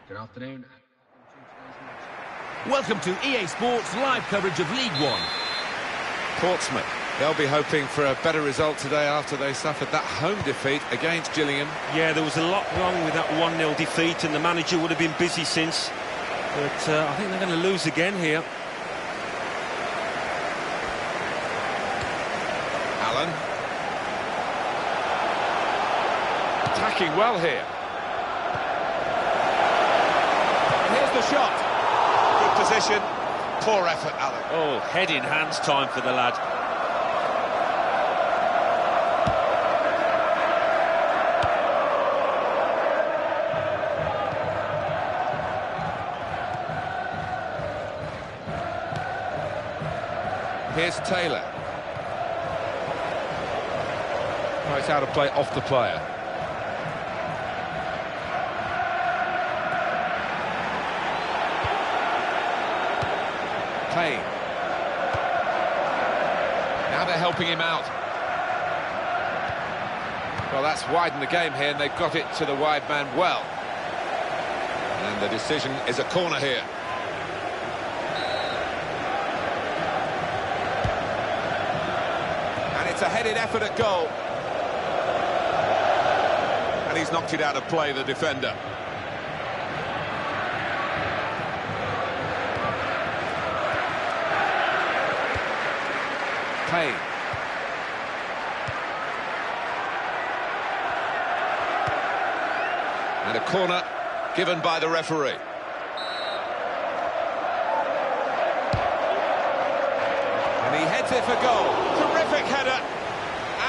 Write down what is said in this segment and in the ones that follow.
Good afternoon. Welcome to EA Sports live coverage of League One. Portsmouth, they'll be hoping for a better result today after they suffered that home defeat against Gillingham. Yeah, there was a lot wrong with that 1-0 defeat, and the manager would have been busy since. But I think they're going to lose again here. Allen. Attacking well here. And here's the shot. Good position. Poor effort, Allen. Oh, head in hands time for the lad. Here's Taylor. Oh, it's out of play off the player. Payne. Now they're helping him out. Well, that's widened the game here, and they've got it to the wide man well. And the decision is a corner here. And it's a headed effort at goal. And he's knocked it out of play, the defender. Payne. And a corner given by the referee. And he heads it for goal. Terrific header.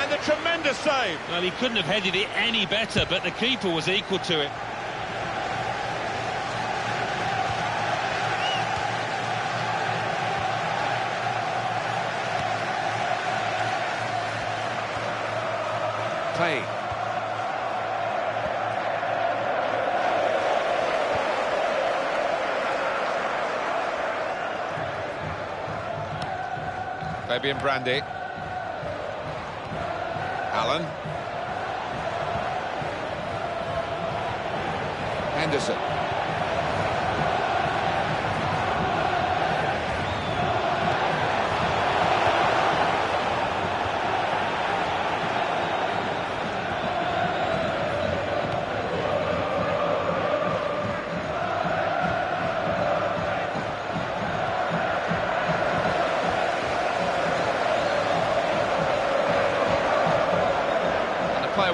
And a tremendous save. Well, he couldn't have headed it any better, but the keeper was equal to it. Payne. Fabian Brandy. Allen. Henderson.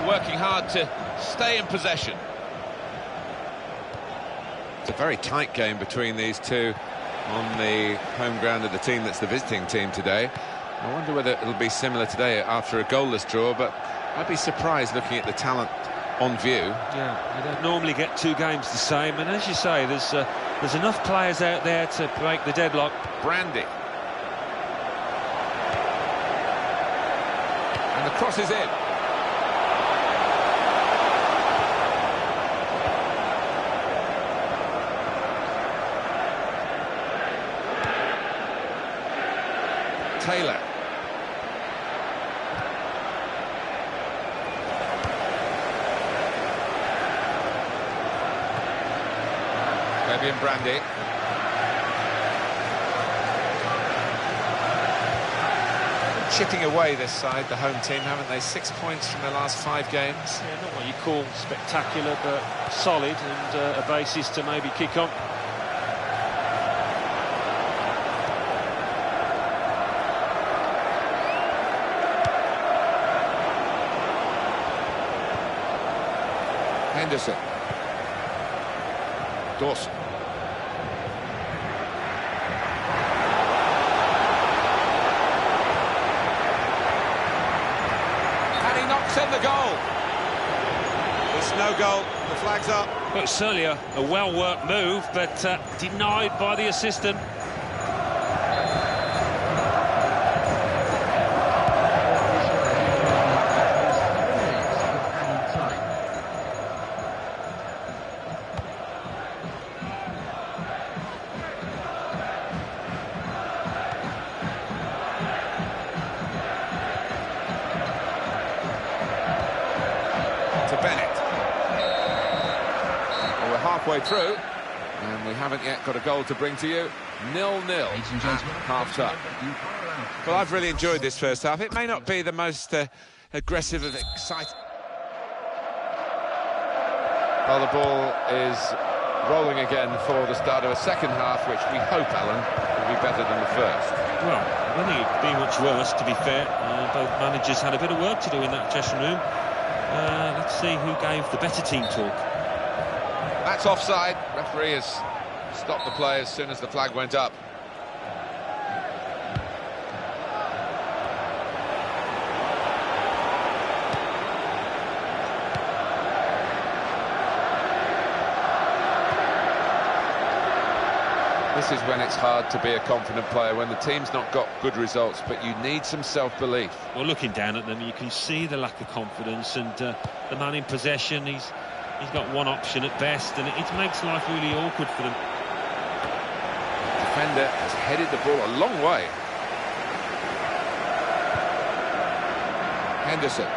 Working hard to stay in possession. It's a very tight game between these two on the home ground of the team that's the visiting team today. I wonder whether it'll be similar today after a goalless draw, but I'd be surprised looking at the talent on view. Yeah, you don't normally get two games the same, and as you say, there's enough players out there to break the deadlock. Brandy. And the cross is in. Taylor. Fabian Brandy. Chipping away this side, the home team, haven't they? 6 points from their last 5 games. Yeah, not what you call spectacular, but solid, and a basis to maybe kick on. Henderson. Dawson. And he knocks in the goal. It's no goal. The flag's up. Well, it's certainly a well-worked move, but denied by the assistant. to Bennett. Well, we're halfway through. And we haven't yet got a goal to bring to you. 0-0 at half-time. Well, I've really enjoyed this first half. It may not be the most aggressive and exciting. Well, the ball is rolling again for the start of a second half, which we hope, Alan, will be better than the first. Well, I don't think it'd be much worse, to be fair. Both managers had a bit of work to do in that dressing room. Let's see who gave the better team talk. That's offside. Referee has stopped the play as soon as the flag went up. This is when it's hard to be a confident player, when the team's not got good results, but you need some self-belief. Well, looking down at them, you can see the lack of confidence, and the man in possession, he's got one option at best, and it makes life really awkward for them. The defender has headed the ball a long way. Henderson.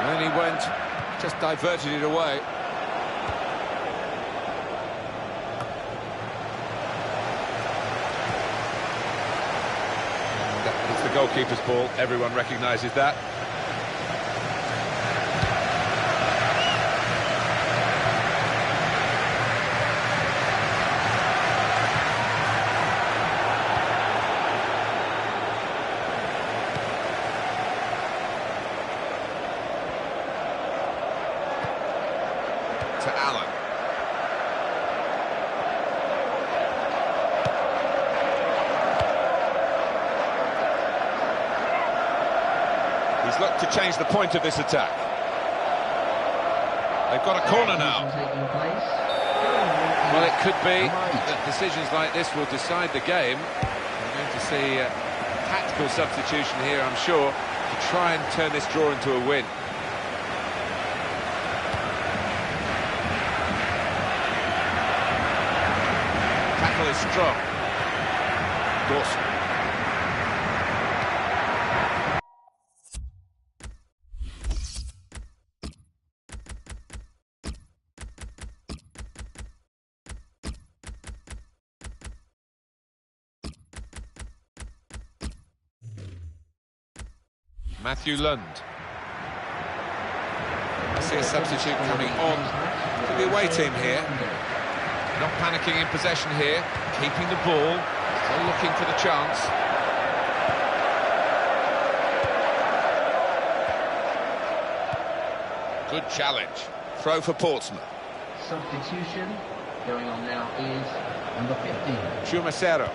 And then he went, just diverted it away. It's the goalkeeper's ball, everyone recognises that. To Allen. He's looked to change the point of this attack. They've got a corner now. Well, it could be that decisions like this will decide the game. We're going to see a tactical substitution here, I'm sure, to try and turn this draw into a win. Tackle is strong. Dawson. Matthew Lund. I see a substitute coming on for the away team here. Not panicking in possession here, keeping the ball, still looking for the chance. Good challenge. Throw for Portsmouth. Substitution going on now is number 15. Chumacero.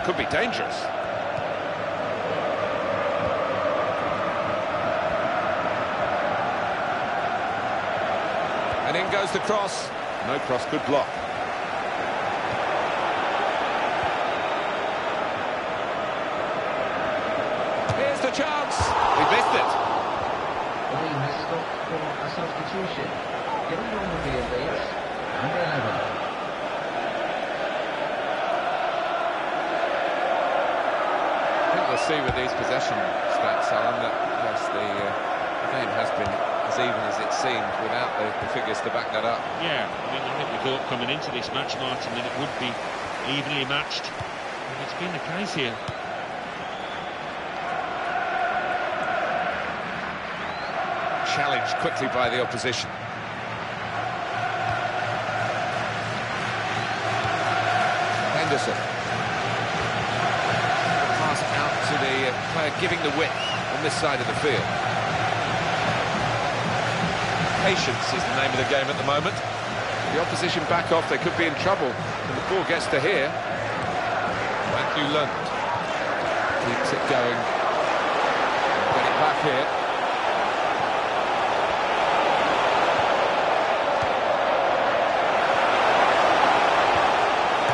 Could be dangerous. And in goes the cross. No cross, good block. Here's the chance. We missed it. The team has stopped for a substitution. Getting on the field is number 11. I think we'll see with these possession stats, Alan, that yes, the game has been as even as it seemed without the figures to back that up. Yeah, I think we thought coming into this match, Martin, that it would be evenly matched. And it's been the case here. Challenged quickly by the opposition. Henderson. Pass out to the player giving the width on this side of the field. Patience is the name of the game at the moment. The opposition back off, they could be in trouble. And the ball gets to here. Matthew Lund keeps it going. Get it back here.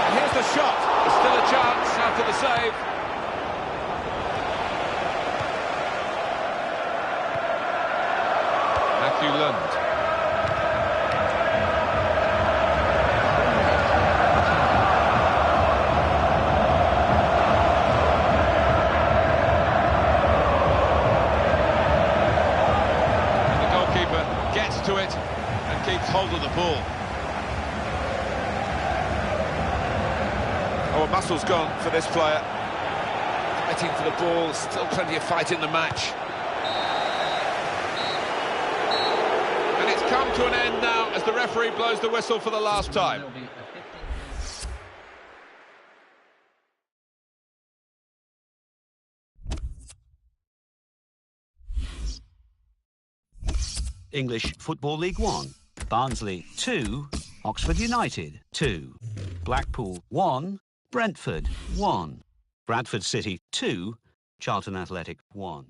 And here's the shot. There's still a chance after the save. Matthew Lund. to it and keeps hold of the ball. Oh, muscle's gone for this player. Fighting for the ball, still plenty of fight in the match. And it's come to an end now as the referee blows the whistle for the last time. English Football League 1. Barnsley 2, Oxford United 2, Blackpool 1, Brentford 1, Bradford City 2, Charlton Athletic 1.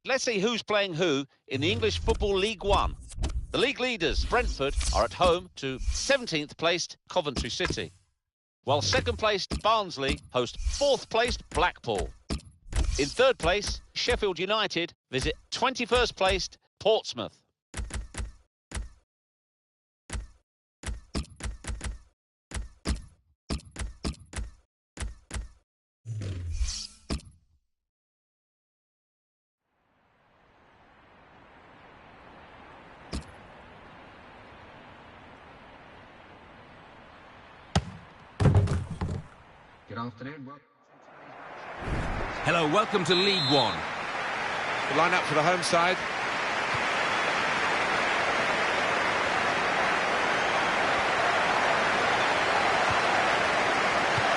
Let's see who's playing who in the English Football League 1. The league leaders, Brentford, are at home to 17th placed Coventry City, while second placed Barnsley host 4th placed Blackpool. In third place, Sheffield United visit 21st placed Portsmouth. Good afternoon. Hello, welcome to League One. The line-up for the home side.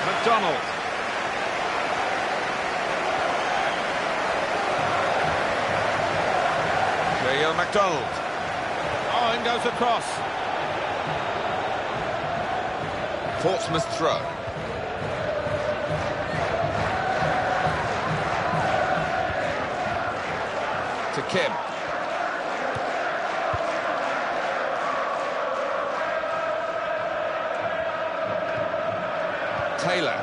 McDonald. McDonald. Oh, in goes the cross. Portsmouth throw. To Kim. Taylor.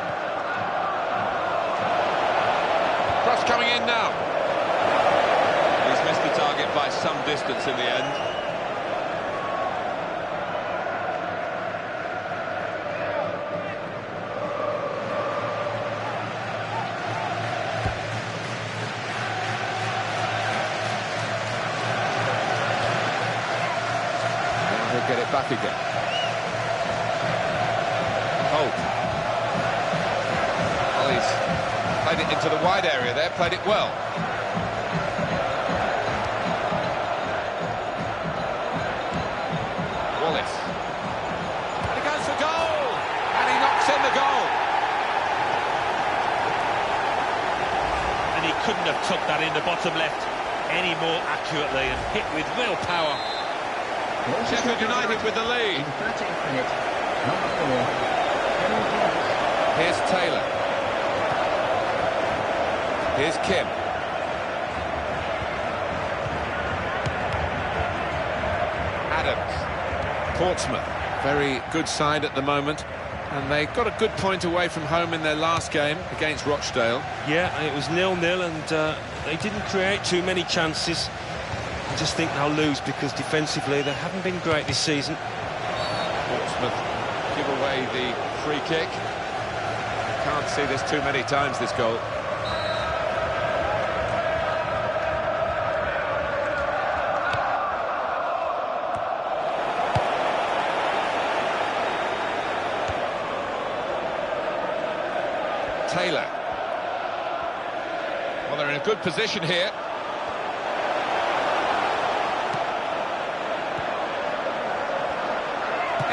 Cross coming in now. He's missed the target by some distance in the end. Get it back again. Holt. Well, he's played it into the wide area there, played it well. Wallace. And he goes for goal! And he knocks in the goal! And he couldn't have tucked that in the bottom left any more accurately and hit with real power. Sheffield United with the lead. In 13th minute, number 4. Here's Taylor. Here's Kim. Adams. Portsmouth. Very good side at the moment. And they got a good point away from home in their last game against Rochdale. Yeah, it was 0-0 and they didn't create too many chances. I just think they'll lose because defensively they haven't been great this season. Portsmouth give away the free kick. Can't see this too many times, this goal. Taylor. Well, they're in a good position here.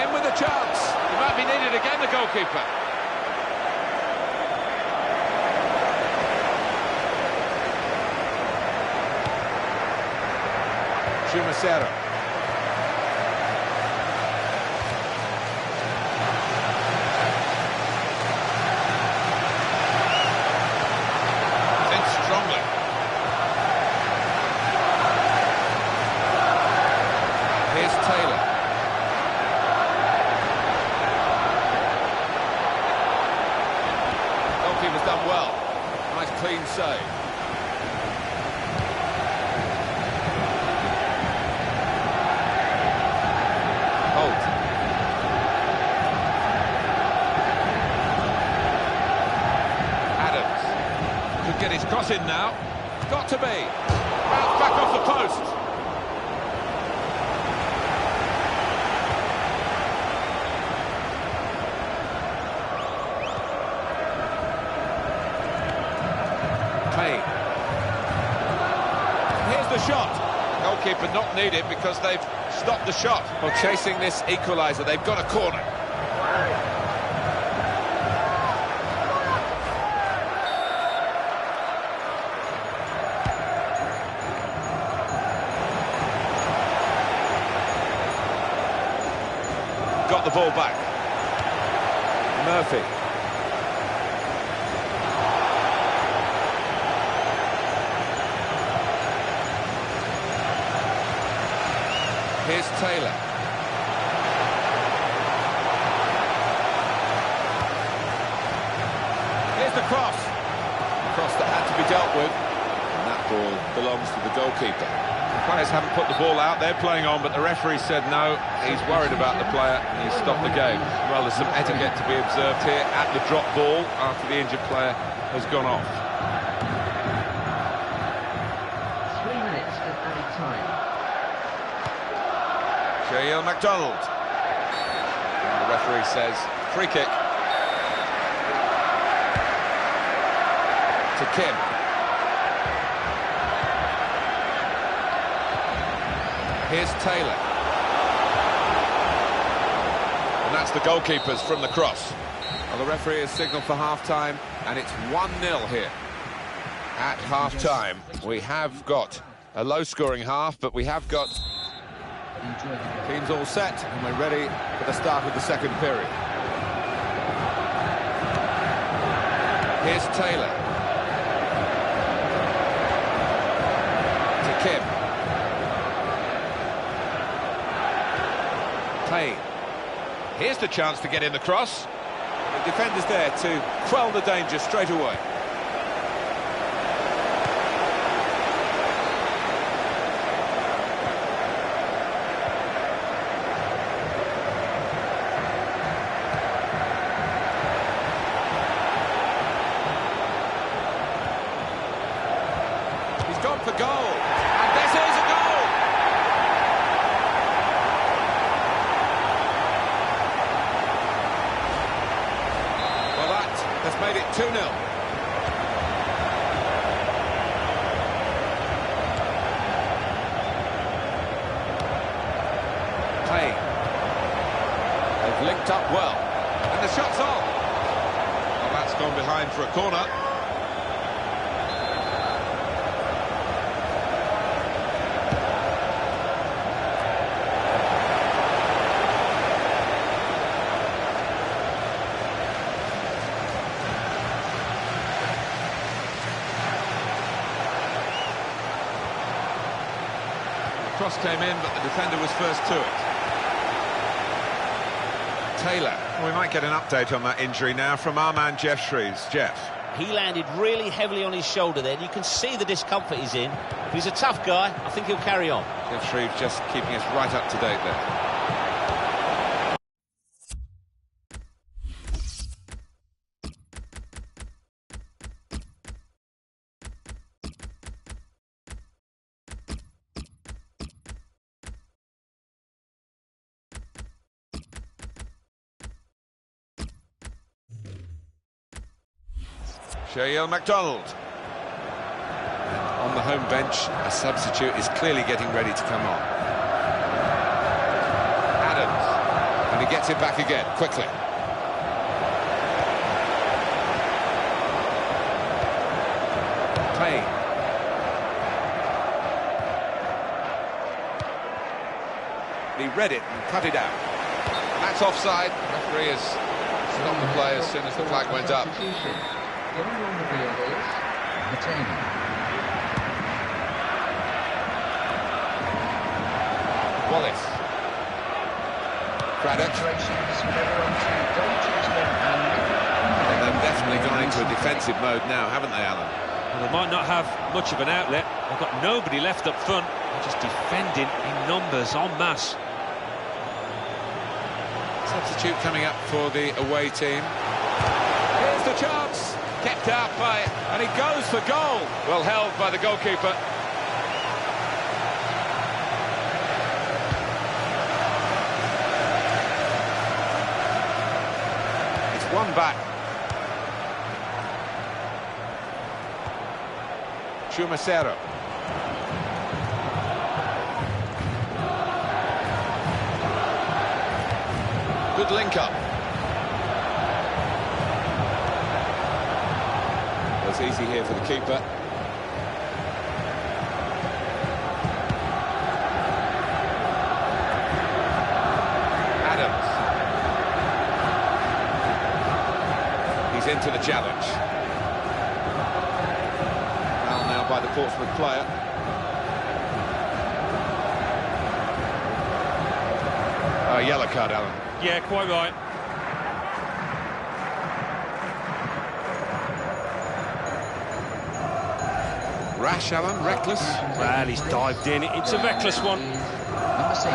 In with a chance. He might be needed again, the goalkeeper. Chumacero. Thinks strongly. Here's Taylor. Goalkeeper's done well. Nice clean save. Holt. Adams could get his cross in now. Got to be. Bounce back off the post. Payne. Here's the shot. Goalkeeper not needed because they've stopped the shot. Well, chasing this equaliser, they've got a corner. Got the ball back. Murphy. Here's Taylor. Here's the cross. The cross that had to be dealt with. And that ball belongs to the goalkeeper. The players haven't put the ball out, they're playing on, but the referee said no, he's worried about the player and he's stopped the game. Well, there's some etiquette to be observed here at the drop ball after the injured player has gone off. 3 minutes of added time. Jael McDonald. And the referee says free kick to Kim. Here's Taylor. And that's the goalkeepers from the cross. Well, the referee has signalled for half-time, and it's 1-0 here. At half-time, we have got a low-scoring half, but we have got teams all set, and we're ready for the start of the second period. Here's Taylor. To Kim. Payne. Here's the chance to get in the cross. The defender's there to quell the danger straight away. He's gone for goal. And this is a goal! Has made it 2-0. Payne. They've linked up well. And the shot's on. Well, that's gone behind for a corner. Cross came in, but the defender was first to it. Taylor. We might get an update on that injury now from our man Jeff Shreves. Jeff. He landed really heavily on his shoulder there. You can see the discomfort he's in. But he's a tough guy. I think he'll carry on. Jeff Shreves just keeping us right up to date there. Jael McDonald. And on the home bench, a substitute is clearly getting ready to come on. Adams. And he gets it back again, quickly. Payne. He read it and cut it out. And that's offside. The referee has stopped the play as soon as the flag went up. Wallace. Craddock. They've definitely gone into a defensive mode now, haven't they, Alan? Well, they might not have much of an outlet. They've got nobody left up front. They're just defending in numbers, en masse. Substitute coming up for the away team. Here's the chance. Kept out by, and he goes for goal. Well held by the goalkeeper. come back. Chumacero. Good link up. It's easy here for the keeper. Adams. He's into the challenge. Foul now by the Portsmouth player. Yellow card, Alan. Yeah, quite right. Rash, Alan, reckless. Well, he's dived in. It's a reckless one. Number 6.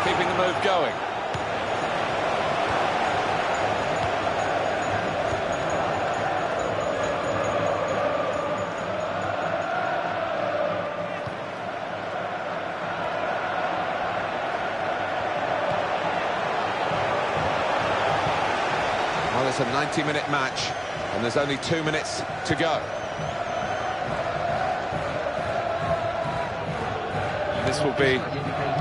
Keeping the move going. Well, it's a 90-minute match, and there's only 2 minutes to go. This will be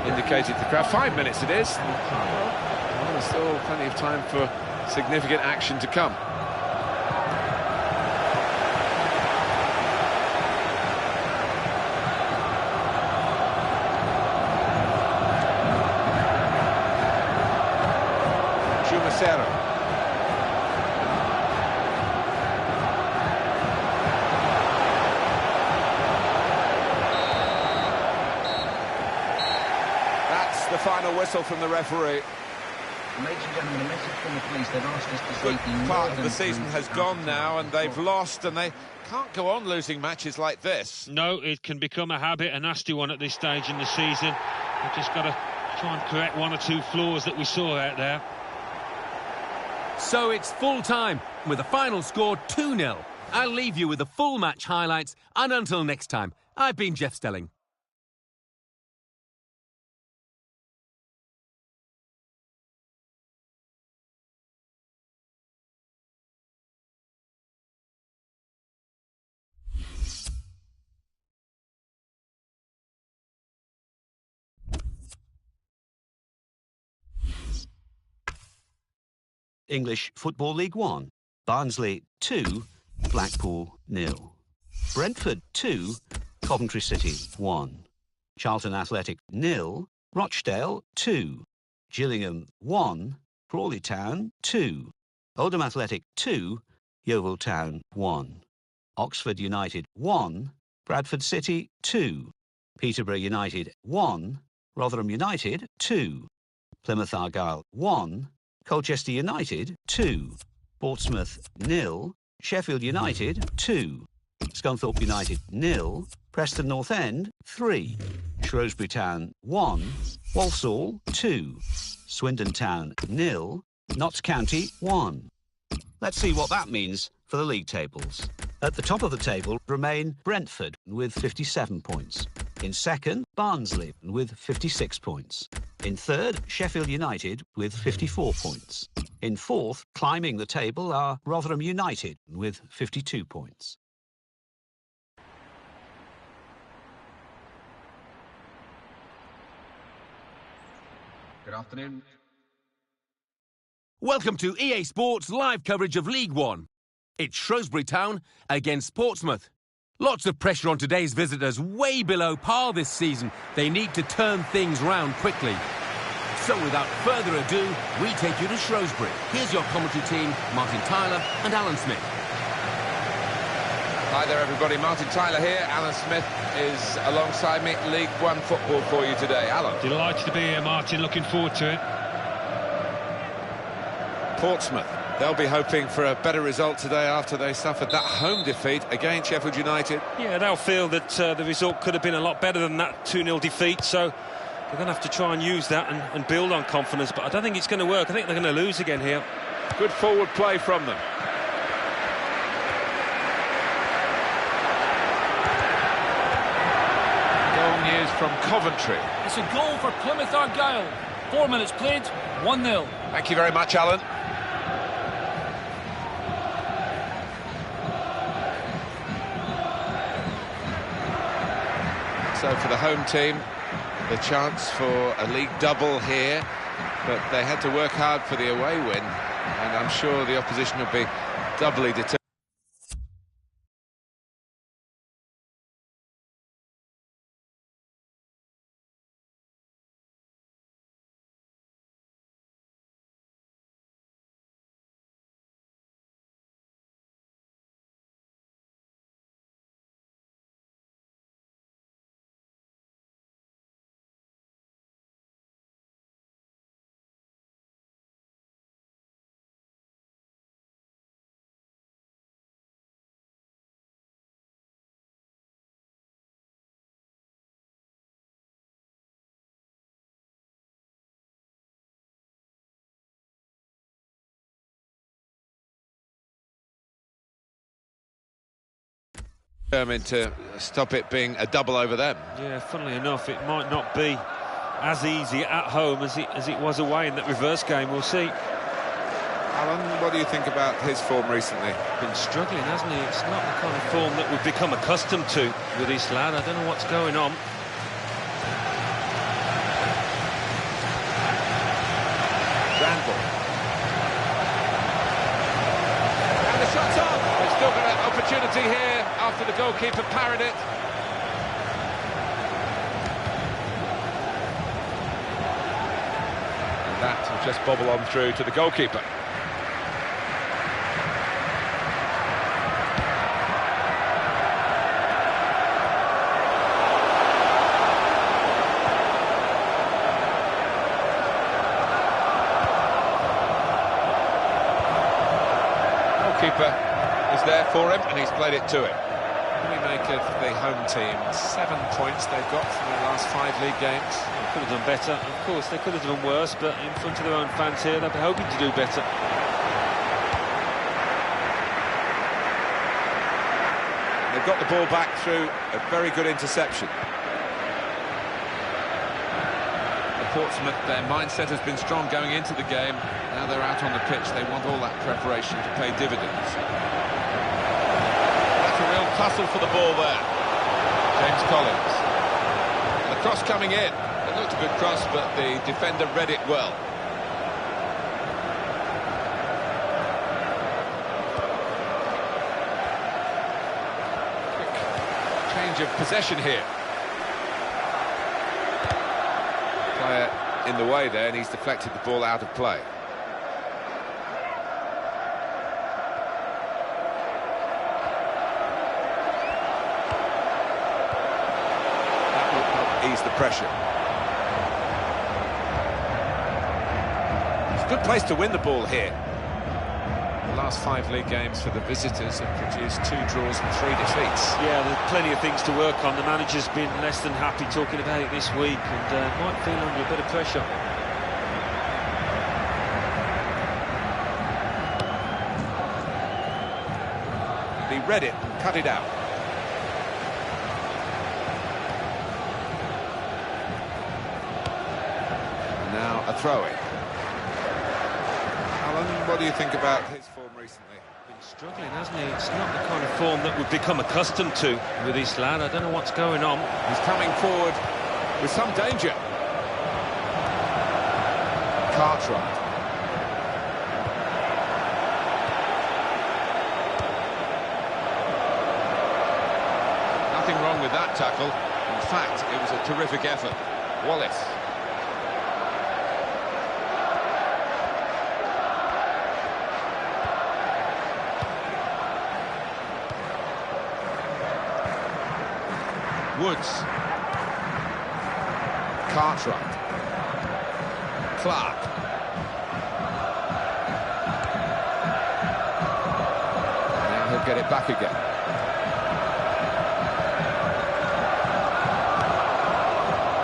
indicated to the crowd. 5 minutes it is. Well, there's still plenty of time for significant action to come. Chumacero. The final whistle from the referee. Ladies and gentlemen, a message from the police. They've asked us to Good say part of the season has gone now, and they've lost, and they can't go on losing matches like this. No, it can become a habit, a nasty one at this stage in the season. We've just got to try and correct 1 or 2 flaws that we saw out there. So it's full time with a final score 2-0. I'll leave you with the full match highlights, and until next time, I've been Jeff Stelling. English Football League 1. Barnsley 2, Blackpool 0. Brentford 2, Coventry City 1. Charlton Athletic 0, Rochdale 2. Gillingham 1, Crawley Town 2. Oldham Athletic 2, Yeovil Town 1. Oxford United 1, Bradford City 2. Peterborough United 1, Rotherham United 2. Plymouth Argyle 1, Colchester United 2, Portsmouth 0, Sheffield United 2, Scunthorpe United 0, Preston North End 3, Shrewsbury Town 1, Walsall 2, Swindon Town 0, Notts County 1. Let's see what that means for the league tables. At the top of the table remain Brentford with 57 points. In second, Barnsley with 56 points. In third, Sheffield United with 54 points. In fourth, climbing the table are Rotherham United with 52 points. Good afternoon. Welcome to EA Sports live coverage of League One. It's Shrewsbury Town against Portsmouth. Lots of pressure on today's visitors, way below par this season. They need to turn things round quickly. So without further ado, we take you to Shrewsbury. Here's your commentary team, Martin Tyler and Alan Smith. Hi there, everybody. Martin Tyler here. Alan Smith is alongside me. League One football for you today. Alan. Delighted to be here, Martin. Looking forward to it. Portsmouth. They'll be hoping for a better result today after they suffered that home defeat against Sheffield United. Yeah, they'll feel that the result could have been a lot better than that 2-0 defeat, so they're going to have to try and use that and build on confidence, but I don't think it's going to work. I think they're going to lose again here. Good forward play from them. Goal news from Coventry. It's a goal for Plymouth Argyle. 4 minutes played, 1-0. Thank you very much, Alan. So for the home team, the chance for a league double here, but they had to work hard for the away win, and I'm sure the opposition will be doubly determined. Determined to stop it being a double over them. Yeah, funnily enough, it might not be as easy at home as it was away in that reverse game. We'll see. Alan, what do you think about his form recently? Been struggling, hasn't he? It's not the kind of form that we've become accustomed to with this lad. I don't know what's going on. Randall. And the shot's on! They've still got an opportunity here after the goalkeeper parried it. And that will just bobble on through to the goalkeeper. Goalkeeper is there for him, and he's played it to him. What do we make of the home team? 7 points they've got from their last 5 league games. They could have done better. Of course, they could have done worse, but in front of their own fans here, they'll be hoping to do better. They've got the ball back through a very good interception. Portsmouth, their mindset has been strong going into the game. Now they're out on the pitch, they want all that preparation to pay dividends. That's a real tussle for the ball there. James Collins. And the cross coming in. It looked a good cross, but the defender read it well. Quick change of possession here. Player in the way there, and he's deflected the ball out of play. That will help ease the pressure. It's a good place to win the ball here. The last 5 league games for the visitors have produced 2 draws and 3 defeats. Yeah, there's plenty of things to work on. The manager's been less than happy talking about it this week, and might feel under a bit of pressure. He read it and cut it out. Now a throw-in. Alan, what do you think about his form recently? Been struggling, hasn't he? It's not the kind of form that we've become accustomed to with this lad. I don't know what's going on. He's coming forward with some danger. Cartwright. Nothing wrong with that tackle. In fact, it was a terrific effort. Wallace. Woods. Cartwright. Clark. Now he'll get it back again.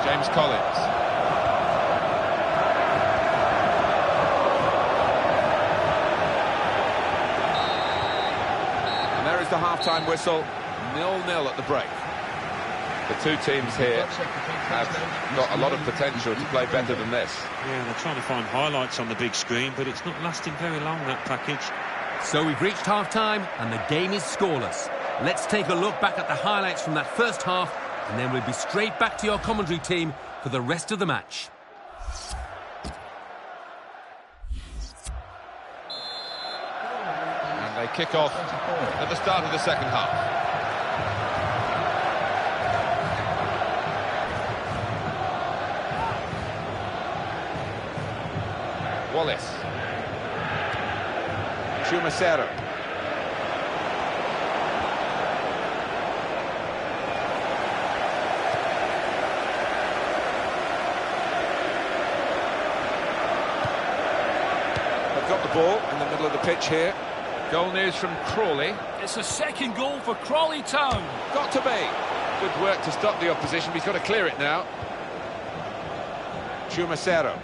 James Collins. And there is the half-time whistle. 0-0 at the break. The two teams here have got a lot of potential to play better than this. Yeah, they're trying to find highlights on the big screen, but it's not lasting very long, that package. So we've reached half-time and the game is scoreless. Let's take a look back at the highlights from that first half, and then we'll be straight back to your commentary team for the rest of the match. And they kick off at the start of the second half. Wallace. Chumacero. They've got the ball in the middle of the pitch here. Goal news from Crawley. It's a second goal for Crawley Town. Got to be. Good work to stop the opposition, but he's got to clear it now. Chumacero.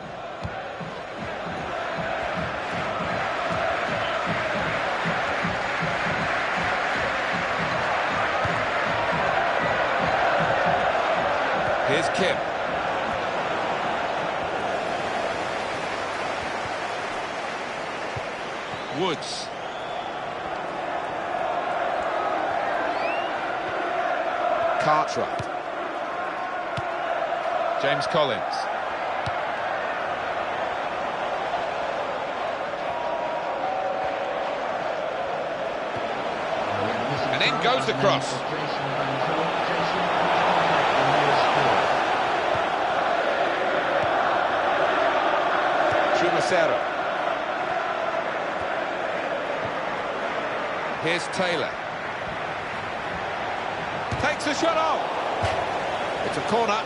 Here's Kim. Woods. Cartwright. James Collins. And in goes the cross. Chumacero. Here's Taylor. Takes the shot off. It's a corner.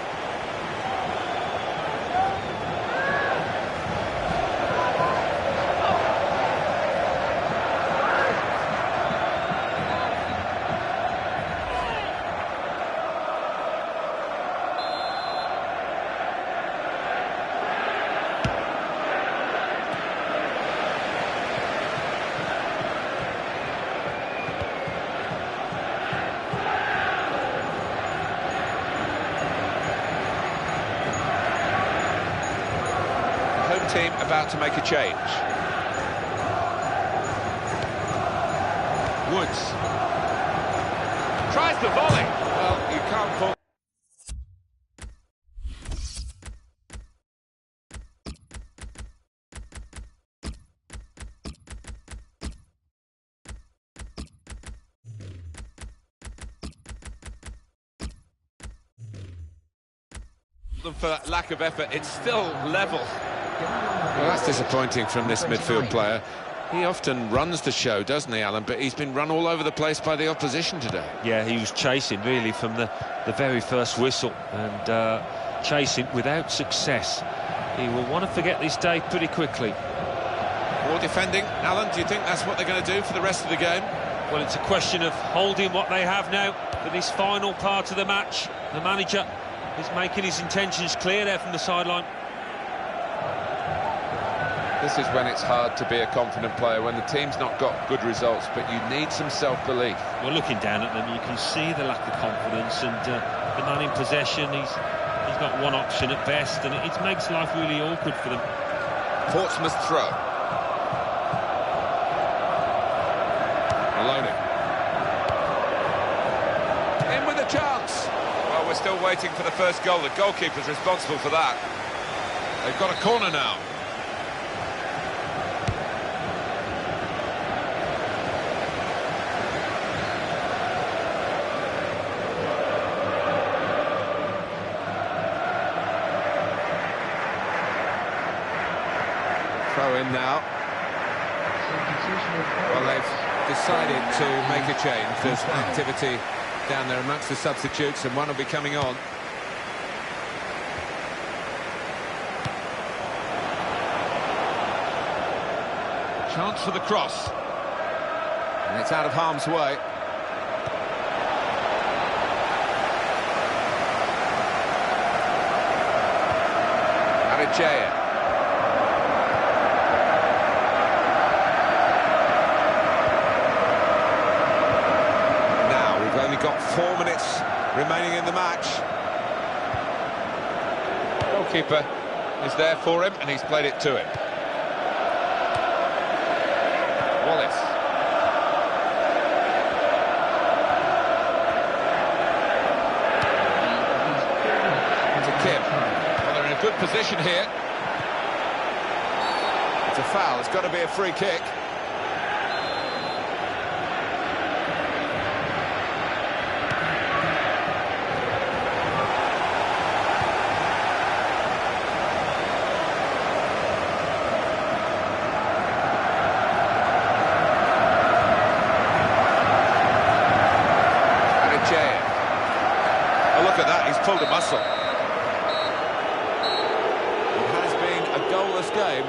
Team about to make a change. Woods tries the volley. Well, you can't call them for that lack of effort. It's still level. Well, that's disappointing from this midfield player. He often runs the show, doesn't he, Alan? But he's been run all over the place by the opposition today. Yeah, he was chasing, really, from the very first whistle. And chasing without success. He will want to forget this day pretty quickly. More defending. Alan, do you think that's what they're going to do for the rest of the game? Well, it's a question of holding what they have now for this final part of the match. The manager is making his intentions clear there from the sideline. This is when it's hard to be a confident player, when the team's not got good results, but you need some self-belief. Well, looking down at them, you can see the lack of confidence, and the man in possession, he's got one option at best, and it makes life really awkward for them. Portsmouth throw. Maloney. In with a chance. Well, we're still waiting for the first goal. The goalkeeper's responsible for that. They've got a corner now. Throw in now. Well, they've decided to make a change. There's activity down there amongst the substitutes, and one will be coming on. Chance for the cross. And it's out of harm's way. Aricea. Got 4 minutes remaining in the match. Goalkeeper is there for him, and he's played it to him. Wallace. To Kim. Well, they're in a good position here. It's a foul. It's got to be a free kick. Oh, look at that. He's pulled a muscle. It has been a goalless game.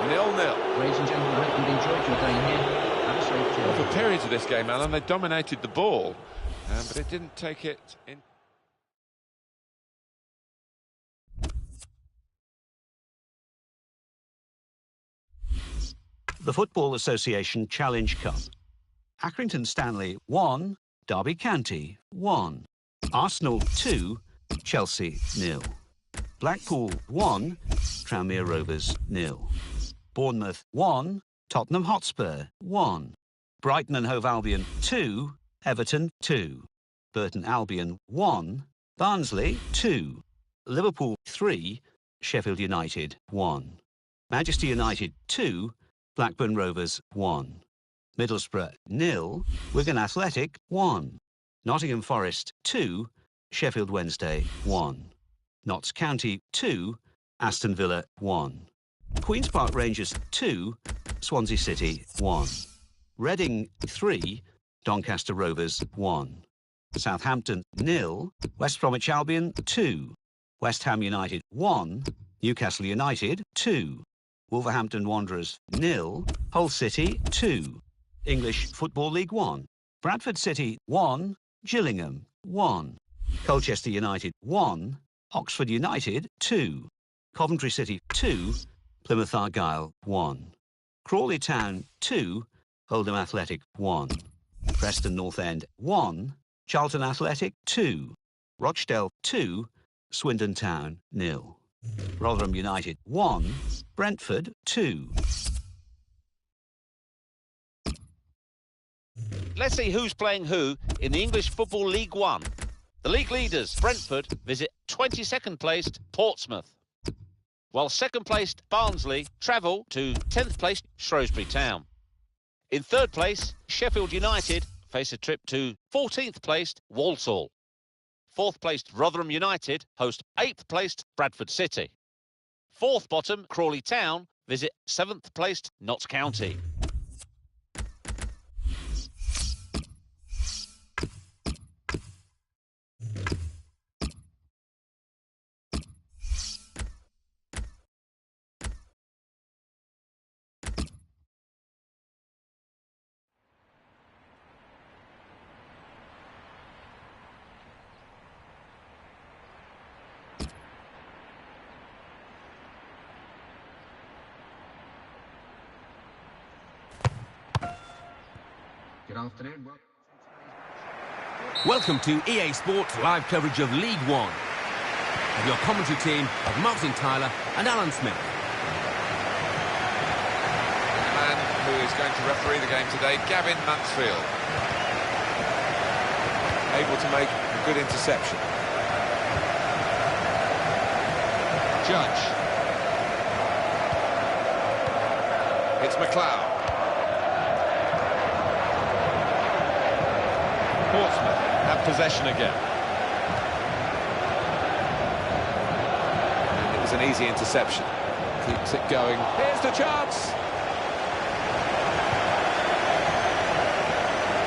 0-0. Ladies and gentlemen, I hope you've enjoyed your day here. Have a safe journey. Well, for periods of this game, Alan, they dominated the ball, but it didn't take it in. The Football Association Challenge Cup. Accrington Stanley 1, Derby County 1. Arsenal 2, Chelsea 0. Blackpool 1, Tranmere Rovers 0. Bournemouth 1, Tottenham Hotspur 1. Brighton and Hove Albion 2, Everton 2. Burton Albion 1, Barnsley 2. Liverpool 3, Sheffield United 1. Manchester United 2, Blackburn Rovers 1. Middlesbrough 0, Wigan Athletic 1. Nottingham Forest 2, Sheffield Wednesday 1. Notts County 2, Aston Villa 1. Queen's Park Rangers 2, Swansea City 1. Reading 3, Doncaster Rovers 1. Southampton 0, West Bromwich Albion 2. West Ham United 1, Newcastle United 2. Wolverhampton Wanderers 0, Hull City 2. English Football League 1. Bradford City 1, Gillingham 1. Colchester United 1, Oxford United 2. Coventry City 2, Plymouth Argyle 1. Crawley Town 2, Oldham Athletic 1. Preston North End 1, Charlton Athletic 2. Rochdale 2, Swindon Town 0. Rotherham United 1, Brentford 2. Let's see who's playing who in the English Football League 1. The league leaders, Brentford, visit 22nd placed Portsmouth, while second placed Barnsley travel to 10th placed Shrewsbury Town. In third place, Sheffield United face a trip to 14th placed Walsall. Fourth placed Rotherham United host 8th placed Bradford City. Fourth bottom, Crawley Town, visit 7th placed Notts County. Good afternoon. Welcome to EA Sports live coverage of League One. With your commentary team of Martin Tyler and Alan Smith. The man who is going to referee the game today, Gavin Mansfield. Able to make a good interception. Judge. It's McLeod. Portsmouth have possession again. And it was an easy interception. Keeps it going. Here's the chance.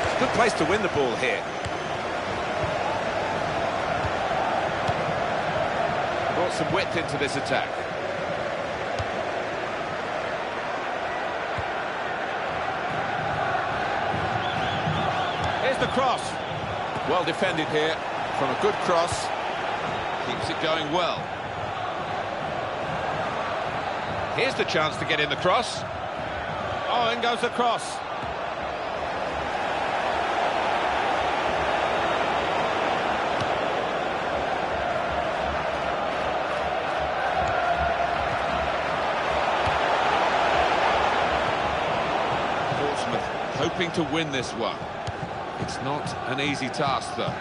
It's a good place to win the ball here. Brought some width into this attack. Here's the cross. Well defended here from a good cross. Keeps it going well. Here's the chance to get in the cross. Oh, in goes the cross. hoping to win this one. It's not an easy task, though.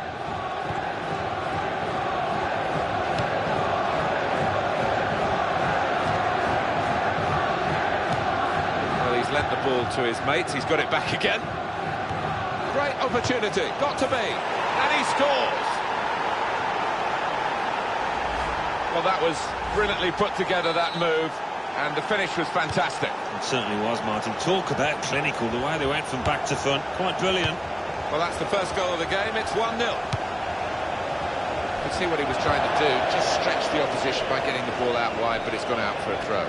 Well, he's lent the ball to his mates. He's got it back again. Great opportunity, got to be, and he scores. Well, that was brilliantly put together, that move, and the finish was fantastic. It certainly was, Martin. Talk about clinical, the way they went from back to front. Quite brilliant. Well, that's the first goal of the game. It's 1-0. You can see what he was trying to do, just stretch the opposition by getting the ball out wide, but it's gone out for a throw.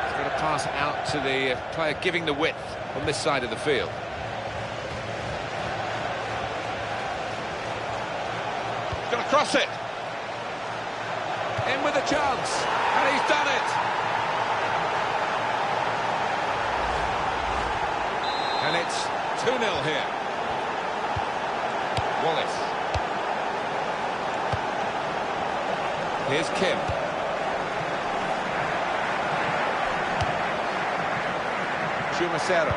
He's got to pass out to the player giving the width on this side of the field. He's got to cross it. In with a chance, and he's done it. And it's 2-0 here. Wallace. Here's Kim. Chumacero.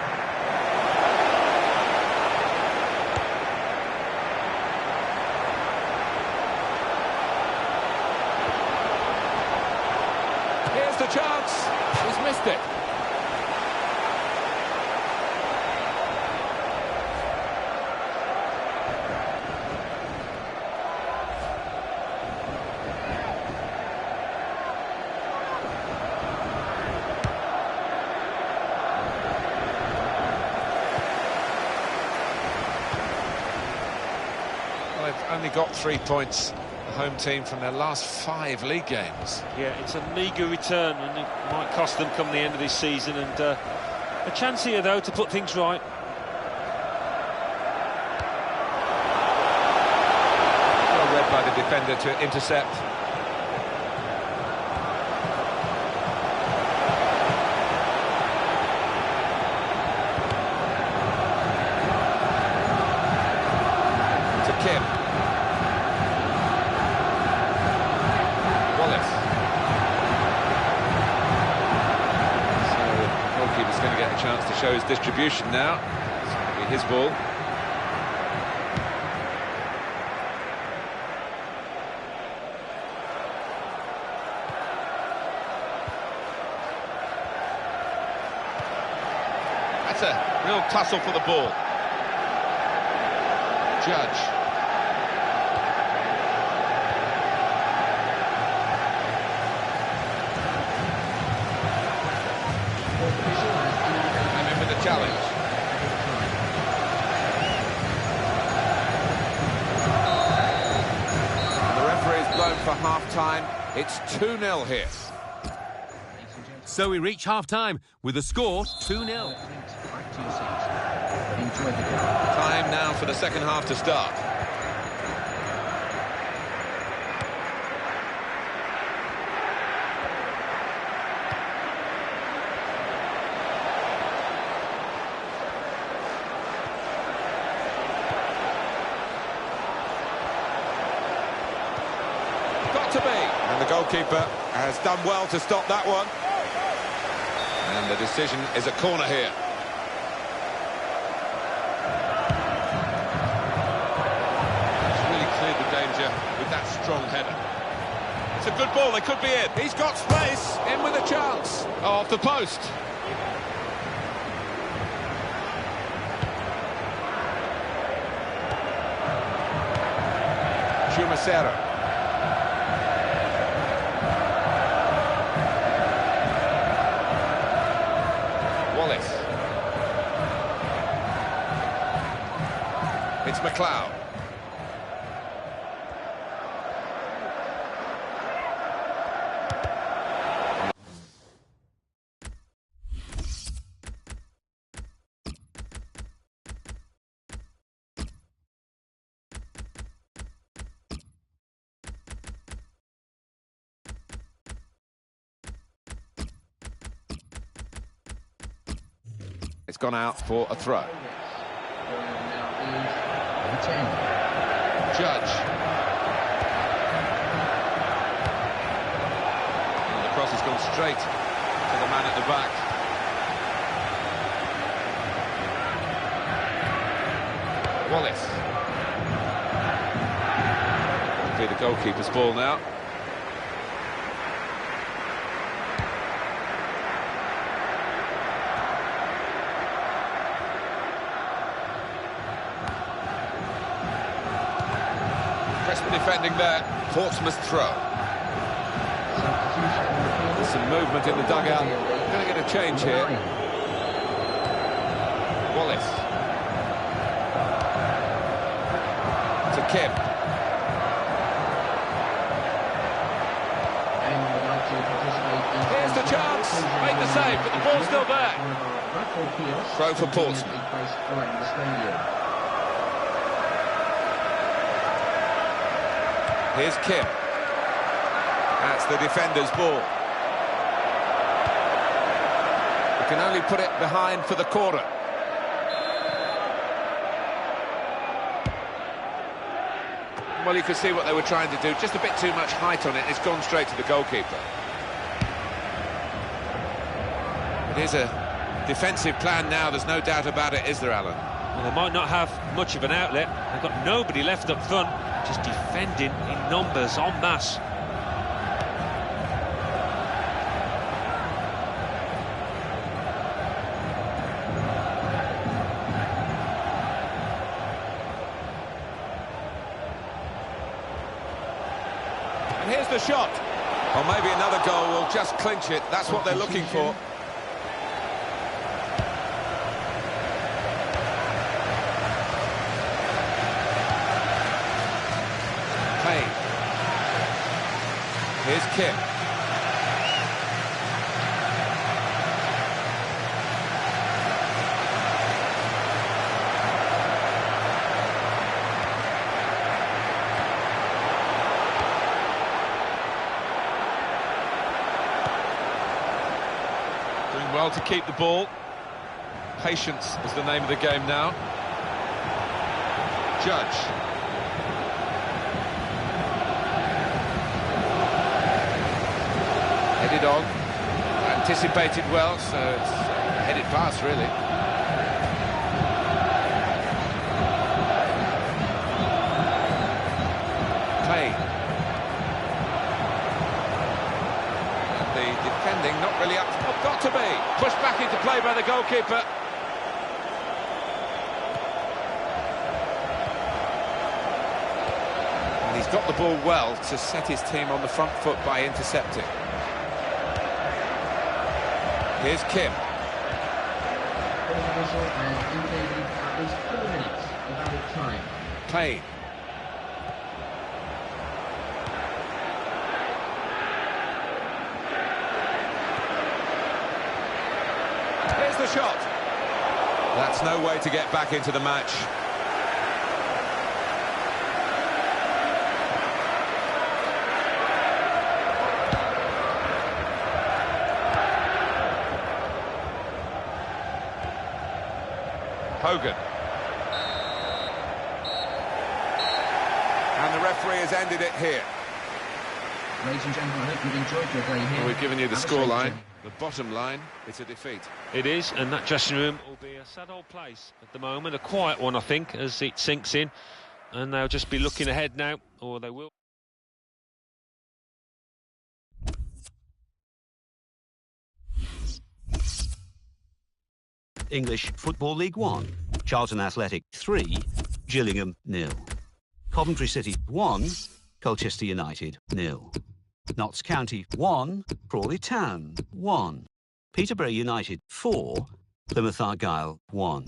Here's the chance. He's missed it. Well, they've only got 3 points, the home team, from their last 5 league games. Yeah, it's a meagre return, and it might cost them come the end of this season. And a chance here, though, to put things right. Well read by the defender to intercept. To Kim. Wallace. So the goalkeeper's going to get a chance to show his distribution now. It's going to be his ball. That's a real tussle for the ball. Judge. And in with the challenge. And the referee's blown for half-time. It's 2-0 here. So we reach half-time with the score 2-0. Time now for the second half to start. Got to be. And the goalkeeper has done well to stop that one. And the decision is a corner here. With that strong header. It's a good ball, they could be in. He's got space, in with a chance. Off the post. Chumacero. Wallace. It's McLeod. It's gone out for a throw. Judge. straight to the man at the back. Wallace. It'll be the goalkeeper's ball now. Crisp defending there. Portsmouth throw. There's some movement in the dugout. Going to get a change here. Wallace. To Kim. Here's the chance. Made the save, but the ball's still there. Throw for Portsmouth. Here's Kim. That's the defender's ball. He can only put it behind for the corner. Well, you could see what they were trying to do. Just a bit too much height on it. It's gone straight to the goalkeeper. It is a defensive plan now. There's no doubt about it, is there, Alan? Well, they might not have much of an outlet. They've got nobody left up front. Just defending in numbers en masse. And here's the shot. Or maybe another goal will just clinch it. That's what they're looking for. Here's Kim. Doing well to keep the ball. Patience is the name of the game now. Judge. Headed on, anticipated well, so it's headed past, really. Payne. The defending not really up to what got to be. Pushed back into play by the goalkeeper. And he's got the ball well to set his team on the front foot by intercepting. Here's Kim. Payne. Here's the shot. That's no way to get back into the match. Hogan. And the referee has ended it here. Ladies and gentlemen, I hope you've enjoyed your day here. Well, we've given you the scoreline. The bottom line, it's a defeat. It is, and that dressing room will be a sad old place at the moment. A quiet one, I think, as it sinks in. And they'll just be looking ahead now, or they will. English Football League 1, Charlton Athletic 3, Gillingham 0. Coventry City 1, Colchester United 0. Notts County 1, Crawley Town 1. Peterborough United 4, Plymouth Argyle 1.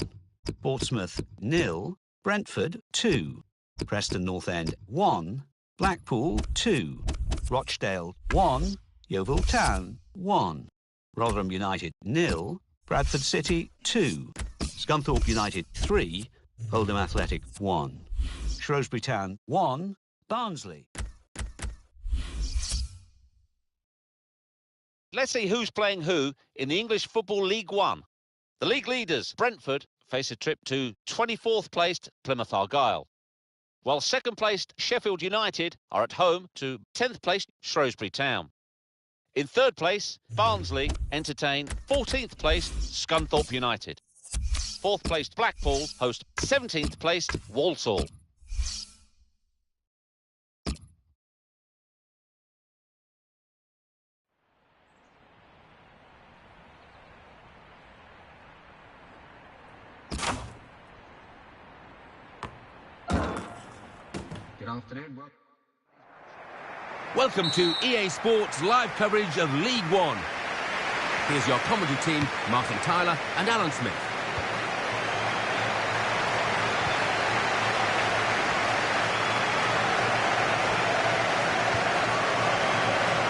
Portsmouth 0, Brentford 2. Preston North End 1, Blackpool 2. Rochdale 1, Yeovil Town 1. Rotherham United 0, Bradford City 2, Scunthorpe United 3, Oldham Athletic 1, Shrewsbury Town 1, Barnsley. Let's see who's playing who in the English Football League 1. The league leaders, Brentford, face a trip to 24th placed Plymouth Argyle, while second placed Sheffield United are at home to 10th placed Shrewsbury Town. In third place, Barnsley entertain 14th placed Scunthorpe United. Fourth placed Blackpool host 17th placed Walsall. Good afternoon. Welcome to EA Sports live coverage of League One. Here's your commentary team, Martin Tyler and Alan Smith.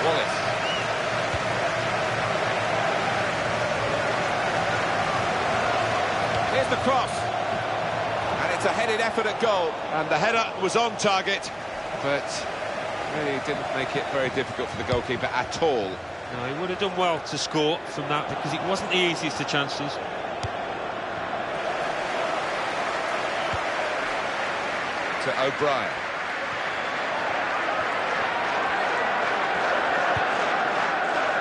Wallace. Here's the cross. And it's a headed effort at goal. And the header was on target, but really didn't make it very difficult for the goalkeeper at all. No, he would have done well to score from that because it wasn't the easiest of chances. To O'Brien.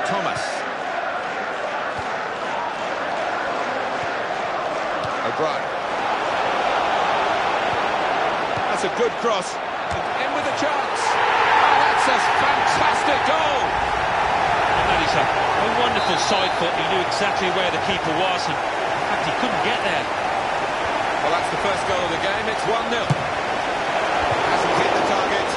Thomas. O'Brien. That's a good cross. In with a chance. Oh, that's a fantastic goal. And that is a wonderful side foot. He knew exactly where the keeper was, and in fact, he couldn't get there. Well, that's the first goal of the game. It's 1-0. Hasn't hit the target.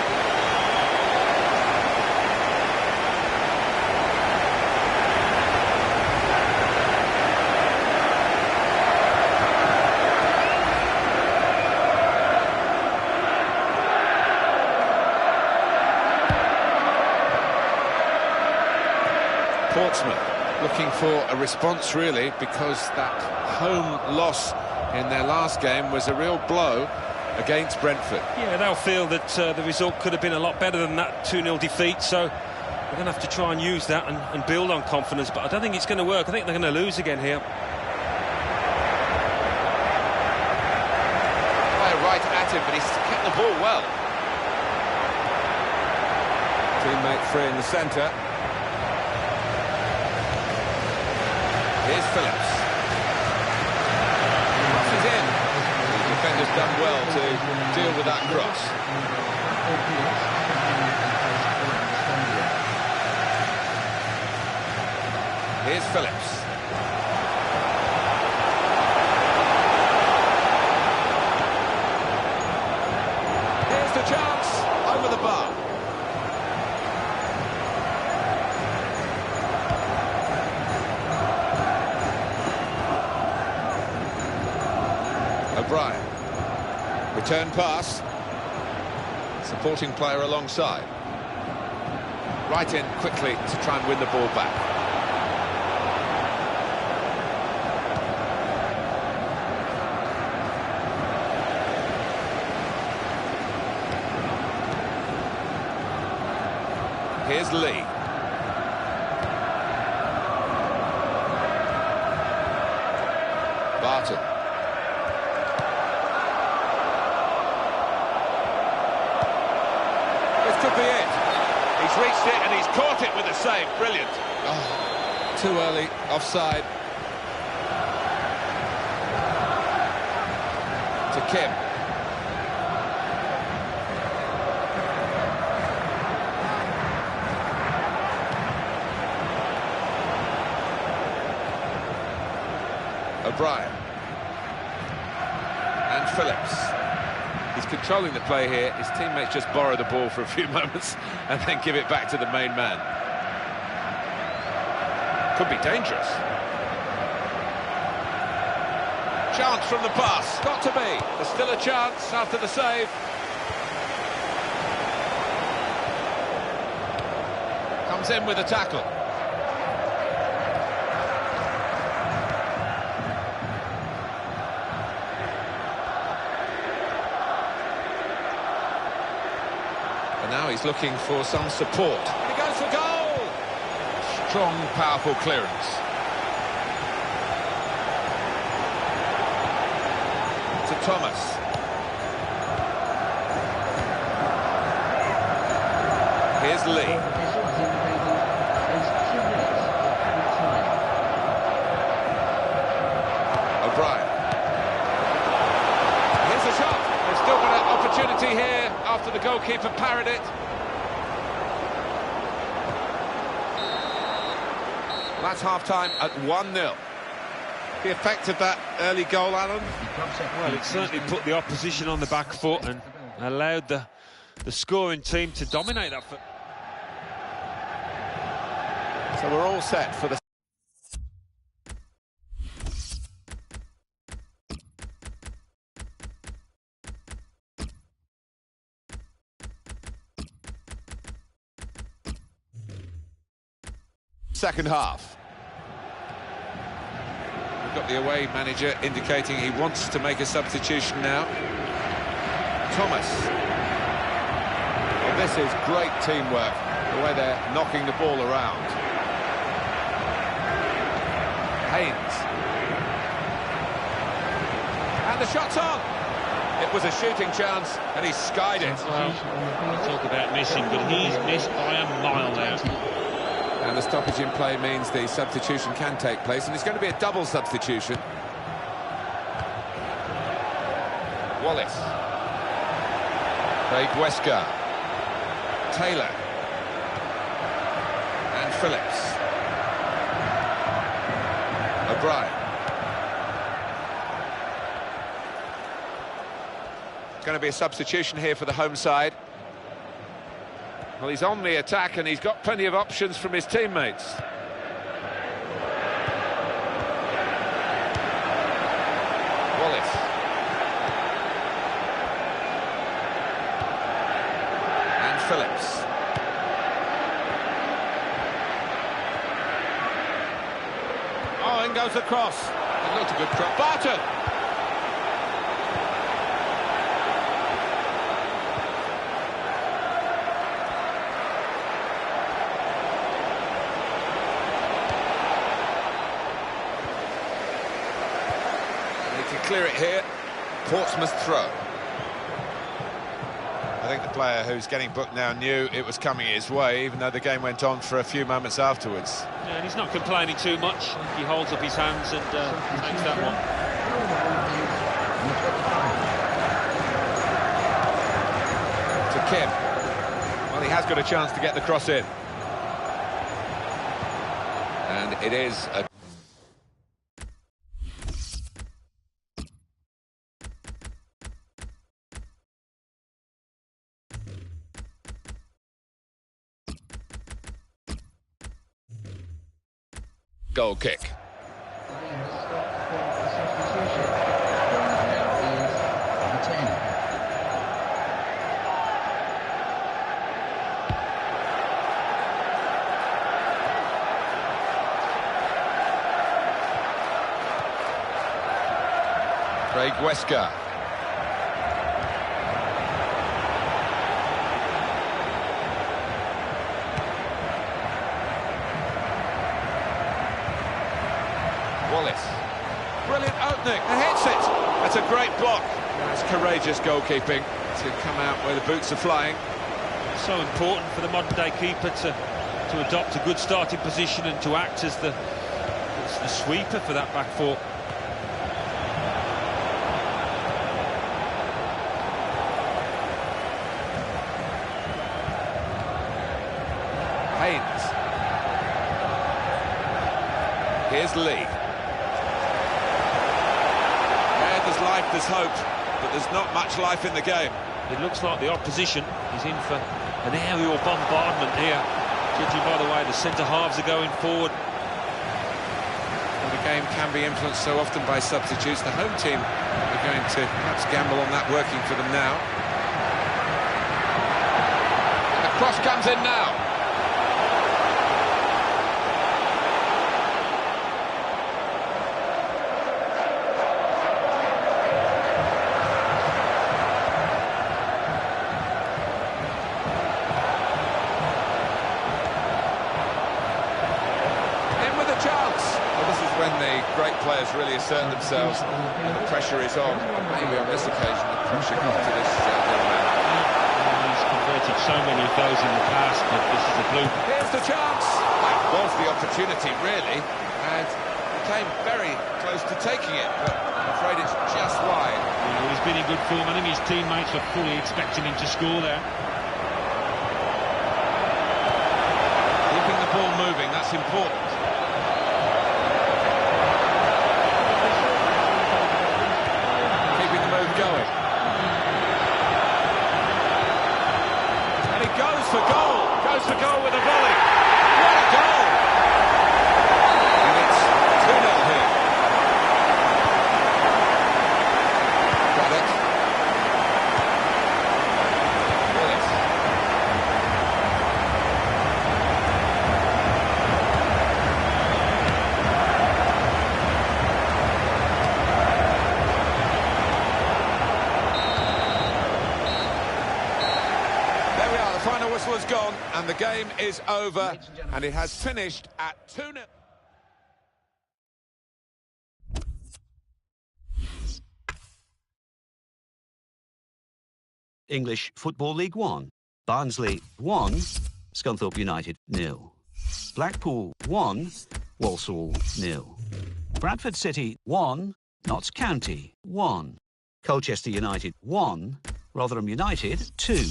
Portsmouth looking for a response, really, because that home loss in their last game was a real blow against Brentford. Yeah, they'll feel that the result could have been a lot better than that 2-0 defeat, so they're going to have to try and use that and build on confidence, but I don't think it's going to work. I think they're going to lose again here. Player right at him, but he's kept the ball well. Teammate free in the centre. Here's Phillips. Crosses in. The defender's done well to deal with that cross. Here's Phillips. Here's the chance. Over the bar. O'Brien. Return pass. Supporting player alongside. Right in quickly to try and win the ball back. Here's Lee. Barton. Could be it. He's reached it and he's caught it with a save. Brilliant. Oh, too early. Offside. To Kim. O'Brien. And Phillips. He's controlling the play here. His teammates just borrow the ball for a few moments and then give it back to the main man. Could be dangerous. Chance from the pass. Got to be. There's still a chance after the save. Comes in with a tackle. Now he's looking for some support. And he goes for goal! Strong, powerful clearance. To Thomas. Here's Lee. goalkeeper parried it. That's half-time at 1-0. The effect of that early goal, Alan? Well, it certainly put the opposition on the back foot and allowed the scoring team to dominate that foot. So we're all set for the second half. We've got the away manager indicating he wants to make a substitution now. Thomas. Well, this is great teamwork, the way they're knocking the ball around. Haynes. And the shot's on. It was a shooting chance, and he skied it. Well, you talk about missing, but he's missed by a mile there. And the stoppage in play means the substitution can take place, and it's going to be a double substitution. Wallace. Craig Wesker. Taylor. And Phillips. O'Brien. It's going to be a substitution here for the home side. Well, he's on the attack and he's got plenty of options from his teammates. Wallace. And Phillips. Oh, in goes the cross. It looked a good cross. Barton! Clear it here. Portsmouth throw. I think the player who's getting booked now knew it was coming his way, even though the game went on for a few moments afterwards. Yeah, and he's not complaining too much. He holds up his hands and takes that one. To Kim. Well, he has got a chance to get the cross in. And it is a goal kick. Craig Wesker. Wallace. Brilliant opening and hits it. That's a great block. That's courageous goalkeeping to come out where the boots are flying. So important for the modern-day keeper to adopt a good starting position and to act as the sweeper for that back four. Haynes. Here's Lee. There's life, there's hope, but there's not much life in the game. It looks like the opposition is in for an aerial bombardment here, judging by the way the centre-halves are going forward. Well, the game can be influenced so often by substitutes. The home team are going to perhaps gamble on that working for them now. And the cross comes in now. When the great players really assert themselves and the pressure is on. Maybe on this occasion the pressure got to this young man. He's converted so many of those in the past, but this is a blue. Here's the chance. That was the opportunity, really, and he came very close to taking it, but I'm afraid it's just wide. He's been in good form. I think his teammates were fully expecting him to score there. ball moving, that's important. Keeping the move going. And he goes for goal. Goes for goal with a volley. What a goal! And it's 2-0 here. Craddock. Willis. There we are, the final whistle has gone and the game is over and it has finished at 2-0. English Football League 1. Barnsley 1, Scunthorpe United 0. Blackpool 1, Walsall 0. Bradford City 1, Notts County 1. Colchester United 1, Rotherham United 2.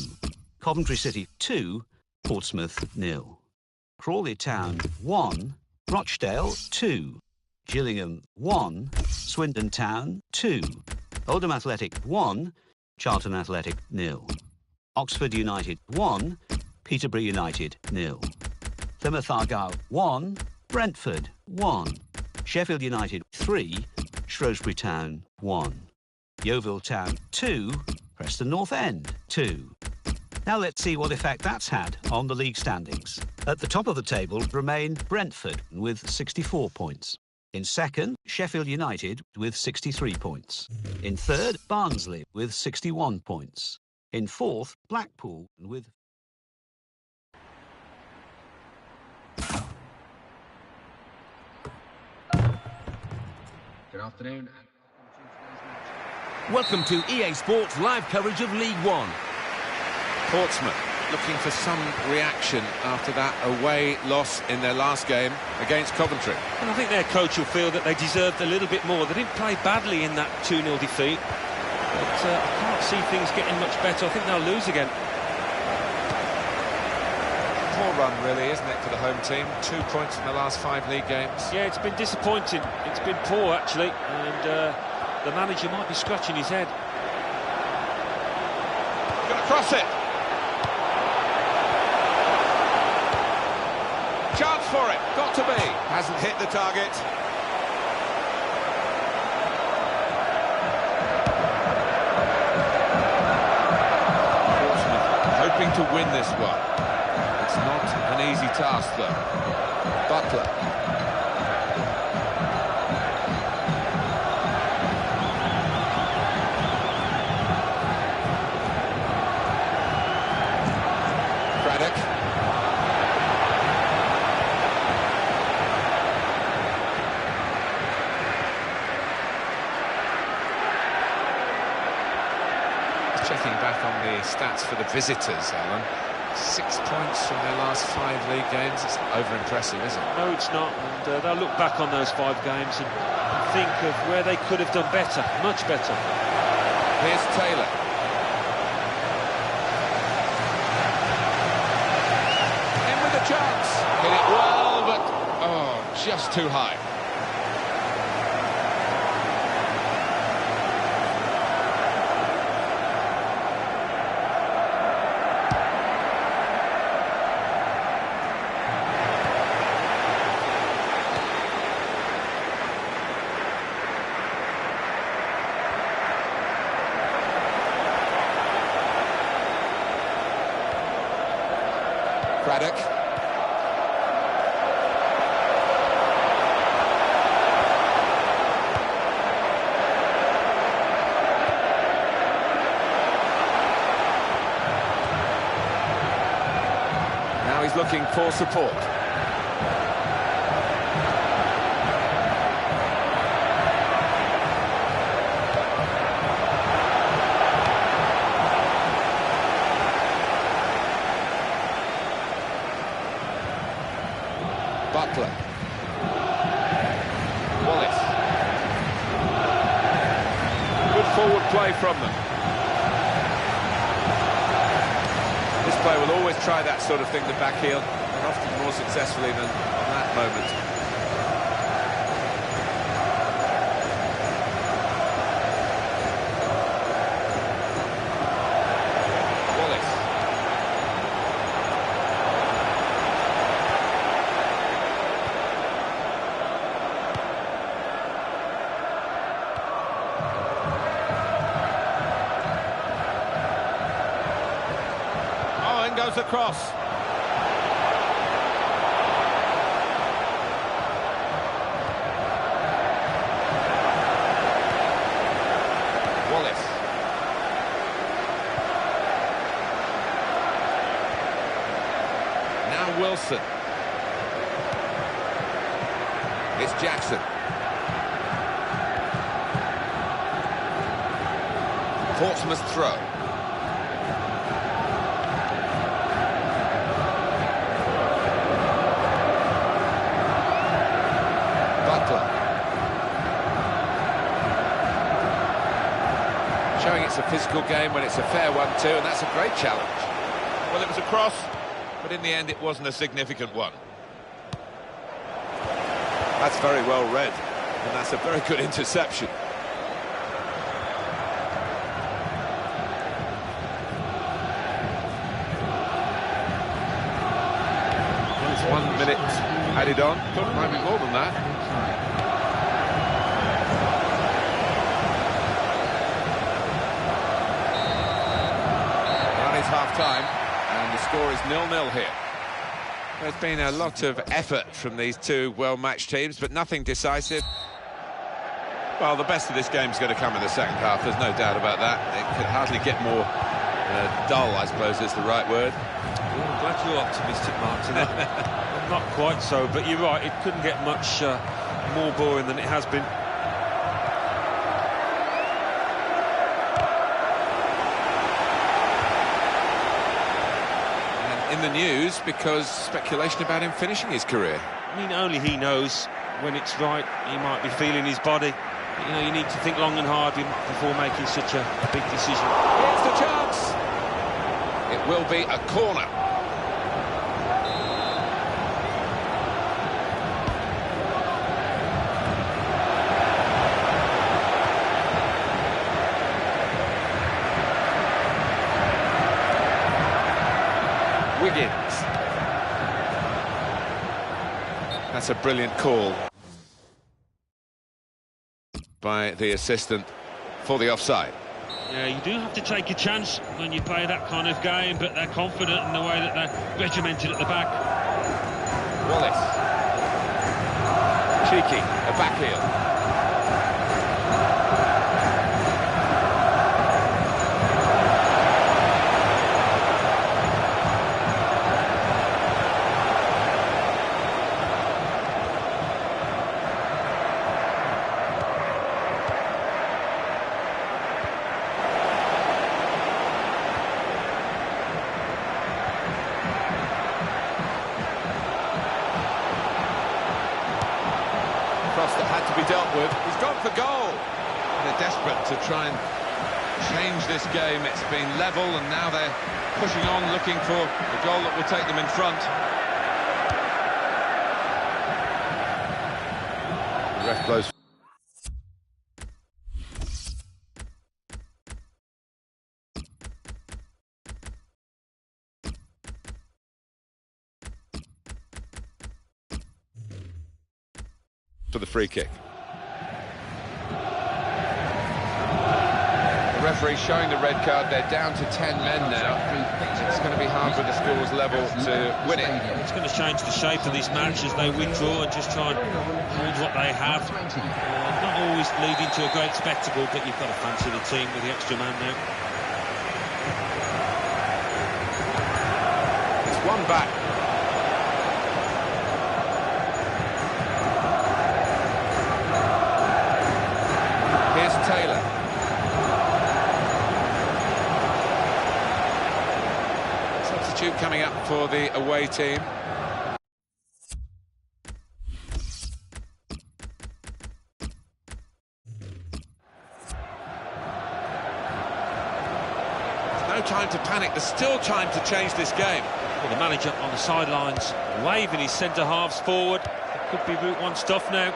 Coventry City 2, Portsmouth 0. Crawley Town 1, Rochdale 2. Gillingham 1, Swindon Town 2. Oldham Athletic 1, Charlton Athletic 0. Oxford United 1, Peterborough United 0. Plymouth Argyle 1, Brentford 1. Sheffield United 3, Shrewsbury Town 1. Yeovil Town 2, Preston North End 2. Now let's see what effect that's had on the league standings. At the top of the table remain Brentford with 64 points. In second, Sheffield United with 63 points. In third, Barnsley with 61 points. In fourth, Blackpool with... Good afternoon. Welcome to EA Sports live coverage of League One. Portsmouth looking for some reaction after that away loss in their last game against Coventry. And I think their coach will feel that they deserved a little bit more. They didn't play badly in that 2-0 defeat. But I can't see things getting much better. I think they'll lose again. Poor run, really, isn't it, for the home team? 2 points in the last 5 league games. Yeah, it's been disappointing. It's been poor, actually. And the manager might be scratching his head. Going to cross it. Chance for it, got to be. Hasn't hit the target. Portsmouth hoping to win this one. It's not an easy task, though. Butler. Craddock. Checking back on the stats for the visitors, Alan. 6 points from their last 5 league games. It's over-impressive, isn't it? No, it's not. And they'll look back on those 5 games and think of where they could have done better, much better. Here's Taylor. In with a chance. Hit it well, but just too high. Craddock. Now he's looking for support. Butler. Wallace. Good forward play from them. This player will always try that sort of thing, the back heel. often more successfully than on that moment. Goes across. Wallace. Now Wilson. It's Jackson. Portsmouth throw. Showing it's a physical game when it's a fair one too, and that's a great challenge. Well, it was a cross, but in the end it wasn't a significant one. That's very well read, and that's a very good interception. There's 1 minute added on, thought it might be more than that. Half-time, and the score is 0-0 here. There's been a lot of effort from these two well-matched teams, but nothing decisive. Well, the best of this game's going to come in the second half, there's no doubt about that. It could hardly get more dull, I suppose is the right word. Well, I'm glad you're optimistic, Martin. I'm not quite so, but you're right, it couldn't get much more boring than it has been. In the news because speculation about him finishing his career. I mean, only he knows when it's right. He might be feeling his body. You know, you need to think long and hard before making such a big decision. Here's the chance. It will be a corner. That's a brilliant call by the assistant for the offside. Yeah, you do have to take a chance when you play that kind of game, but they're confident in the way that they're regimented at the back. Wallace. Cheeky, a back heel. That had to be dealt with. He's gone for goal. They're desperate to try and change this game. It's been level and now they're pushing on, looking for the goal that will take them in front. The ref blows. For the free kick. The referee showing the red card. They're down to 10 men now. It's going to be hard with the scores level to win it. It's going to change the shape of this match as they withdraw and just try and hold what they have. Not always leading to a great spectacle, but you've got to fancy the team with the extra man now. It's one back. Taylor. Substitute coming up for the away team. There's no time to panic. panic. There's still time to change this game. Well, the manager on the sidelines waving his centre-halves forward. It could be Route 1 stuff now.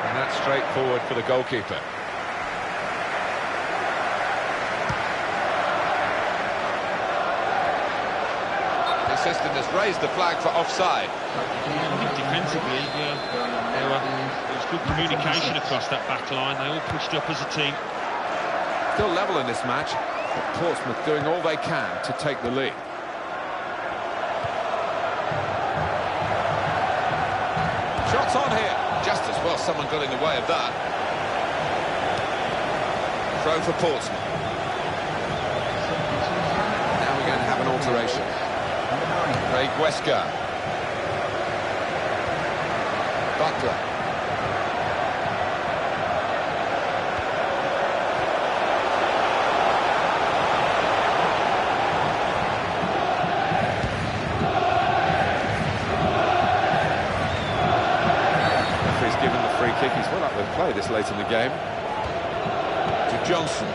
And that's straightforward for the goalkeeper. The assistant has raised the flag for offside. I think defensively, there was good communication across that back line. They all pushed up as a team. Still level in this match, but Portsmouth doing all they can to take the lead. Shots on here. Just as well someone got in the way of that. Throw for Portsmouth. Now we're going to have an alteration. Craig Wesker. Butler. Referee's given the free kick. He's well up with play this late in the game. To Johnson.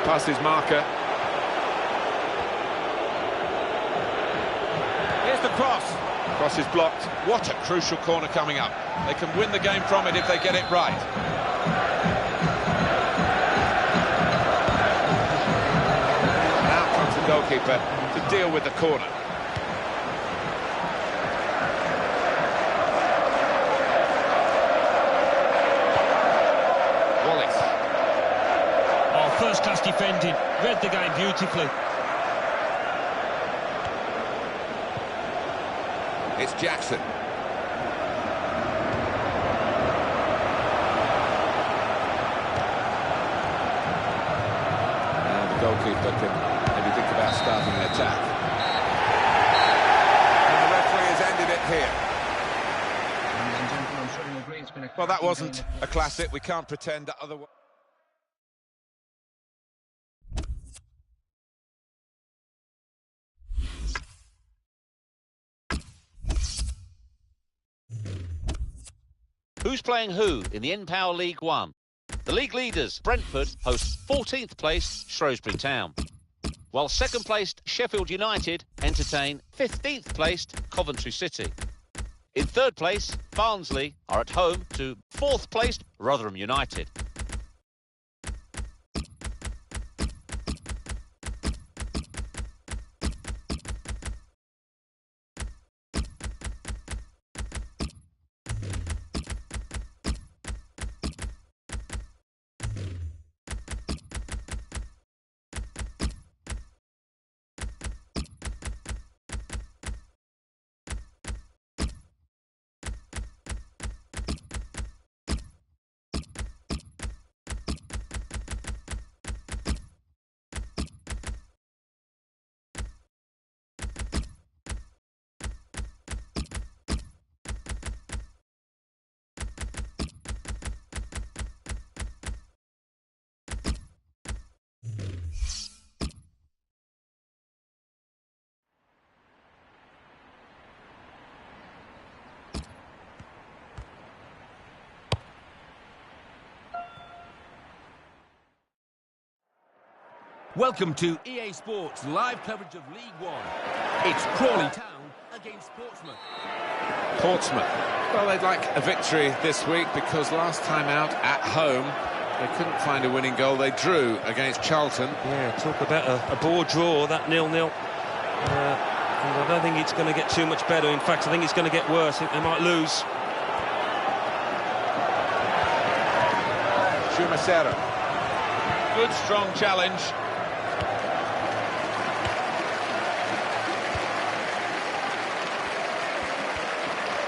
Past his marker. Here's the cross. Cross is blocked. What a crucial corner coming up. They can win the game from it if they get it right. Now comes the goalkeeper to deal with the corner. First-class defending, read the game beautifully. It's Jackson. Now the goalkeeper can maybe think about starting an attack. And the referee has ended it here. Well, that wasn't a classic. We can't pretend that otherwise. Who's playing who in the N-Power League 1? The league leaders, Brentford, host 14th placed Shrewsbury Town, while second placed Sheffield United entertain 15th placed Coventry City. In third place, Barnsley are at home to 4th placed Rotherham United. Welcome to EA Sports live coverage of League One. It's Crawley Town against Portsmouth. Portsmouth. Well, they'd like a victory this week because last time out at home they couldn't find a winning goal. They drew against Charlton. Yeah, talk about a bore draw, that 0-0. And I don't think it's going to get too much better. In fact, I think it's going to get worse. I think they might lose. Schumacera. Good, strong challenge.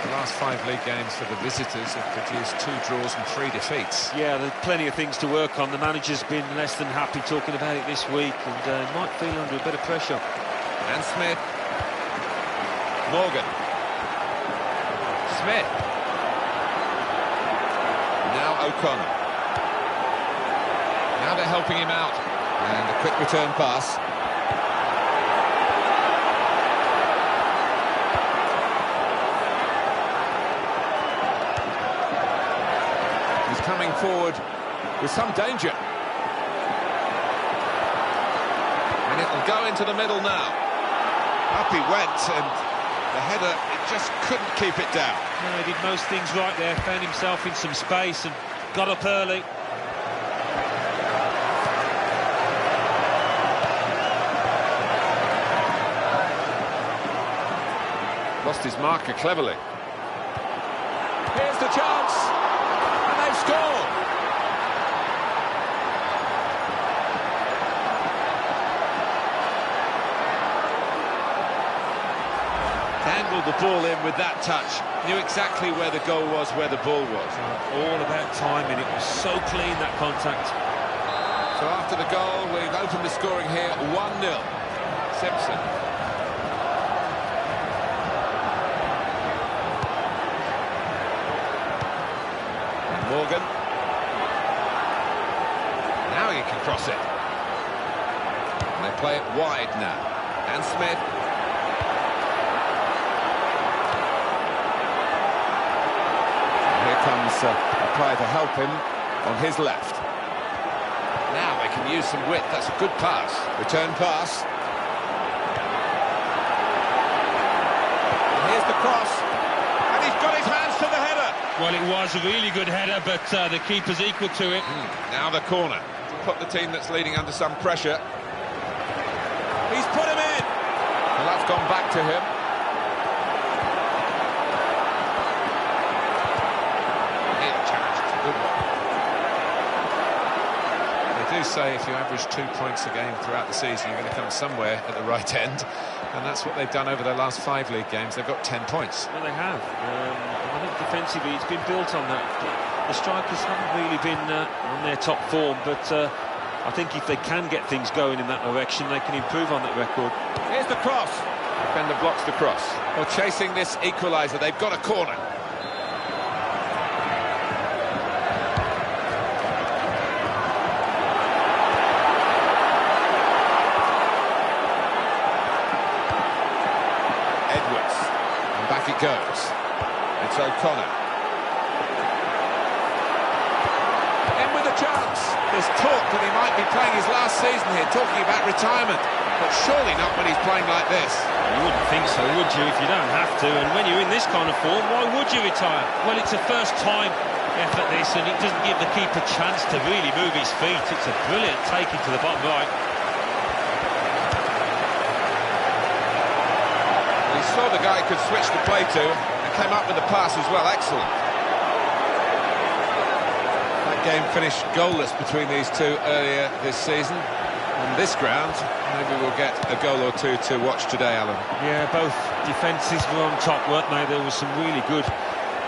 The last 5 league games for the visitors have produced 2 draws and 3 defeats. Yeah, there's plenty of things to work on. The manager's been less than happy talking about it this week and might feel under a bit of pressure. And Smith. Morgan. Smith. Now O'Connor. Now they're helping him out. And a quick return pass. He's coming forward with some danger. And it'll go into the middle now. Up he went, and the header, it just couldn't keep it down. No, he did most things right there, found himself in some space and got up early. Lost his marker cleverly. Here's the chance, and they've scored. Angled the ball in with that touch. Knew exactly where the goal was, where the ball was. All about timing. It was so clean, that contact. So after the goal, we've opened the scoring here, 1-0. Simpson. And Morgan. Now he can cross it. And they play it wide now. And Smith. Here comes a player to help him on his left. Now they can use some width. That's a good pass. Return pass. And here's the cross. And he's got his hands to the header. Well, it was a really good header, but the keeper's equal to it. Now the corner. To put the team that's leading under some pressure. He's put him in. Well, that's gone back to him. They do say if you average 2 points a game throughout the season, you're going to come somewhere at the right end, and that's what they've done over their last 5 league games. They've got 10 points. Well, they have. I think defensively it's been built on that. The strikers haven't really been on their top form, but I think if they can get things going in that direction, they can improve on that record. Here's the cross. Defender blocks the cross. Well, chasing this equaliser, they've got a corner. Back it goes. It's O'Connor. In with a chance. There's talk that he might be playing his last season here, talking about retirement. But surely not when he's playing like this. You wouldn't think so, would you, if you don't have to? And when you're in this kind of form, why would you retire? Well, it's a first-time effort, this, and it doesn't give the keeper a chance to really move his feet. It's a brilliant take into the bottom right. He saw the guy could switch the play to and came up with the pass as well. Excellent. That game finished goalless between these two earlier this season. On this ground, maybe we'll get a goal or two to watch today, Alan. Yeah, both defences were on top, weren't they? There was some really good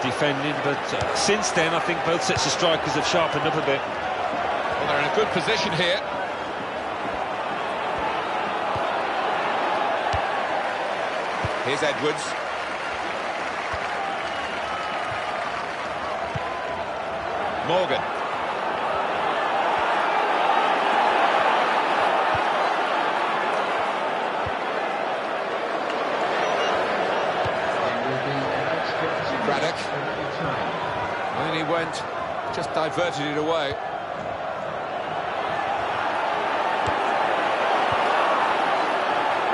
defending, but since then I think both sets of strikers have sharpened up a bit. Well, they're in a good position here. Here's Edwards. Morgan. Braddock. And he went, just diverted it away.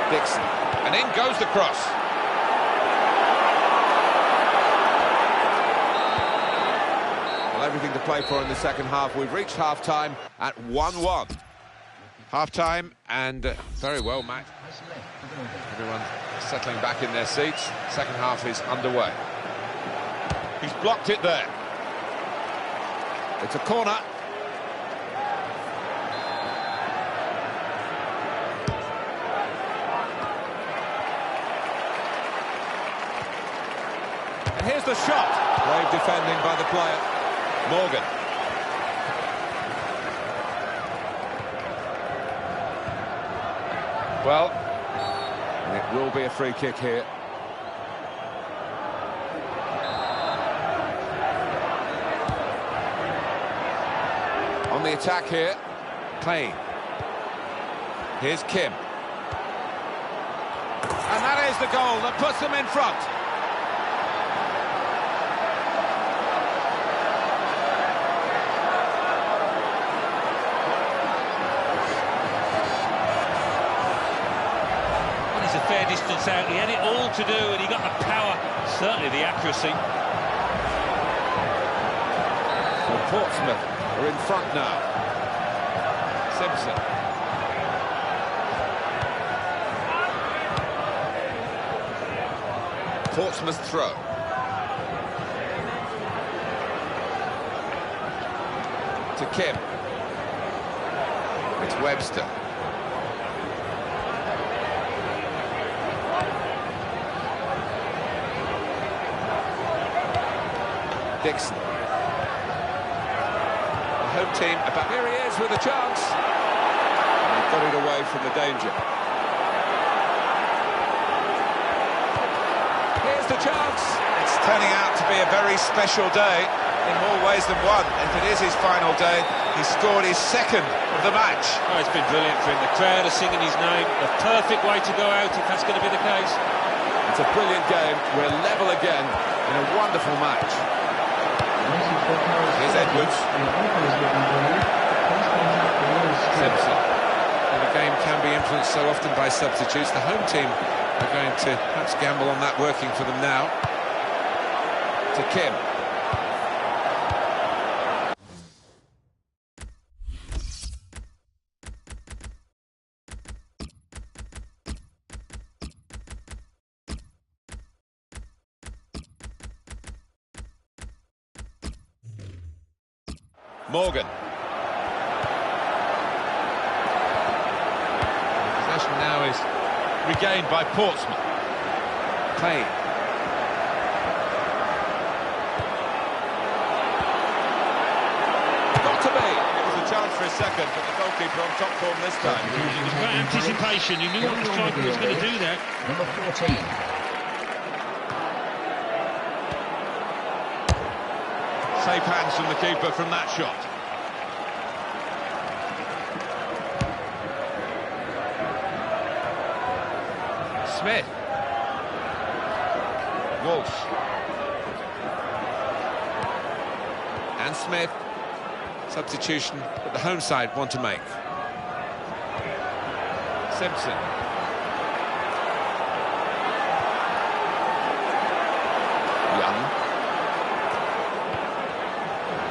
Dixon. And in goes the cross. Well, everything to play for in the second half. We've reached half-time at 1-1. Half-time and very well matched. Everyone settling back in their seats. Second half is underway. He's blocked it there. It's a corner. And here's the shot. Brave defending by the player. Morgan. Well, it will be a free kick here. On the attack here. Clay. Here's Kim. And that is the goal that puts them in front. Well, he's a fair distance out. He had it all to do, and he got the power, certainly the accuracy. So Portsmouth are in front now. Simpson. Portsmouth throw. To Kim. It's Webster. Dixon. The home team about... Here he is with a chance. And he got it away from the danger. Here's the chance. It's turning out to be a very special day in more ways than one. If it is his final day, he scored his second of the match. Oh, it's been brilliant for him. The crowd are singing his name. The perfect way to go out if that's going to be the case. It's a brilliant game. We're level again in a wonderful match. Here's Edwards. Simpson. And the game can be influenced so often by substitutes. The home team are going to perhaps gamble on that working for them now. To Kim. Morgan. Possession now is regained by Portsmouth. Clay. Got to be. It was a chance for a second, but the goalkeeper on top form this time. It was great anticipation. You knew what the striker was going to do there. Number 14. Safe hands from the keeper from that shot. Smith. Walsh. And Smith. Substitution that the home side want to make. Simpson. Young.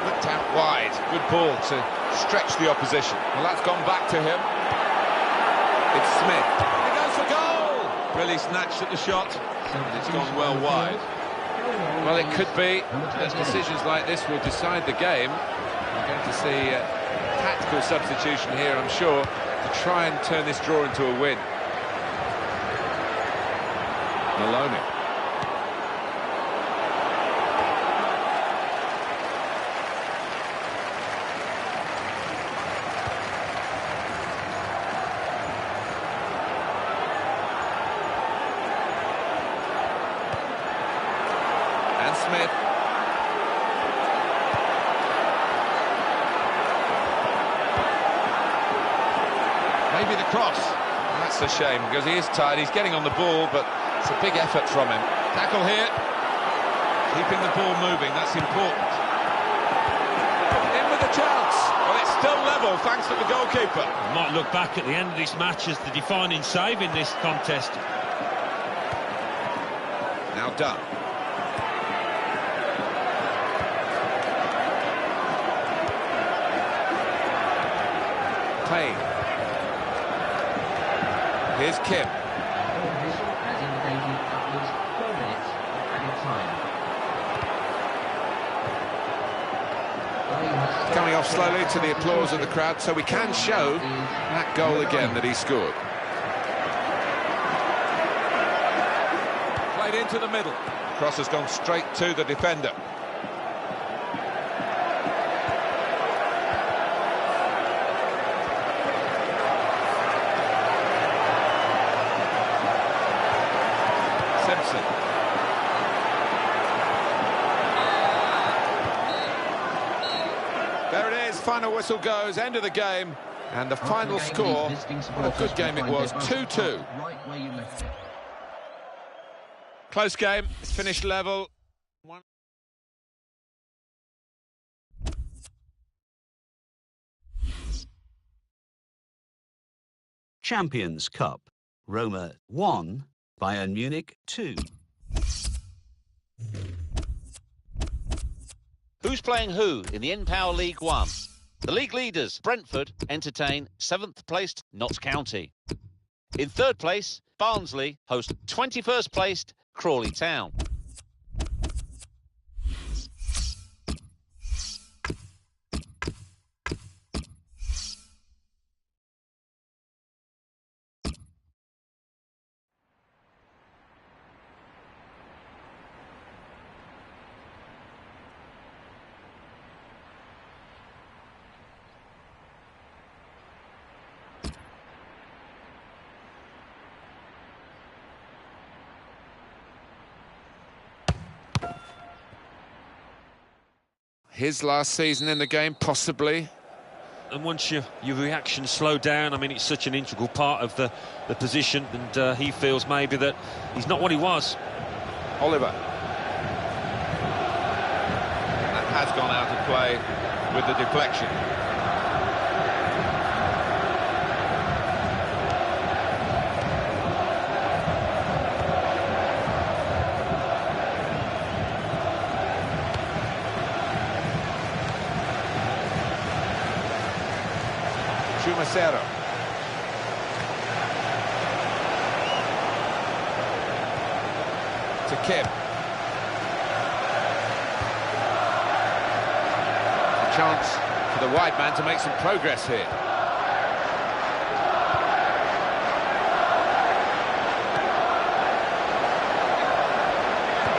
Looked out wide. Good ball to stretch the opposition. Well, that's gone back to him. It's Smith. He goes for goal! Really snatched at the shot, and it's gone well wide. Well, it could be that decisions like this will decide the game. We're going to see tactical substitution here, I'm sure, to try and turn this draw into a win. Maloney. Smith. Maybe the cross. That's a shame because he is tired. He's getting on the ball, but it's a big effort from him. Tackle here. Keeping the ball moving, that's important. In with a chance. Well, it's still level thanks to the goalkeeper. Might look back at the end of this match as the defining save in this contest. Now done. Clay. Here's Kim. Official has indicated upwards 4 minutes of added time. Coming off slowly to the applause of the crowd, so we can show that goal again that he scored. Played into the middle. Cross has gone straight to the defender. Simpson. There it is, final whistle goes, end of the game. And the final score, what a good game it was, 2-2. Right where you left it. Close game, it's finished level. Champions Cup. Roma 1, Bayern Munich 2. Who's playing who in the N-Power League One? The league leaders, Brentford, entertain 7th placed Notts County. In 3rd place, Barnsley host 21st placed Crawley Town. His last season in the game, possibly. And once your reactions slow down, I mean, it's such an integral part of the position, and he feels maybe that he's not what he was. Oliver. That has gone out of play with the deflection. Macero. To Kim. A chance for the wide man to make some progress here.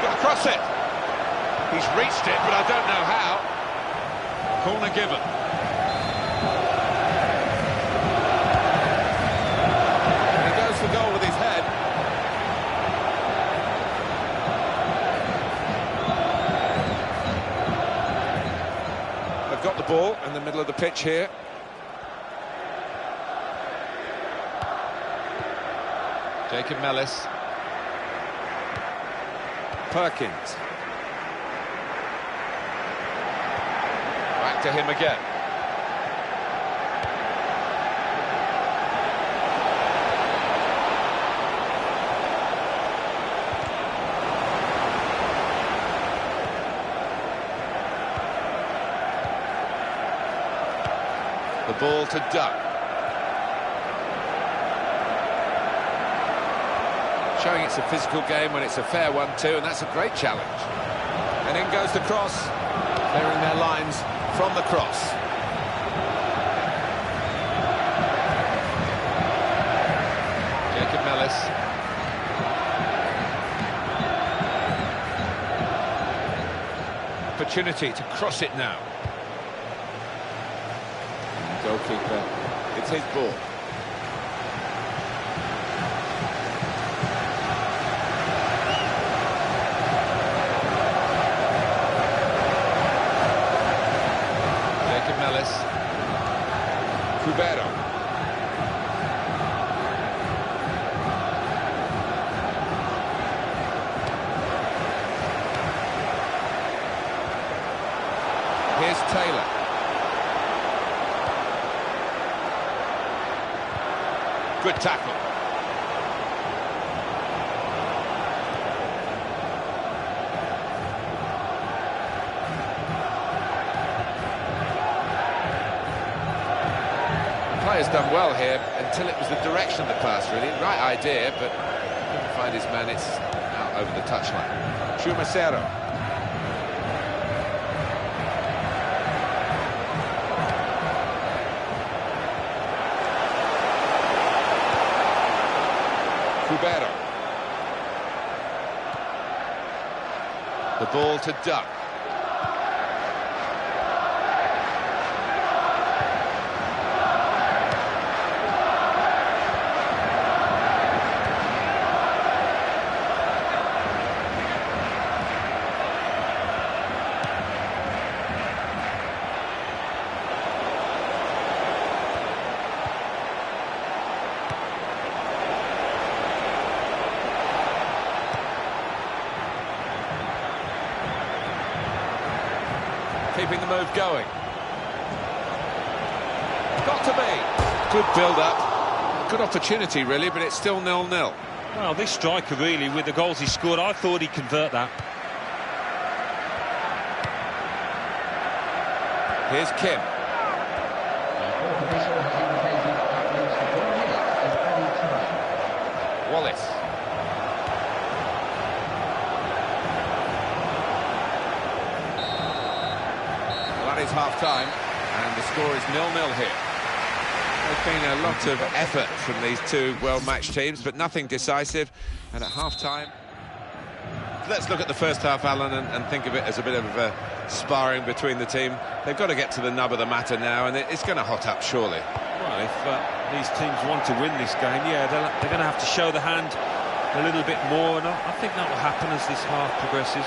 Got across it. He's reached it, but I don't know how. Corner given. The goal with his head. They've got the ball in the middle of the pitch here. Jacob Mellis. Perkins. Back to him again. The ball to Duck. Showing it's a physical game when it's a fair one too, and that's a great challenge. And in goes the cross, clearing their lines from the cross. Jacob Mellis. Opportunity to cross it now. Goalkeeper, it's his ball. Jacob Mellis. Cubero. Here's Taylor. Good tackle. The player's done well here until it was the direction of the pass, really. Right idea, but couldn't find his man. It's out over the touchline. Chumacero. Cubero. The ball to Duck. keeping the move going. Got to be. Good build-up. Good opportunity, really, but it's still 0-0. Well, this striker, really, with the goals he scored, I thought he'd convert that. Here's Kim. Wallace. Well, that is half-time, and the score is 0-0 here. There's been a lot of effort from these two well-matched teams, but nothing decisive, and at half-time... Let's look at the first half, Alan, and think of it as a bit of a sparring between the team. They've got to get to the nub of the matter now, and it's going to hot up, surely. Well, if these teams want to win this game, yeah, they're going to have to show the hand a little bit more, and I think that will happen as this half progresses.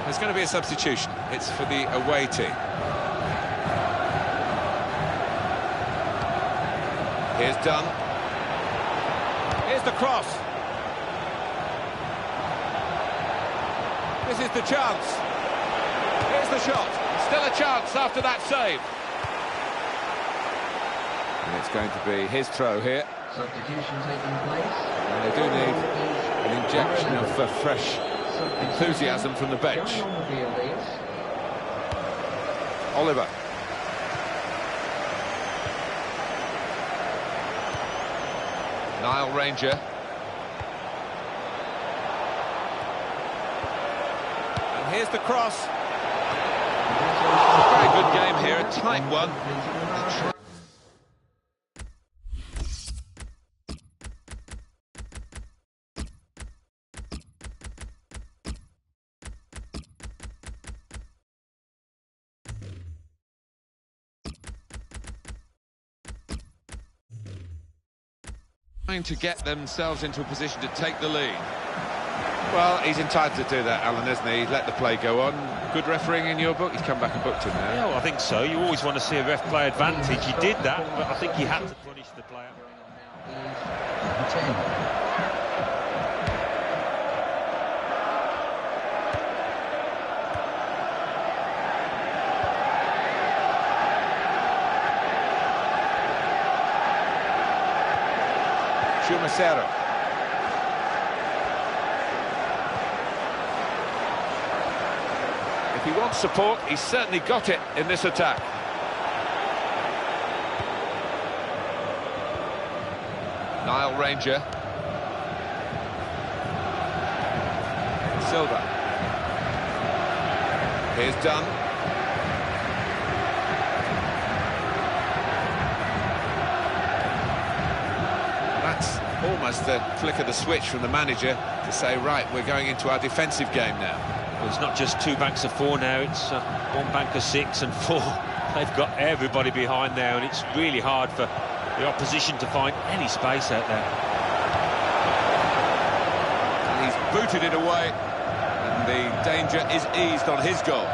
There's going to be a substitution. It's for the away team. Here's Dunn. Here's the cross. This is the chance. Here's the shot. Still a chance after that save. And it's going to be his throw here. Substitution taking place. And they do need an injection of fresh enthusiasm from the bench. Oliver. Nile Ranger. And here's the cross. A very good game here, a tight one. Trying to get themselves into a position to take the lead. Well, he's entitled to do that, Alan, isn't he? Let the play go on. Good refereeing in your book. He's come back and booked him now. Yeah, well, I think so. You always want to see a ref play advantage. He did that, but I think he had to punish the player. Chumacero. If he wants support, he's certainly got it in this attack. Nile Ranger. Silva. Here's Dunn. That's almost the flick of the switch from the manager to say, right, we're going into our defensive game now. Well, it's not just two banks of four now, it's one bank of six and four. They've got everybody behind there, and it's really hard for the opposition to find any space out there. And he's booted it away, and the danger is eased on his goal.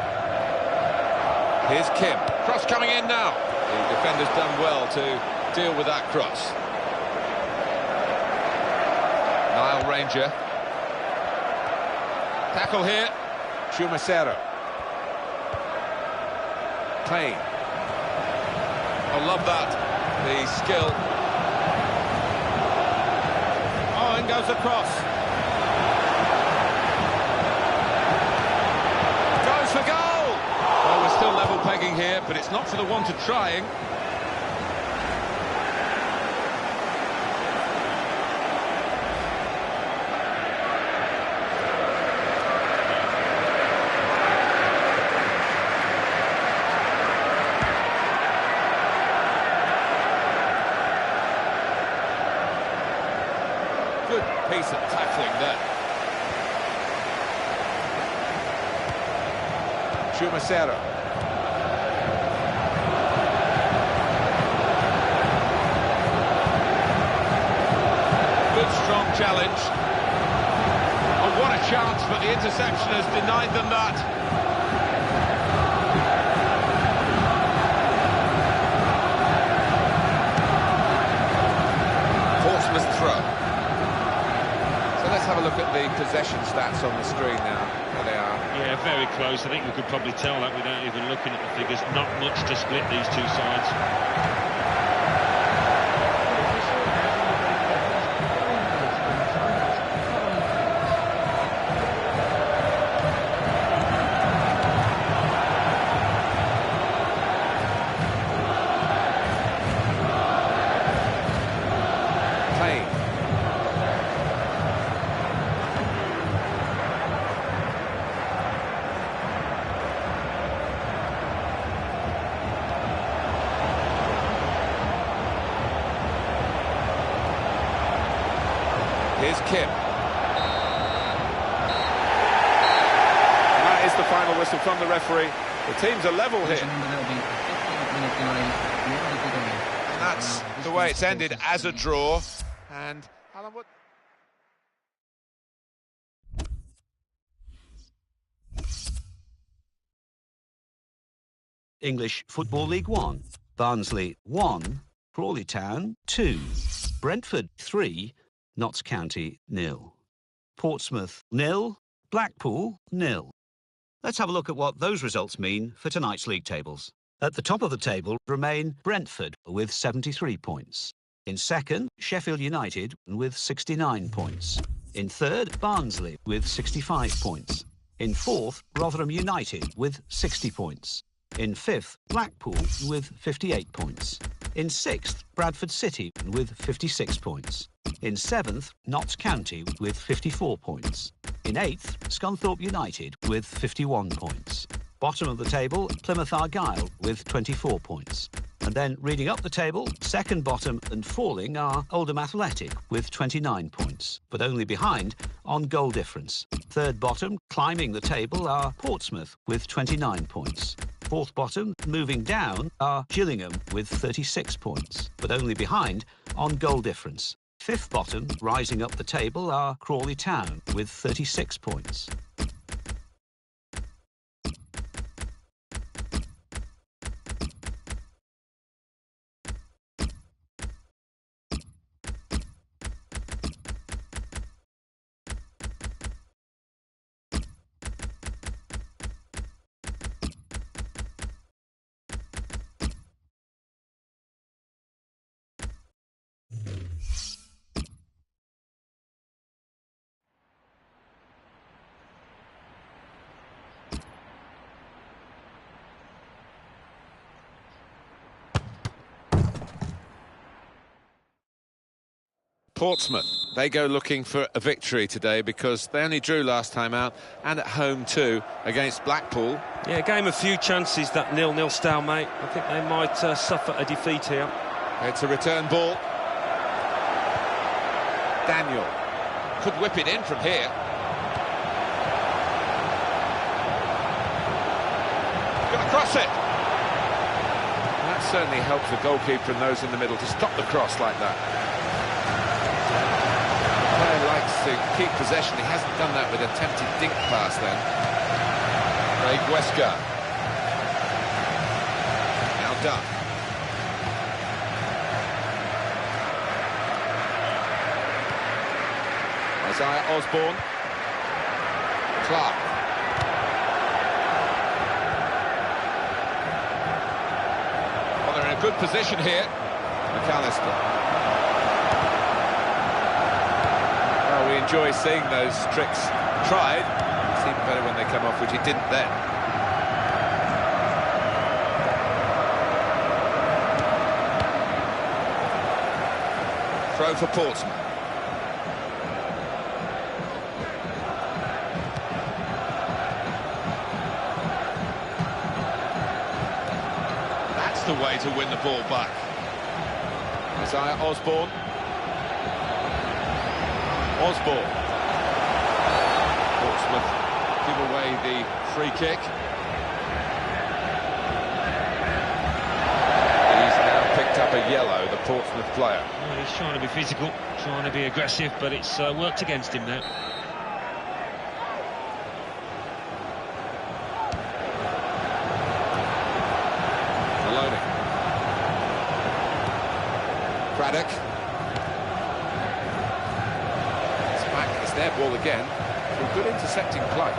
Here's Kim. Cross coming in now. The defender's done well to deal with that cross. Nile Ranger. Tackle here. Chumacero. Payne. I love that. The skill. Oh, and goes across. Goes for goal! Well, we're still level pegging here, but it's not for the want of trying. Good piece of tackling there. Chumacero. challenge. Oh, what a chance, but the interception has denied them that. Portsmouth's throw. So let's have a look at the possession stats on the screen now. There they are. Yeah, very close. I think we could probably tell that without even looking at the figures. Not much to split these two sides. Here's Kim. And that is the final whistle from the referee. The teams are level here. And that's the way it's ended, as a draw. And Alan, what... English Football League 1. Barnsley 1, Crawley Town 2, Brentford 3, Notts County 0. Portsmouth 0, Blackpool 0. Let's have a look at what those results mean for tonight's league tables. At the top of the table remain Brentford with 73 points. In second, Sheffield United with 69 points. In third, Barnsley with 65 points. In fourth, Rotherham United with 60 points. In fifth, Blackpool with 58 points. In sixth, Bradford City with 56 points. In seventh, Notts County with 54 points. In eighth, Scunthorpe United with 51 points. Bottom of the table, Plymouth Argyle with 24 points. And then reading up the table, second bottom and falling are Oldham Athletic with 29 points, but only behind on goal difference. Third bottom, climbing the table, are Portsmouth with 29 points. Fourth bottom, moving down, are Gillingham with 36 points, but only behind on goal difference. Fifth bottom, rising up the table, are Crawley Town with 36 points. Portsmouth, they go looking for a victory today because they only drew last time out, and at home too against Blackpool. Yeah, game of few chances, that 0-0 stalemate. I think they might suffer a defeat here. It's a return ball. Daniel could whip it in from here. Going to cross it. That certainly helps the goalkeeper and those in the middle to stop the cross like that. The player likes to keep possession. He hasn't done that with a tempted dink pass then. Craig Wesker. Now done. Isaiah Osborne. Clark. Well, they're in a good position here. McAllister. Well, we enjoy seeing those tricks tried. It's even better when they come off, which he didn't then. Throw for Portsmouth. That's the way to win the ball back. Isaiah Osborne. Osborne. Portsmouth give away the free kick. He's now picked up a yellow. The Portsmouth player. Well, he's trying to be physical, trying to be aggressive, but it's worked against him now. Maloney. Craddock. It's back, it's their ball again. Good intercepting play.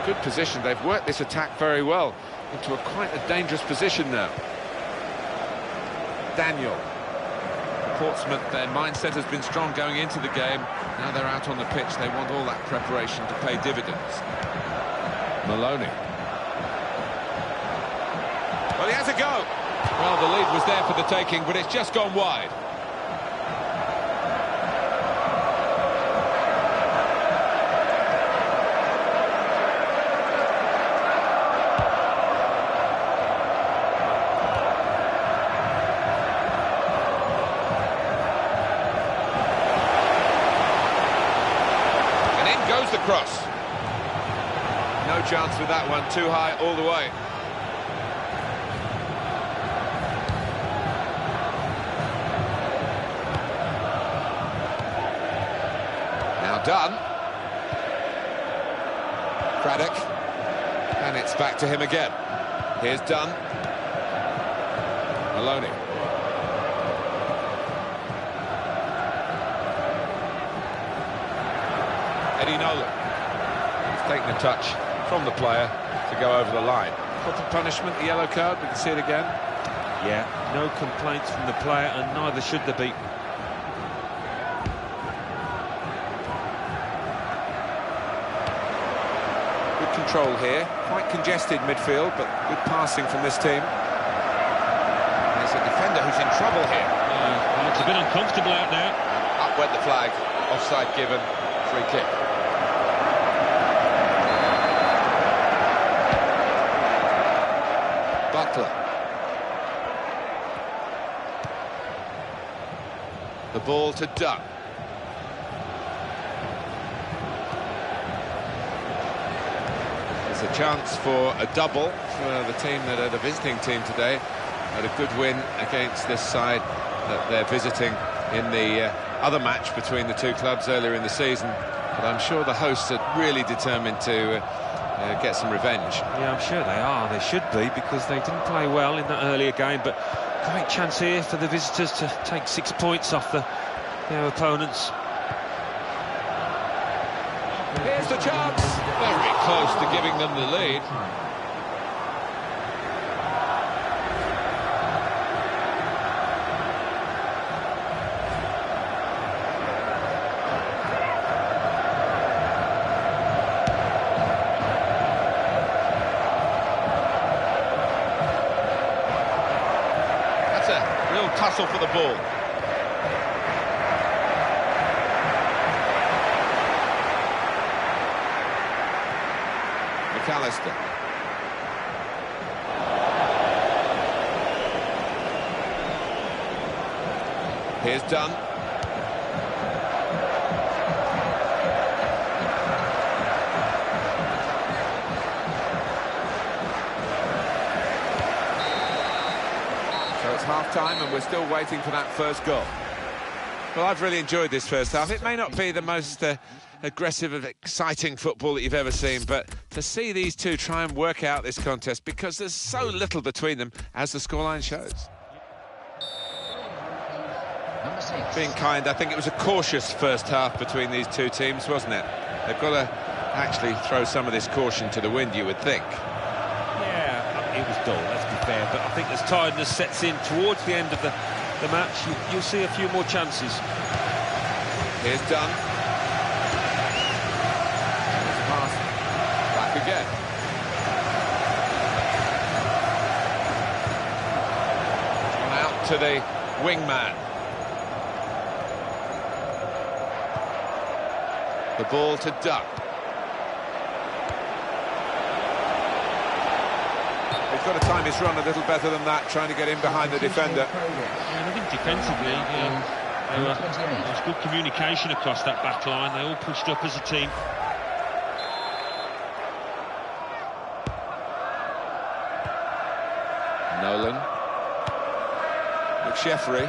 Good position. They've worked this attack very well into quite a dangerous position now. Daniel. Portsmouth, their mindset has been strong going into the game. Now they're out on the pitch. They want all that preparation to pay dividends. Maloney. Well, he has a go. Well, the lead was there for the taking, but it's just gone wide. Goes the cross. No chance with that one, too high all the way. Now done. Craddock. And it's back to him again. Here's Dunn. Maloney. Nolan. He's taken a touch from the player to go over the line. Proper punishment, the yellow card, we can see it again. Yeah, no complaints from the player, and neither should there be. Good control here, quite congested midfield, but good passing from this team. There's a defender who's in trouble here. He looks a bit uncomfortable out now. Up went the flag, offside given, free kick. Butler. The ball to Dunn. There's a chance for a double for the team that are the visiting team today. Had a good win against this side that they're visiting in the other match between the two clubs earlier in the season. But I'm sure the hosts are really determined to get some revenge. Yeah, I'm sure they are. They should be, because they didn't play well in that earlier game. But great chance here for the visitors to take 6 points off their opponents. Here's the chance. Very close to giving them the lead. Tussle for the ball. McAllister. Here's Dunn. Half-time, and we're still waiting for that first goal. Well, I've really enjoyed this first half. It may not be the most aggressive and exciting football that you've ever seen, but to see these two try and work out this contest, because there's so little between them, as the scoreline shows. Being kind, I think it was a cautious first half between these two teams, wasn't it? They've got to actually throw some of this caution to the wind, you would think. It was dull, let's be fair, but I think as tiredness sets in towards the end of the match, you'll see a few more chances. Here's Dunn. Pass. Back again. On out to the wingman. The ball to Dunn. He's got to time his run a little better than that, trying to get in behind the defender. Yeah, I think defensively, there was good communication across that back line. They all pushed up as a team. Sheffrey.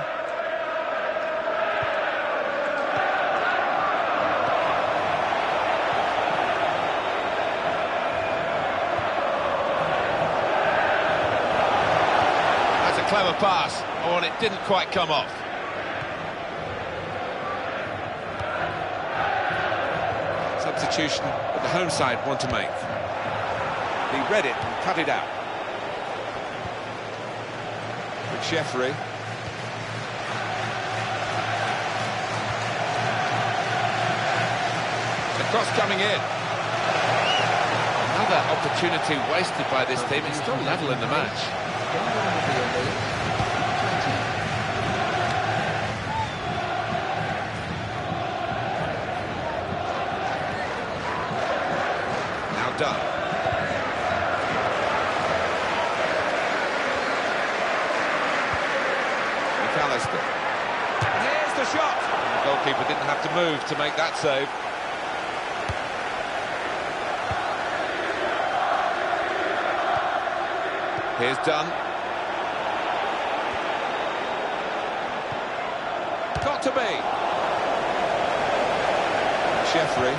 That's a clever pass. Oh, and it didn't quite come off. Substitution that the home side want to make. He read it and cut it out. With Sheffrey. The cross coming in. Another opportunity wasted by this team. It's still level in the match. Now done. Here's the shot. The goalkeeper didn't have to move to make that save. Here's Dunn. Got to be. Sheffrey.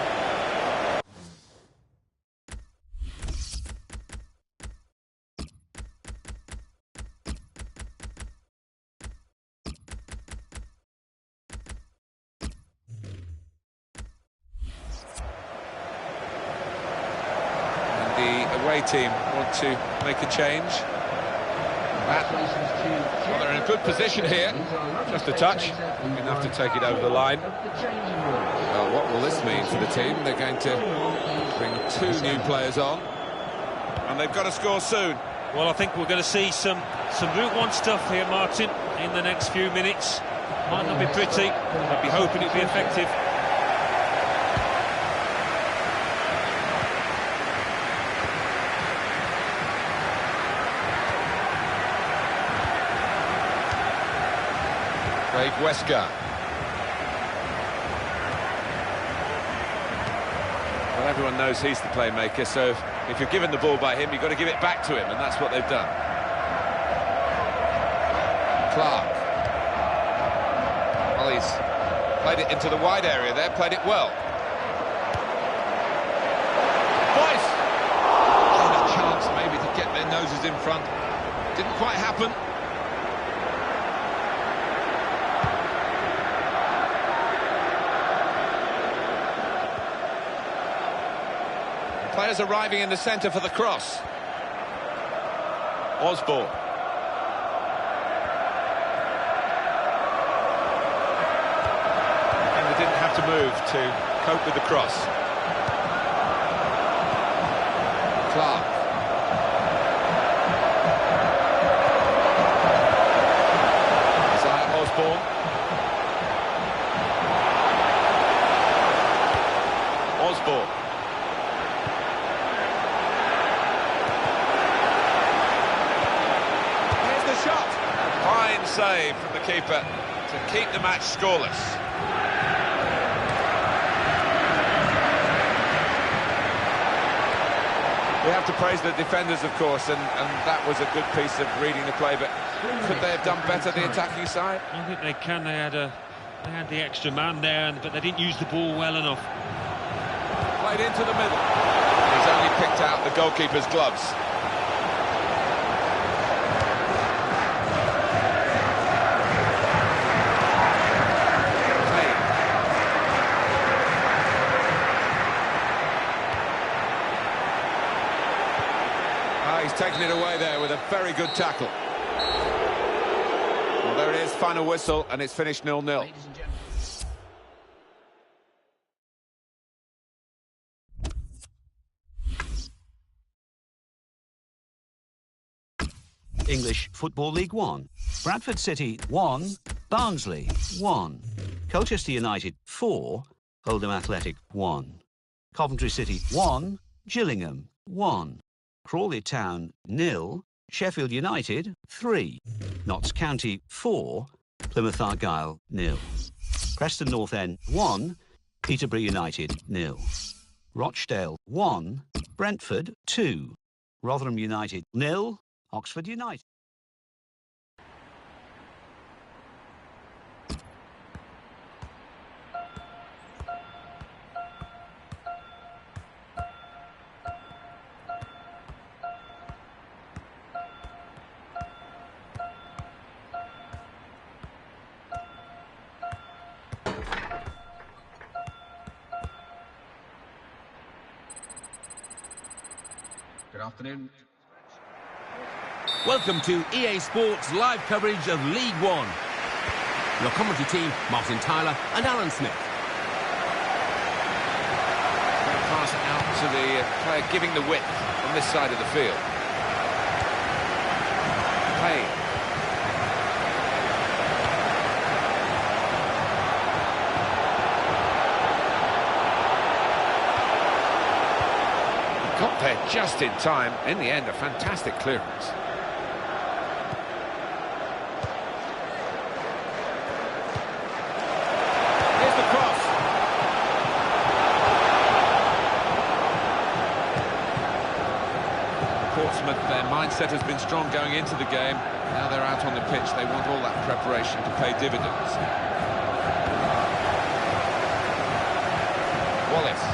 The away team want to make a change. Well, they're in a good position here. Just a touch. Enough to take it over the line. Well, what will this mean for the team? They're going to bring two new players on. And they've got to score soon. Well, I think we're going to see some Route 1 stuff here, Martin, in the next few minutes. Might not be pretty. I'd be hoping it'd be effective. Wesker. Well, everyone knows he's the playmaker, so if you're given the ball by him, you've got to give it back to him, and that's what they've done. Clark. Well, he's played it into the wide area there, played it well. Boyce! Had a chance maybe to get their noses in front. Didn't quite happen. Players arriving in the centre for the cross. Osborne. And they didn't have to move to cope with the cross. Clark. Isaiah Osborne. Osborne. Fine save from the keeper to keep the match scoreless. We have to praise the defenders, of course, and that was a good piece of reading the play, but could they have done better, the attacking side? I think they can. They had the extra man there, but they didn't use the ball well enough. Played into the middle. He's only picked out the goalkeeper's gloves. He's taken it away there with a very good tackle. Well, there it is, final whistle, and it's finished 0-0. English Football League 1. Bradford City 1, Barnsley 1, Colchester United 4, Oldham Athletic 1, Coventry City 1, Gillingham 1, Crawley Town 0, Sheffield United 3, Notts County 4, Plymouth Argyle 0, Preston North End 1, Peterborough United 0, Rochdale 1, Brentford 2, Rotherham United 0, Oxford United. Good afternoon. Welcome to EA Sports live coverage of League One. Your commentary team, Martin Tyler and Alan Smith. Pass out to the player giving the width on this side of the field. Hey. Got there just in time. In the end, a fantastic clearance. Here's the cross. Portsmouth, their mindset has been strong going into the game. Now they're out on the pitch. They want all that preparation to pay dividends. Wallace.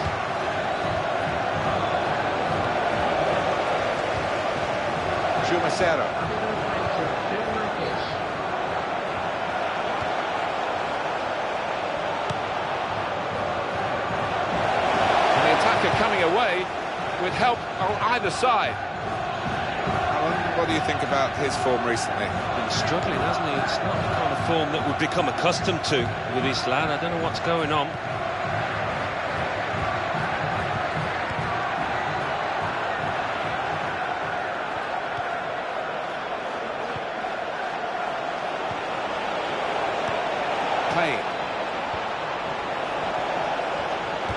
Chumacero. And the attacker coming away with help on either side. Alan, what do you think about his form recently? Been struggling, hasn't he? It's not the kind of form that we've become accustomed to with this lad. I don't know what's going on.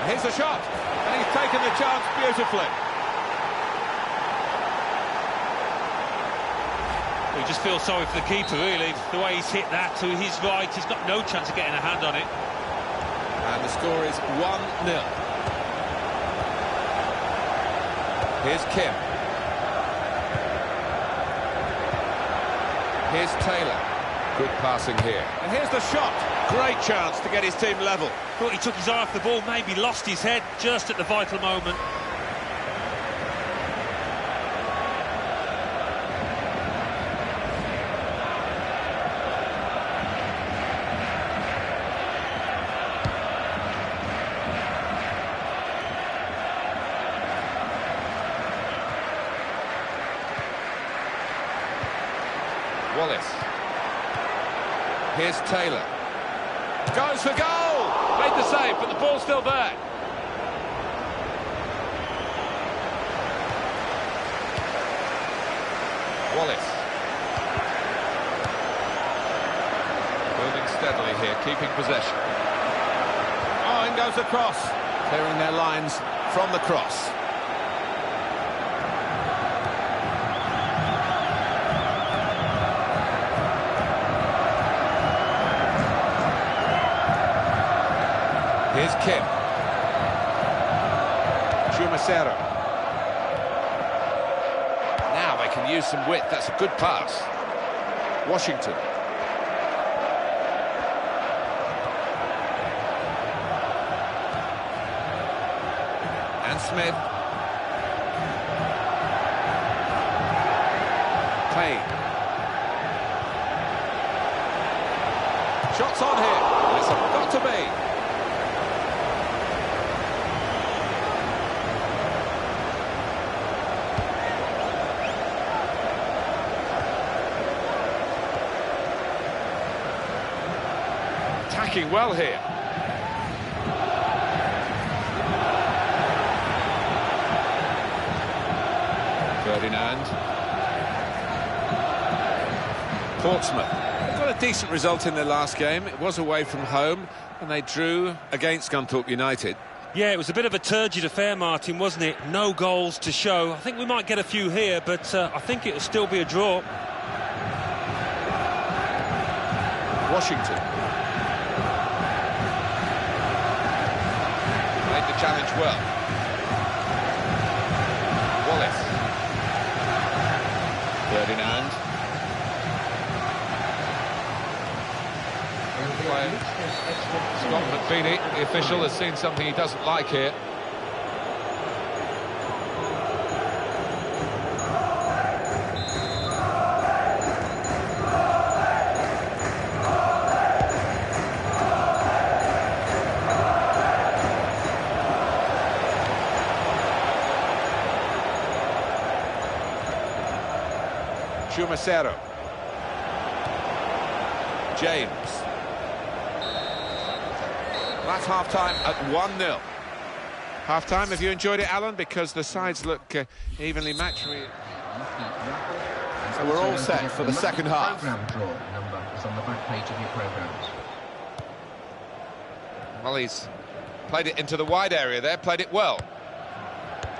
Here's the shot, and he's taken the chance beautifully. We just feel sorry for the keeper, really. The way he's hit that to his right, he's got no chance of getting a hand on it. And the score is 1-0. Here's Kim. Here's Taylor. Good passing here. And here's the shot. Great chance to get his team level. Thought he took his eye off the ball, maybe lost his head just at the vital moment. Wallace. Here's Taylor. Goes for goal! Made the save, but the ball's still there. Wallace. Moving steadily here, keeping possession. Oh, in goes the cross. Clearing their lines from the cross. Here's Kim. Chumacero. Now they can use some width. That's a good pass. Washington. And Smith. Payne. Shots on here. And it's got to be. Attacking well here. Ferdinand. Portsmouth. Got a decent result in their last game. It was away from home, and they drew against Scunthorpe United. Yeah, it was a bit of a turgid affair, Martin, wasn't it? No goals to show. I think we might get a few here, but I think it'll still be a draw. Washington. Made the challenge well. Wallace. Ferdinand. Scott McBeanie, the official, has seen something he doesn't like here. Chumacero. James. That's half-time at 1-0. Half-time, have you enjoyed it, Alan? Because the sides look evenly matched. So we're all set for the second half. Programme draw number is on the back page of your programmes. Well, he's played it into the wide area there, played it well.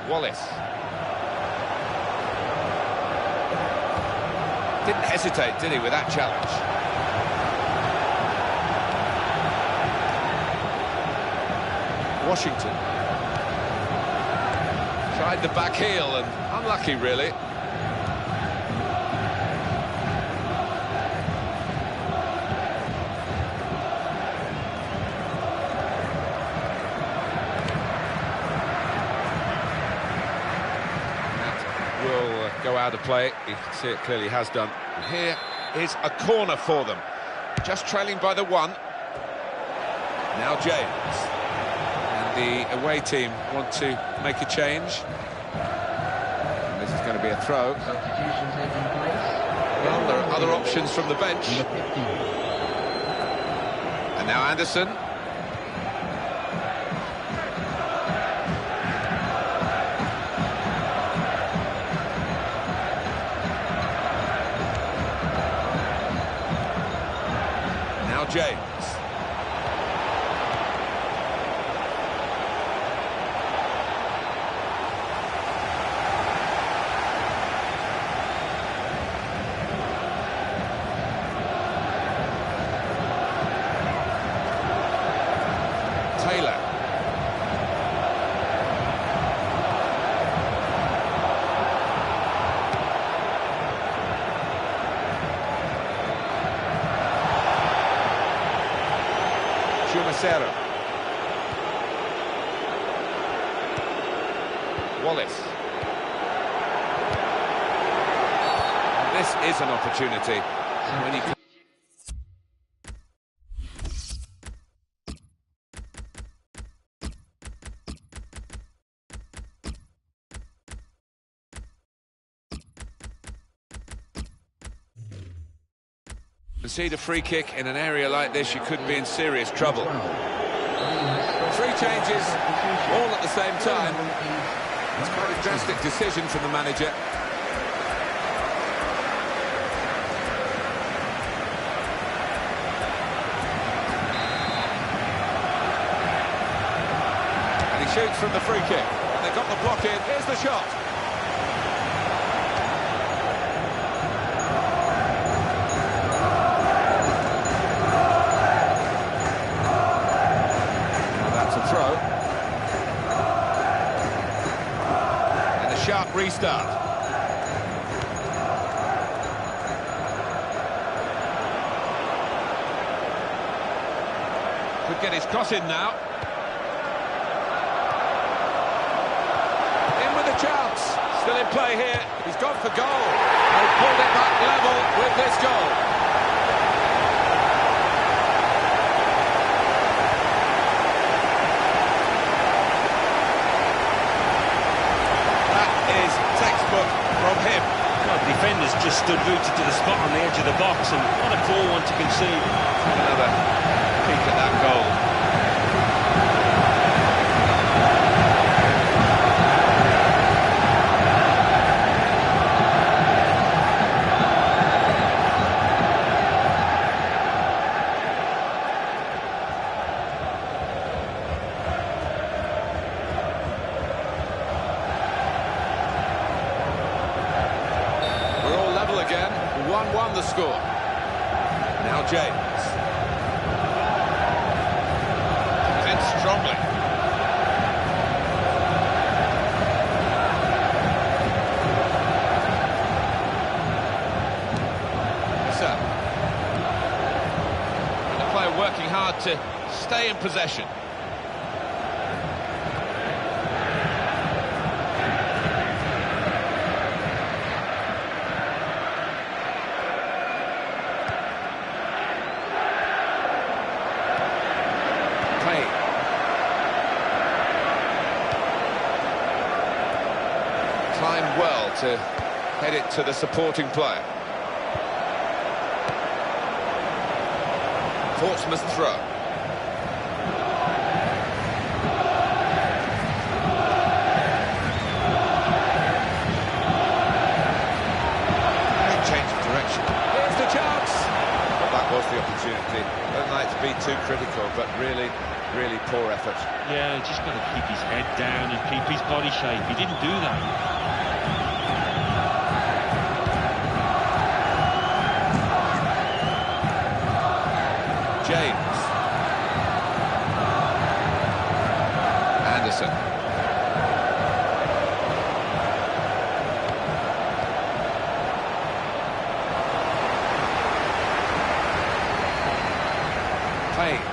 Wallace. Didn't hesitate, did he, with that challenge? Washington. Tried the back heel and unlucky, really. That will go out of play. You can see it clearly has done. And here is a corner for them. Just trailing by the one. Now James. The away team want to make a change. And this is going to be a throw. Substitution taking place. Well, there are other options from the bench. Number 15. And now Anderson. Now James. Chumacero. Wallace. This is an opportunity. When he... Concede a free kick in an area like this, you could be in serious trouble. 3 changes, all at the same time. It's quite a drastic decision from the manager. And he shoots from the free kick. And they got the block in. Here's the shot. Throw. And a sharp restart. Could get his cross in now. In with a chance. Still in play here. He's gone for goal. They've pulled it back level with this goal. From him. Well, the defenders just stood rooted to the spot on the edge of the box, and what a poor one to concede. Another peek at that goal. Again, 1-1 the score. Now James. Defends strongly. And the player working hard to stay in possession. Timed well to head it to the supporting player. Portsmouth throw. Change of direction. Here's the chance. Well, that was the opportunity. Don't like to be too critical, but really poor effort. Yeah, he's just got to keep his head down and keep his body shape. He didn't do that. James. Anderson. Payne.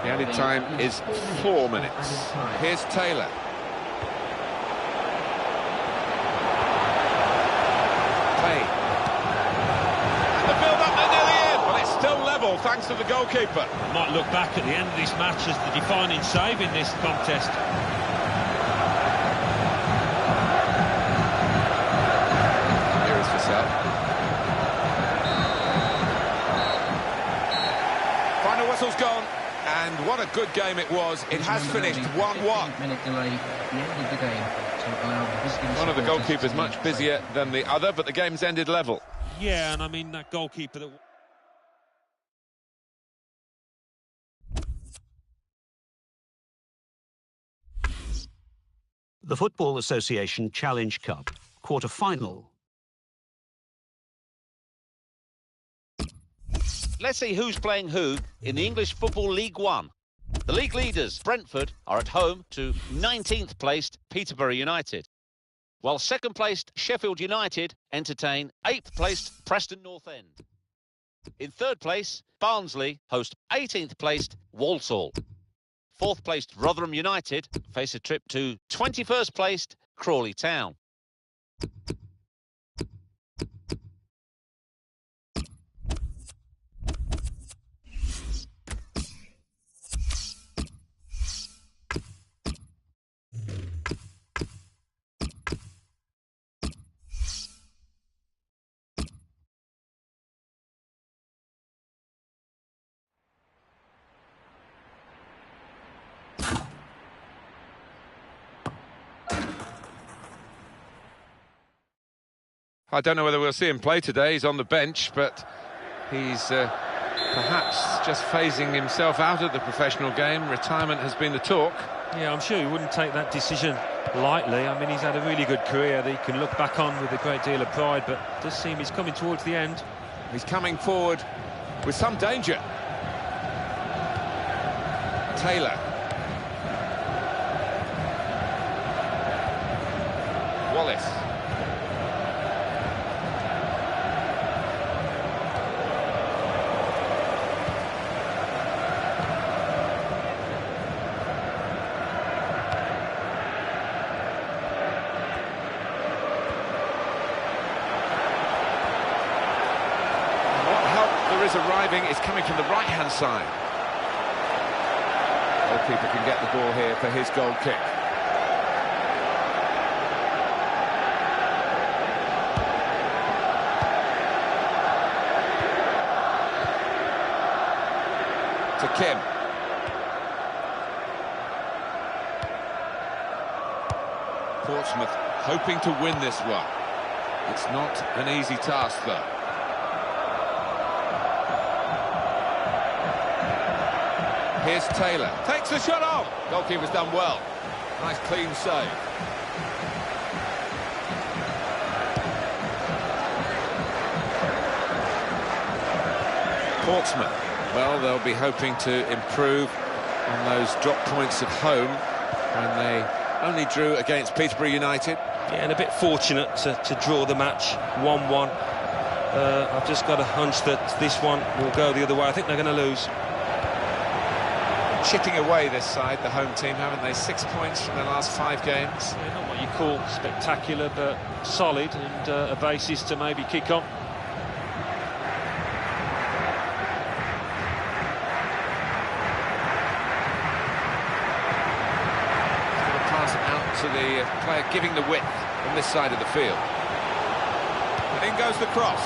The added time is 4 minutes. Here's Taylor. Payne. And the build-up and nearly in, but it's still level thanks to the goalkeeper. I might look back at the end of this match as the defining save in this contest. Here is Vassell. Final whistle's gone, and what a good game it was. It has finished 1-1. Minute delay at the end of the game to allow the visiting One of the supporters goalkeepers to much busier than the other, but the game's ended level. Yeah, and I mean, that goalkeeper that... The Football Association Challenge Cup, quarter-final. Let's see who's playing who in the English Football League One. The league leaders, Brentford, are at home to 19th placed Peterborough United, while second placed Sheffield United entertain 8th placed Preston North End. In third place, Barnsley host 18th placed Walsall. Fourth placed Rotherham United face a trip to 21st placed Crawley Town. I don't know whether we'll see him play today. He's on the bench, but he's perhaps just phasing himself out of the professional game. Retirement has been the talk. Yeah, I'm sure he wouldn't take that decision lightly. I mean, he's had a really good career that he can look back on with a great deal of pride, but it does seem he's coming towards the end. He's coming forward with some danger. Taylor. Wallace. Arriving is coming from the right-hand side. Goalkeeper can get the ball here for his goal kick. To Kim. Portsmouth hoping to win this one. It's not an easy task, though. Here's Taylor. Takes the shot off. Goalkeeper's done well. Nice clean save. Portsmouth. Well, they'll be hoping to improve on those drop points at home, and they only drew against Peterborough United. Yeah, and a bit fortunate to draw the match 1-1. I've just got a hunch that this one will go the other way. I think they're going to lose. Chipping away this side, the home team, haven't they? 6 points from their last 5 games. Yeah, not what you call spectacular, but solid, and a basis to maybe kick on. Going to pass it out to the player giving the width on this side of the field. And in goes the cross.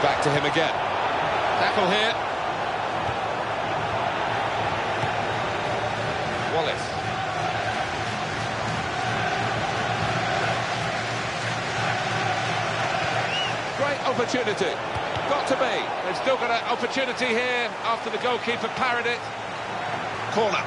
back to him again. Tackle here. Wallace. Great opportunity. Got to be. They've still got an opportunity here after the goalkeeper parried it. Corner.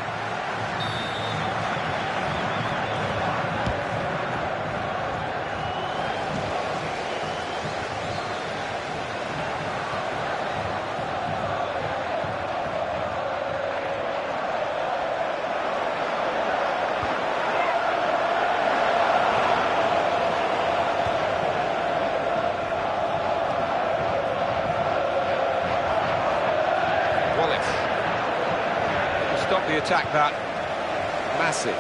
Stop the attack, that. Massive.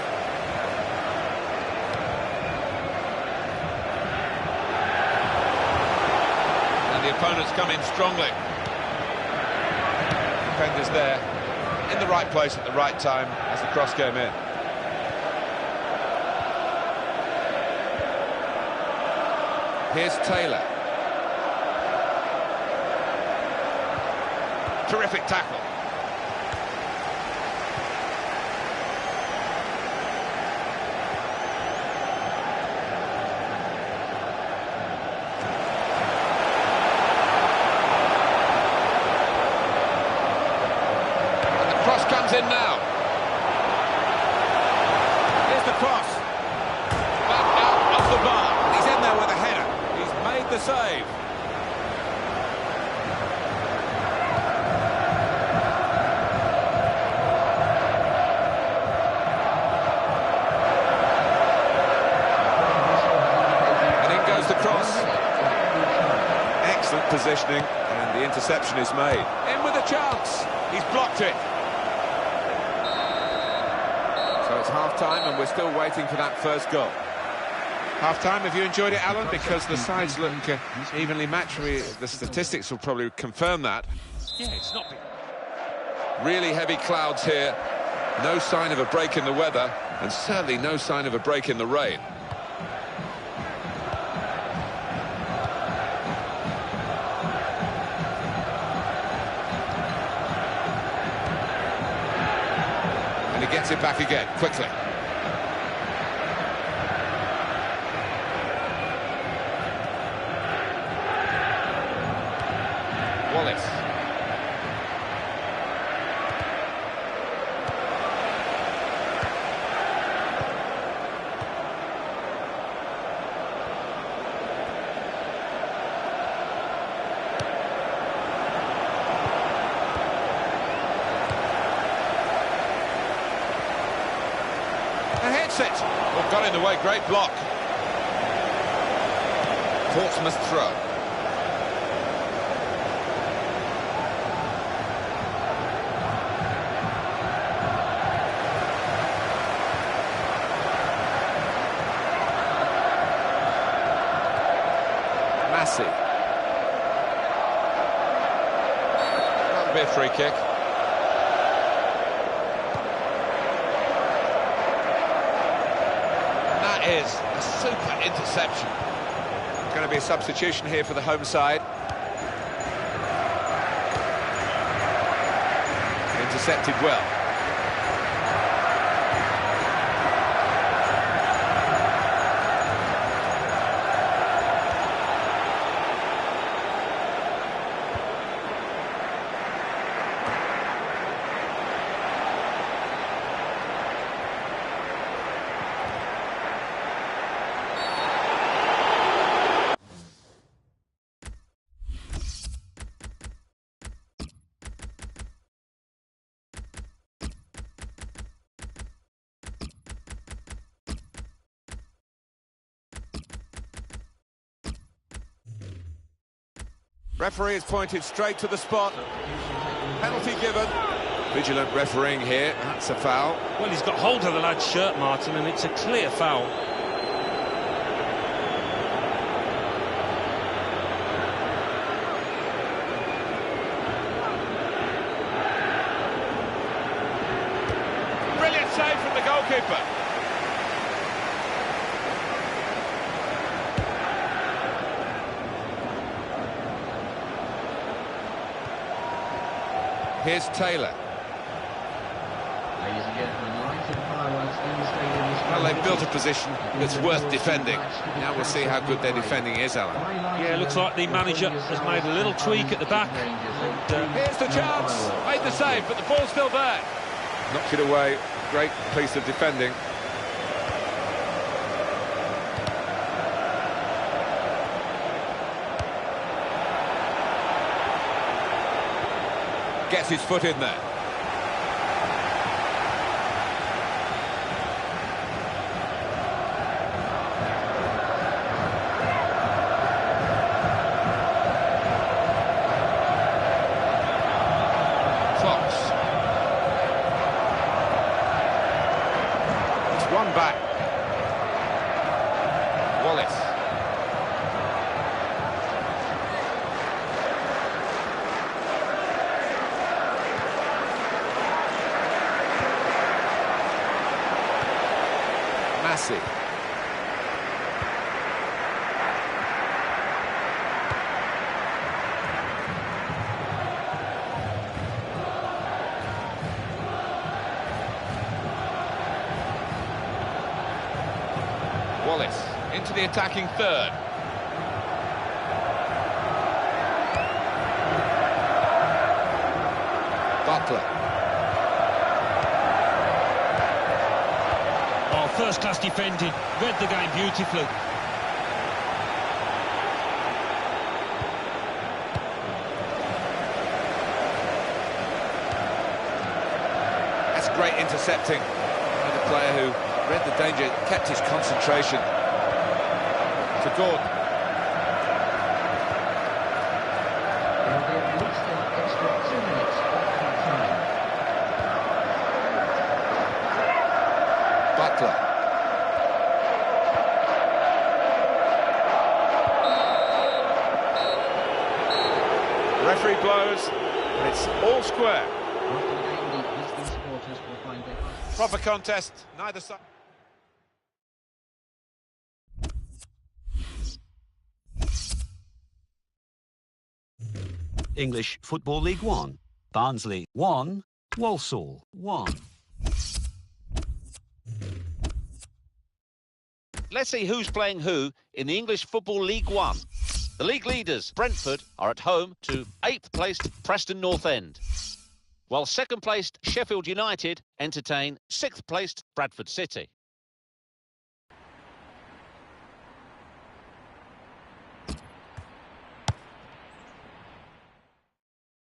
And the opponents come in strongly. Defenders there, in the right place at the right time as the cross came in. Here's Taylor. Terrific tackle. Comes in now. Here's the cross. Back out of the bar. He's in there with a header. He's made the save. And in goes the cross. Excellent positioning, and the interception is made. In with a chance. He's blocked it. So it's half-time and we're still waiting for that first goal. Half-time, have you enjoyed it, Alan? Because the sides look evenly matched. The statistics will probably confirm that. Yeah, it's not big. Really heavy clouds here. No sign of a break in the weather, and certainly no sign of a break in the rain. Gets it back again, quickly. Wallace. And hits it. Oh, got in the way, great block. Portsmouth throw. Massey. That'll be a free kick. Is a super interception. Going to be a substitution here for the home side. Intercepted well. Referee has pointed straight to the spot. Penalty given. Vigilant refereeing here. That's a foul. Well, he's got hold of the lad's shirt, Martin, and it's a clear foul. Brilliant save from the goalkeeper. Here's Taylor. Ladies and gentlemen, lights and fireworks in the stadium. Well, they've built a position that's worth defending. Now we'll see how good their defending is, Alan. Yeah, looks like the manager has made a little tweak at the back. And, here's the chance. Made the save, but the ball's still there. Knocked it away. Great piece of defending. Gets his foot in there. Fox. It's one back. Wallace. Massey. Wallace into the attacking third. Butler. oh, first-class defending. Read the game beautifully. That's great intercepting by the player who read the danger, kept his concentration. To Gordon. There will be at least an extra 2 minutes of that time. Butler. Referee blows, and it's all square. After the game, the visiting supporters will find their... Proper contest, neither side. English Football League 1. Barnsley 1, Walsall 1. Let's see who's playing who in the English Football League 1. The league leaders, Brentford, are at home to 8th placed Preston North End, while 2nd placed Sheffield United entertain 6th placed Bradford City.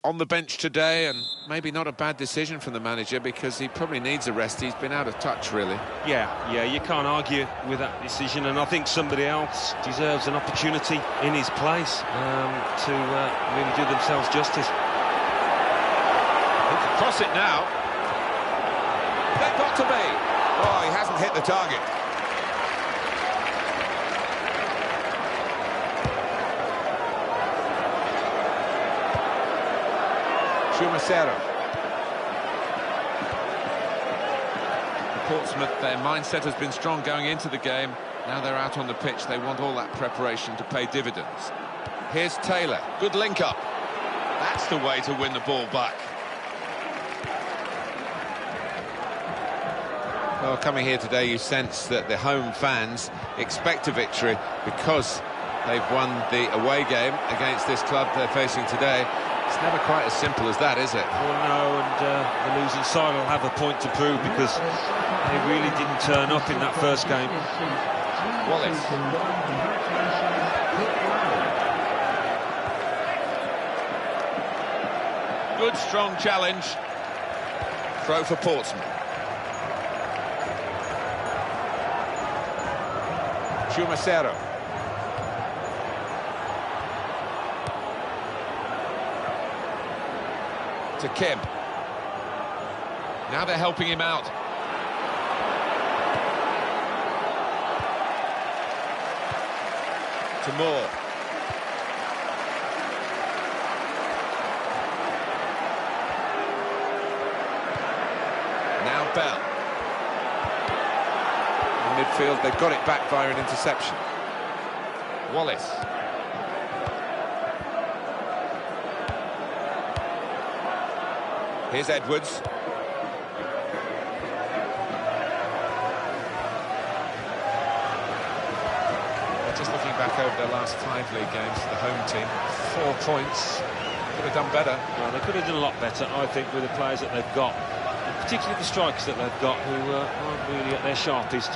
On the bench today, and maybe not a bad decision from the manager because he probably needs a rest. He's been out of touch, really. Yeah, you can't argue with that decision, and I think somebody else deserves an opportunity in his place to really do themselves justice. He can cross it now. They've got to be. Oh, he hasn't hit the target. Schumacero. Portsmouth, their mindset has been strong going into the game. Now they're out on the pitch. They want all that preparation to pay dividends. Here's Taylor. Good link up. That's the way to win the ball back. Well, coming here today, you sense that the home fans expect a victory because they've won the away game against this club they're facing today. It's never quite as simple as that, is it? Well, no, and the losing side will have a point to prove because they really didn't turn up in that first game. Wallace. Good, strong challenge. Throw for Portsmouth. Schumacero. To Kim. Now they're helping him out. To Moore. Now Bell. In midfield, they've got it back via an interception. Wallace. Here's Edwards. Just looking back over their last 5 league games for the home team, 4 points. Could have done better. Well, they could have done a lot better, I think, with the players that they've got, and particularly the strikers that they've got, who aren't really at their sharpest.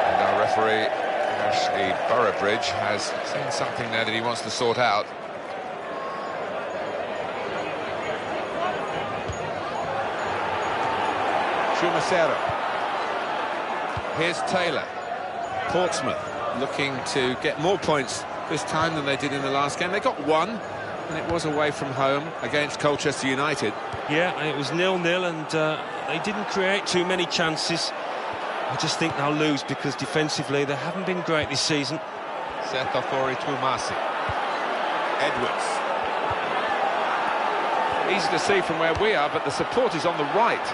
And our referee, Ashley Burrowbridge, has seen something there that he wants to sort out. Here's Taylor. Portsmouth looking to get more points this time than they did in the last game. They got 1, and it was away from home against Colchester United. Yeah, and it was 0-0, and they didn't create too many chances. I just think they'll lose because defensively they haven't been great this season. Setofori Tumasi. Edwards. Easy to see from where we are, but the support is on the right.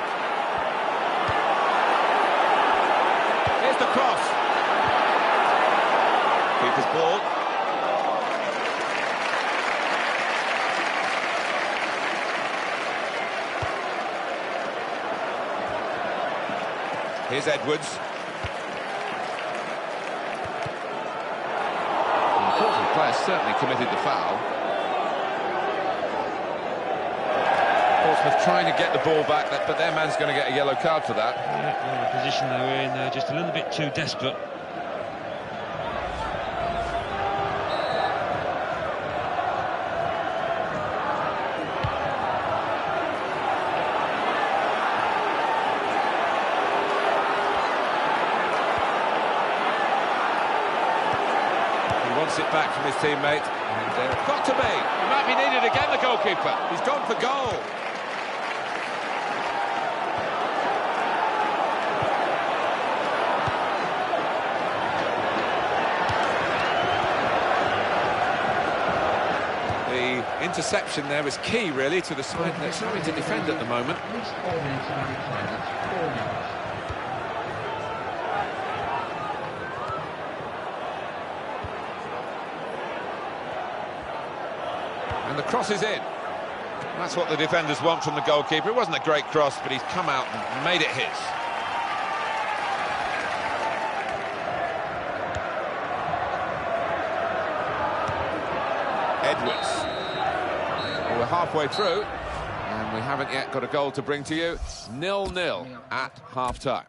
Here's the cross. Keeper's ball. Here's Edwards. The important player certainly committed the foul. Portsmouth trying to get the ball back, but their man's going to get a yellow card for that. Yeah, well, the position they were in, they're just a little bit too desperate. He wants it back from his teammate, and it's got to be. He might be needed again, the goalkeeper. He's gone for goal. Interception there was key, really, to the side that's having to defend at the moment. And the cross is in. That's what the defenders want from the goalkeeper. It wasn't a great cross, but he's come out and made it his. Edwards. Well, we're halfway through, and we haven't yet got a goal to bring to you. 0-0 at half-time.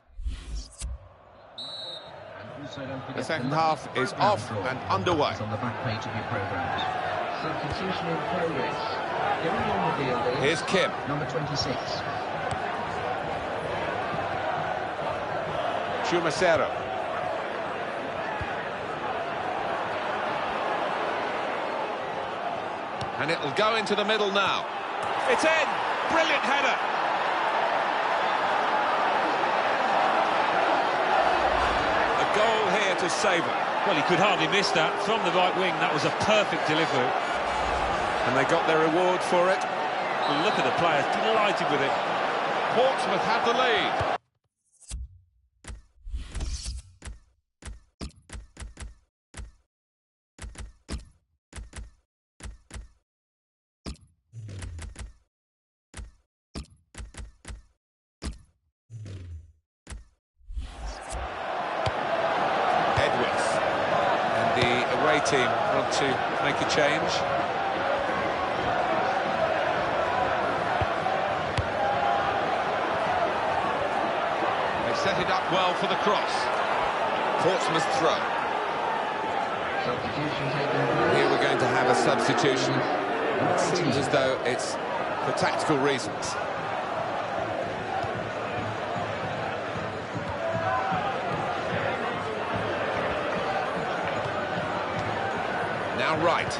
The second half is off and underway. On the back page of your programmes. Substitution in progress. Going on the field is Here's Kim. number 26. Chumacero. And it'll go into the middle now. It's in! Brilliant header! A goal here to savour. Well, he could hardly miss that. From the right wing, that was a perfect delivery. And they got their reward for it. Well, look at the players, delighted with it. Portsmouth have the lead. Team want to make a change. They set it up well for the cross. Portsmouth throw. Here we're going to have a substitution. It seems as though it's for tactical reasons. Now right.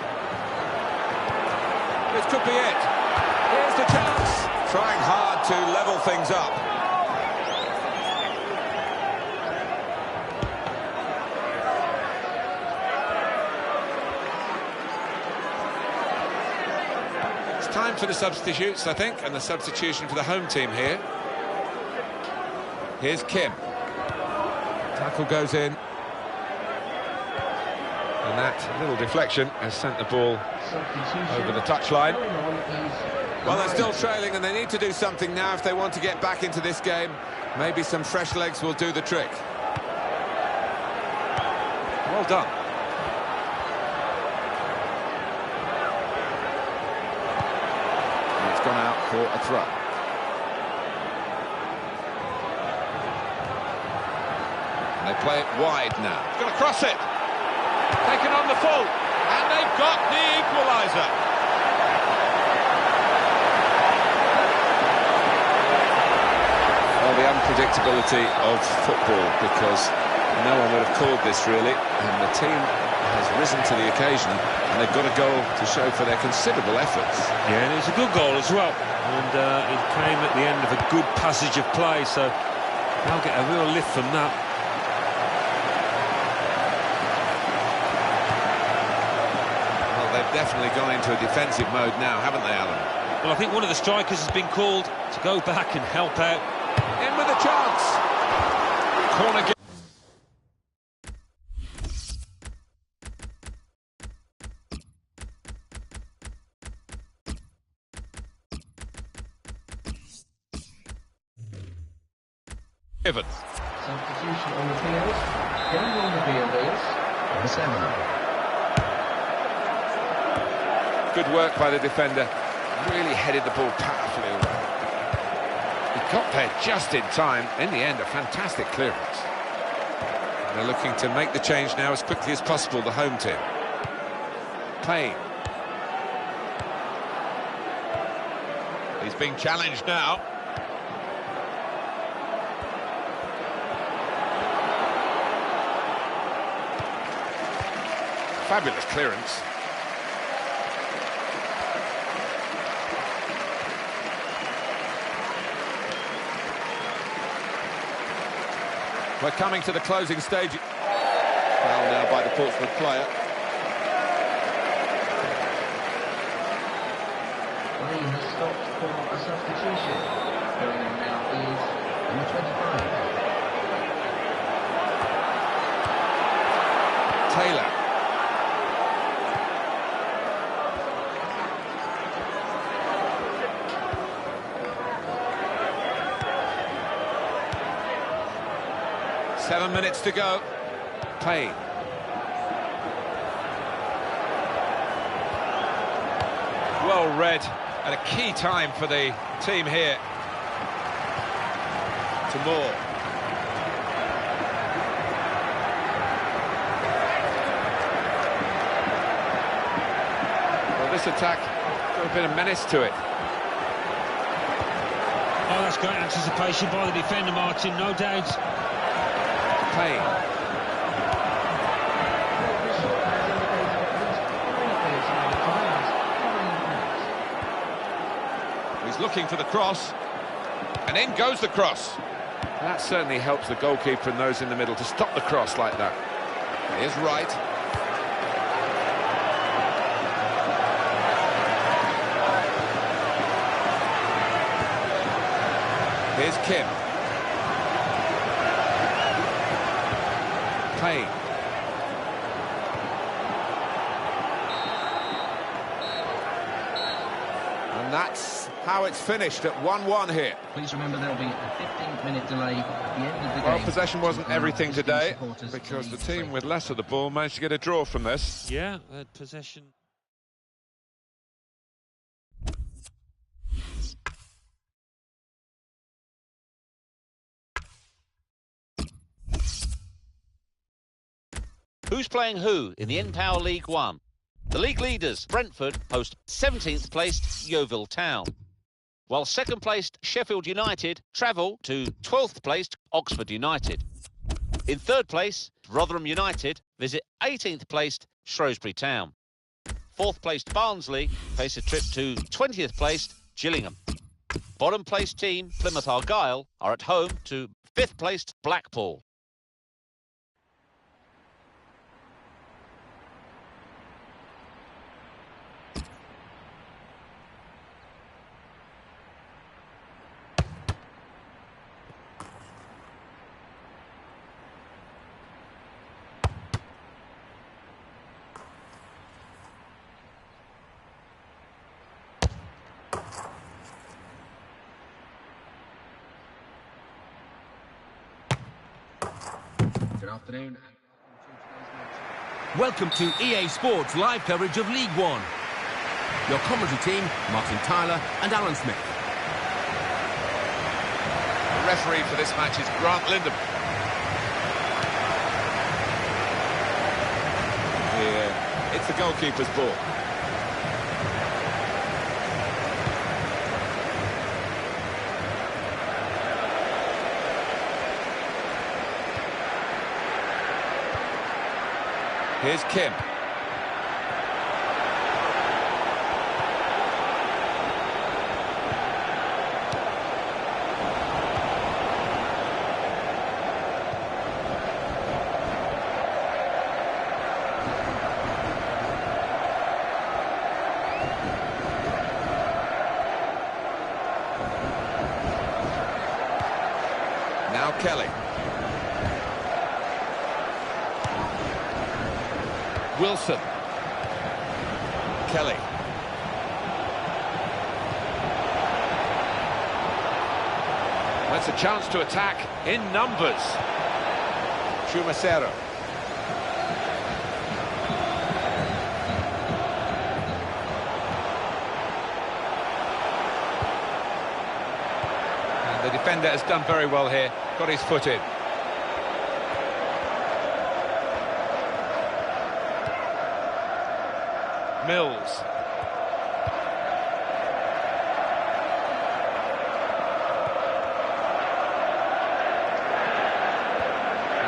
This could be it. Here's the chance. Trying hard to level things up. It's time for the substitutes, I think, and the substitution for the home team here. Here's Kim. Tackle goes in. And that little deflection has sent the ball over the touchline. Well, they're still trailing and they need to do something now if they want to get back into this game. Maybe some fresh legs will do the trick. Well done. And it's gone out for a throw. And they play it wide now. It's going to cross it. Taken on the full. And they've got the equaliser. Well, the unpredictability of football, because no one would have called this really, and the team has risen to the occasion, and they've got a goal to show for their considerable efforts. Yeah, and it's a good goal as well, and it came at the end of a good passage of play, so they'll get a real lift from that. Well, they've definitely gone into a defensive mode now, haven't they, Alan? Well, I think one of the strikers has been called to go back and help out. In with a chance. Corner kick. Given. Substitution on the field. Going on the field is the 7. Good work by the defender. Really headed the ball powerfully away. He got there just in time. In the end, a fantastic clearance. They're looking to make the change now as quickly as possible, the home team. Payne. He's being challenged now. Fabulous clearance. We're coming to the closing stage. Foul now by the Portsmouth player. Lee has stopped for a substitution. Going on now is number 25. Taylor. Seven minutes to go. Payne. Well read at a key time for the team here. To Moore. Well, this attack got a bit of menace to it. Oh, that's great anticipation by the defender, Martin, no doubt. Payne. He's looking for the cross, and in goes the cross. That certainly helps the goalkeeper and those in the middle to stop the cross like that. Here's Wright. Here's Kim. Payne. And that's how it's finished at 1-1 here. Please remember there'll be a 15-minute delay at the end of the game. Well, possession wasn't everything today, because the team with less of the ball managed to get a draw from this. Yeah, possession. Who's playing who in the N-Power League One? The league leaders, Brentford, host 17th placed Yeovil Town, while second placed Sheffield United travel to 12th placed Oxford United. In third place, Rotherham United visit 18th placed Shrewsbury Town. Fourth placed Barnsley face a trip to 20th placed Gillingham. Bottom placed team, Plymouth Argyle, are at home to 5th placed Blackpool. afternoon. Welcome to EA Sports live coverage of League One. Your commentary team, Martin Tyler and Alan Smith. The referee for this match is Grant Lindham. Yeah, it's the goalkeeper's ball. Here's Kim. Now Kelly. Wilson. Kelly. That's a chance to attack in numbers. Chumacero. And the defender has done very well here. Got his foot in. Mills.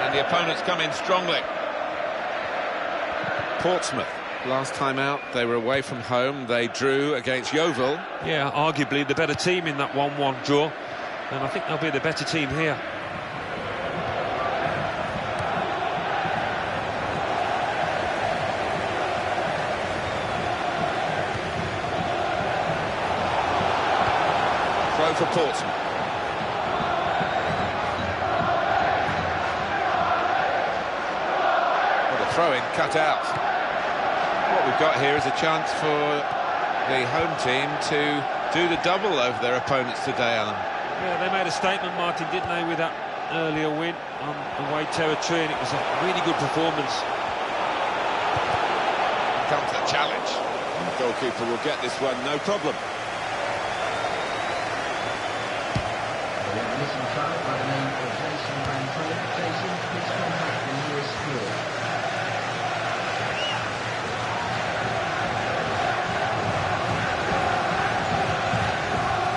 And the opponents come in strongly. Portsmouth, last time out, they were away from home. They drew against Yeovil. Yeah, arguably the better team in that 1-1 draw. And I think they'll be the better team here. For Portsmouth. Well, the throw-in cut out. What we've got here is a chance for the home team to do the double over their opponents today, Alan. Yeah, they made a statement, Martin, didn't they, with that earlier win on away territory, and it was a really good performance. Here comes the challenge. The goalkeeper will get this one, no problem. By the name of Jason Van Tollen. Jason, please contact the nearest school.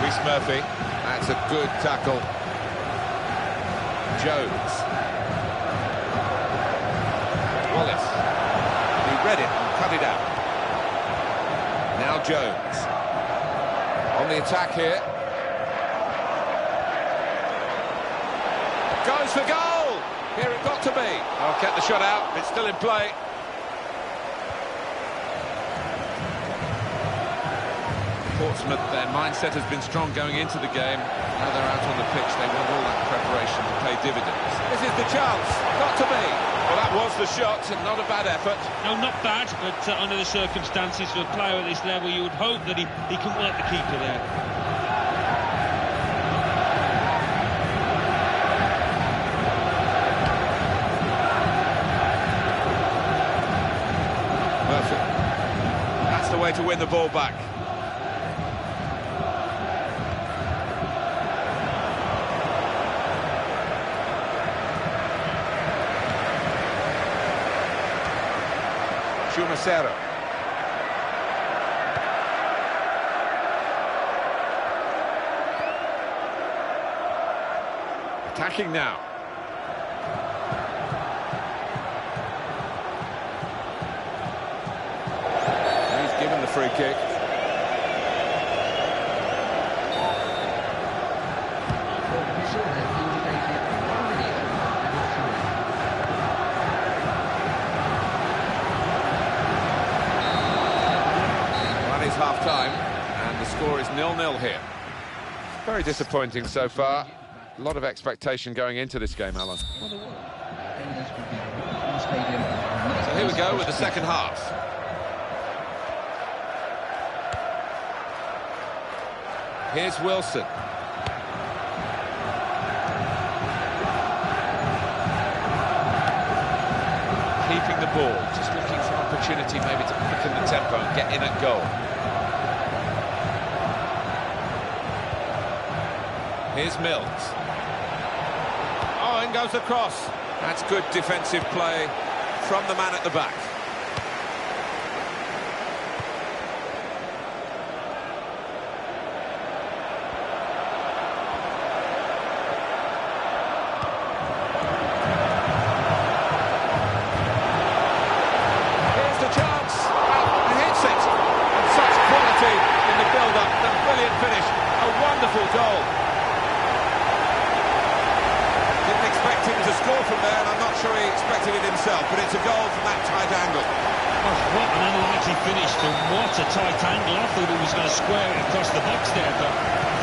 Rhys Murphy, that's a good tackle. Jones. Wallace. He read it and cut it out. Now Jones. On the attack here. Goes for goal! Here it got to be. Oh, kept the shot out. It's still in play. Portsmouth, their mindset has been strong going into the game. Now they're out on the pitch. They want all that preparation to pay dividends. This is the chance. Got to be. Well, that was the shot, and not a bad effort. No, not bad, but under the circumstances for a player at this level, you would hope that he can work the keeper there. That's the way to win the ball back. Chumacero. Attacking now. Given the free kick. That is half-time, and the score is 0-0 here. Very disappointing so far. A lot of expectation going into this game, Alan. So here we go with the second half. Here's Wilson. keeping the ball, just looking for opportunity maybe to quicken the tempo and get in at goal. Here's Mills. Oh, in goes the cross. That's good defensive play from the man at the back. Here's the chance. And hits it. And such quality in the build-up. The brilliant finish. A wonderful goal. Didn't expect him to score from there, and I'm not sure he expected it himself, but it's a goal from that tight angle. Oh, what an unlikely finish from what a tight angle. I thought he was going to square it across the box there, but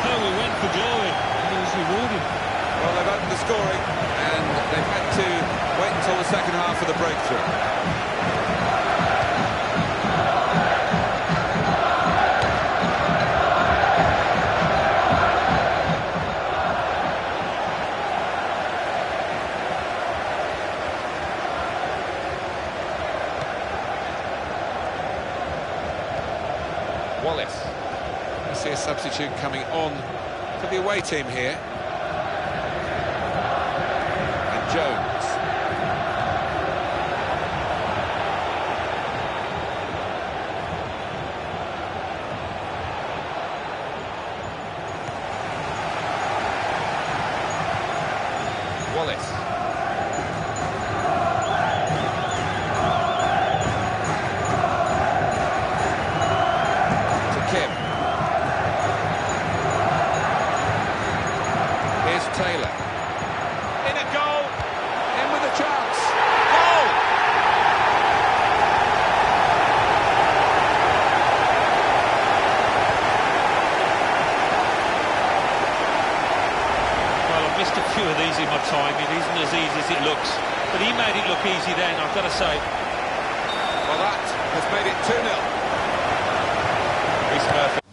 no, he went for glory, and he was rewarded. Well, they've opened the scoring, and they've had to wait until the second half for the breakthrough. Wallace. I see a substitute coming on for the away team here. And Jones. Wallace. Taylor. In a goal. In with a chance. Goal! Well, I've missed a few of these in my time. It isn't as easy as it looks. But he made it look easy then, I've got to say. Well, that has made it 2-0. He's perfect.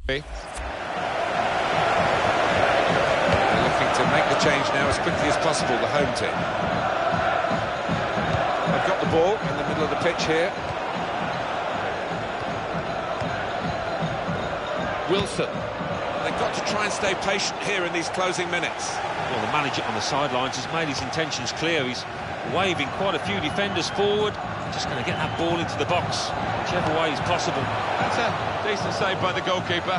They're looking to make the change now as quickly as possible, the home team. They've got the ball in the middle of the pitch here. Wilson. They've got to try and stay patient here in these closing minutes. Well, the manager on the sidelines has made his intentions clear. He's waving quite a few defenders forward. Just going to get that ball into the box, whichever way is possible. That's a decent save by the goalkeeper.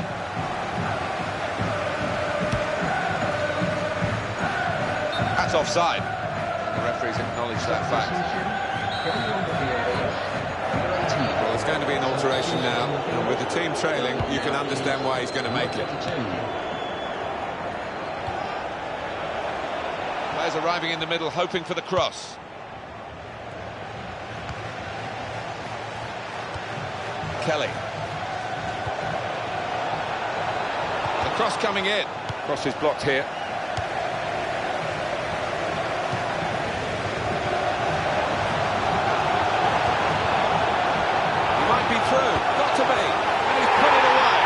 That's offside. The referee's acknowledged that fact. Well, there's going to be an alteration now, and with the team trailing, you can understand why he's going to make it. Players arriving in the middle, hoping for the cross. Kelly. The cross coming in. Cross is blocked here. He might be through. Got to be. And he's put it away.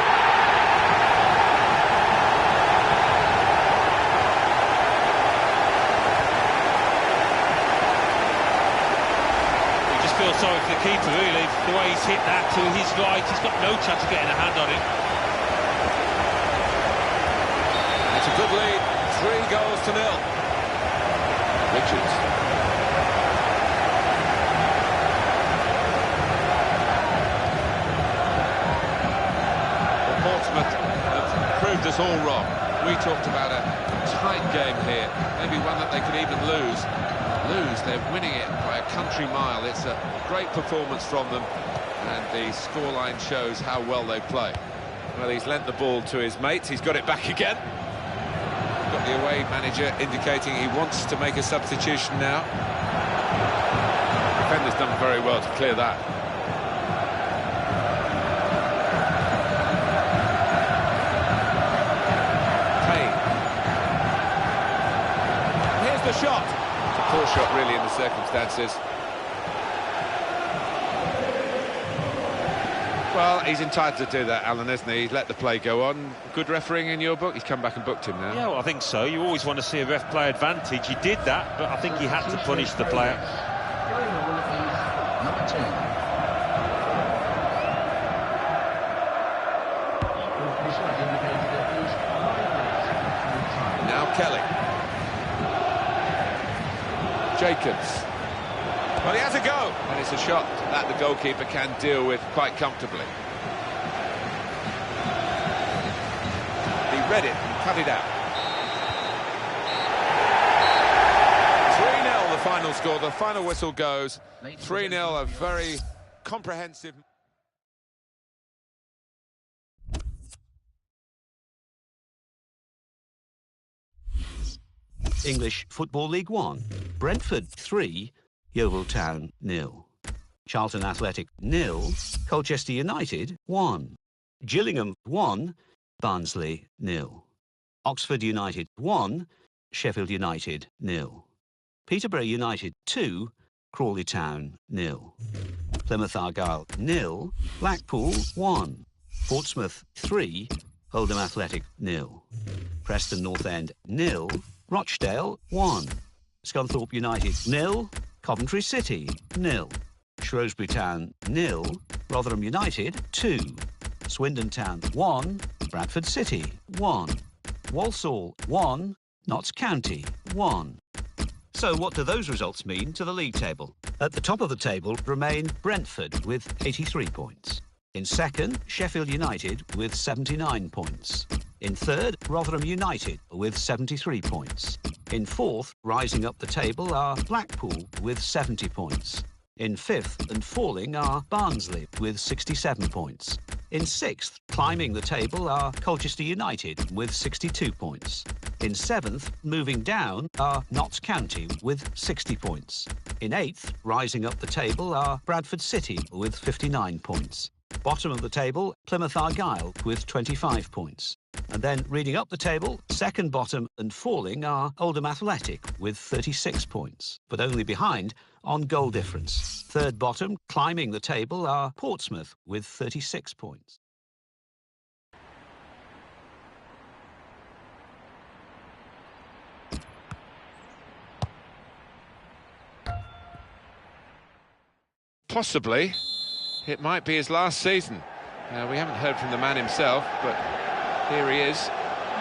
Feel sorry for the keeper, really. The way he's hit that to his right, he's got no chance of getting a hand on it. It's a good lead, 3-0. Richards. Well, Portsmouth have proved us all wrong. We talked about a tight game here, maybe one that they could even lose. They're winning it by a country mile. It's a great performance from them, and the scoreline shows how well they play. Well, he's lent the ball to his mates. He's got it back again. Got the away manager indicating he wants to make a substitution now. The defender's done very well to clear that. Payne. Here's the shot. Poor shot, really, in the circumstances. Well, he's entitled to do that, Alan, isn't he? He's let the play go on. Good refereeing in your book. He's come back and booked him now. Yeah, well, I think so. You always want to see a ref play advantage. He did that, but I think he had to punish the player. Number 10. Now Kelly. Jacobs. Well, he has a go, and it's a shot that the goalkeeper can deal with quite comfortably. He read it and cut it out. 3-0 the final score, the final whistle goes. 3-0, a very comprehensive... English Football League 1. Brentford 3, Yeovil Town 0. Charlton Athletic 0, Colchester United 1. Gillingham 1, Barnsley 0. Oxford United 1, Sheffield United 0. Peterborough United 2, Crawley Town 0. Plymouth Argyle 0, Blackpool 1. Portsmouth 3, Oldham Athletic 0. Preston North End 0, Rochdale 1. Scunthorpe United 0, Coventry City 0. Shrewsbury Town 0, Rotherham United 2. Swindon Town 1, Bradford City 1. Walsall 1, Notts County 1. So what do those results mean to the league table? At the top of the table remain Brentford with 83 points. In second, Sheffield United with 79 points. In third, Rotherham United with 73 points. In fourth, rising up the table, are Blackpool with 70 points. In fifth and falling are Barnsley with 67 points. In sixth, climbing the table, are Colchester United with 62 points. In seventh, moving down, are Notts County with 60 points. In eighth, rising up the table, are Bradford City with 59 points. Bottom of the table, Plymouth Argyle with 25 points. And then reading up the table, second bottom and falling are Oldham Athletic with 36 points, but only behind on goal difference. Third bottom, climbing the table, are Portsmouth with 36 points. Possibly, it might be his last season. We haven't heard from the man himself, but here he is.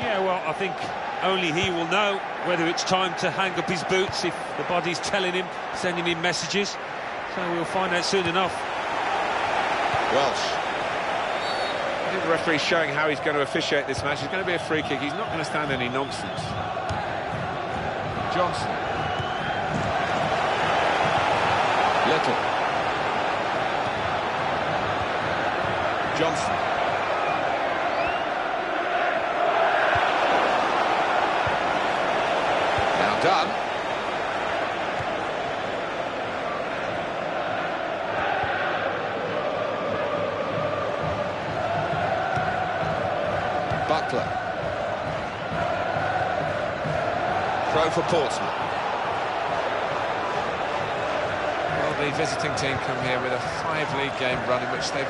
Yeah, well, I think only he will know whether it's time to hang up his boots, if the body's telling him, sending him messages. So we'll find out soon enough. Welsh. I think the referee's showing how he's going to officiate this match. It's going to be a free kick. He's not going to stand any nonsense. Johnson. Little. Johnson. Now done. Butler. Throw for Portsmouth. Well, the visiting team come here with a 5-league game run in which they've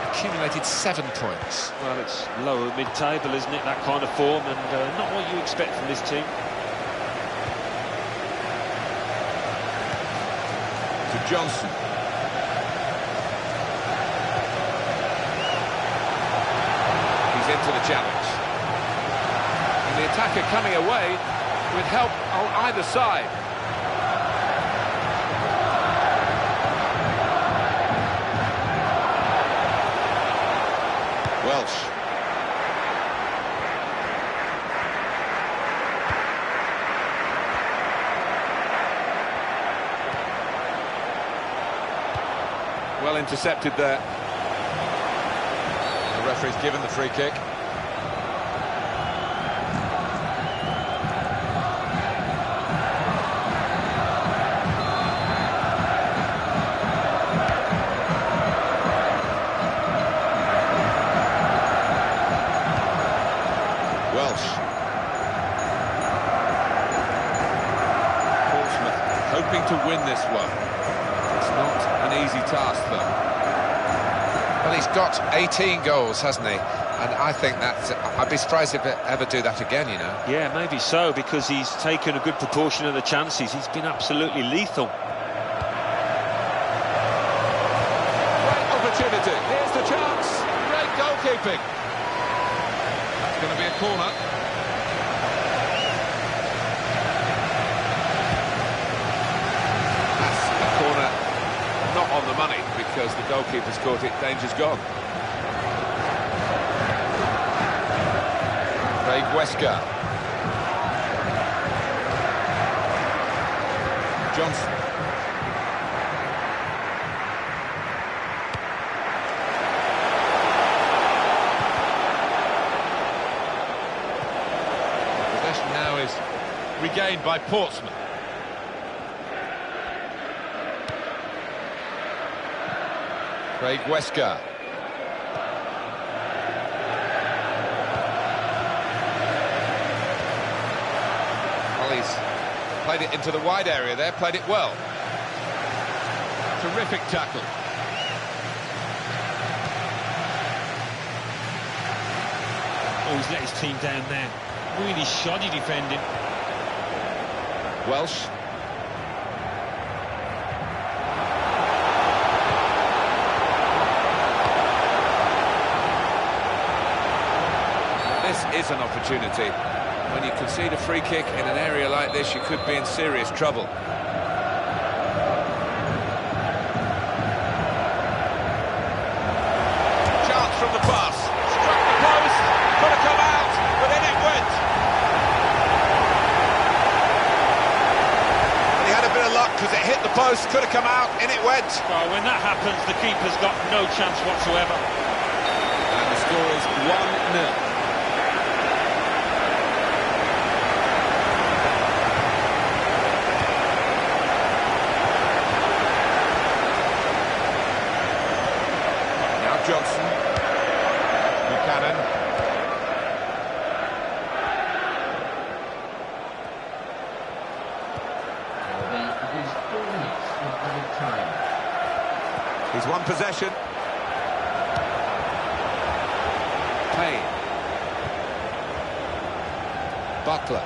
accumulated 7 points. Well, it's lower mid-table, isn't it, that kind of form, and not what you expect from this team. To Johnson. He's into the challenge. And the attacker coming away with help on either side. Welsh. Well intercepted there. The referee's given the free kick. Hoping to win this one. It's not an easy task, though. Well, he's got 18 goals, hasn't he? And I think that's... I'd be surprised if he'd ever do that again, you know. Yeah, maybe so, because he's taken a good proportion of the chances. He's been absolutely lethal. Great opportunity. Here's the chance. Great goalkeeping. That's going to be a corner. That's a corner not on the money, because the goalkeeper's caught it. Danger's gone. Wesker. Johnson. Possession now is regained by Portsmouth. Wesker. He's played it into the wide area there, played it well. Terrific tackle. Oh, he's let his team down there. Really shoddy defending. Welsh. This is an opportunity. When you concede a free kick in an area like this, you could be in serious trouble. Chance from the pass. Struck the post. Could have come out, but in it went. And he had a bit of luck because it hit the post. Could have come out, in it went. Well, when that happens, the keeper's got no chance whatsoever. And the score is 1-0. Johnson, Buchanan. It is 4 minutes of added time. He's won possession. Payne. Butler.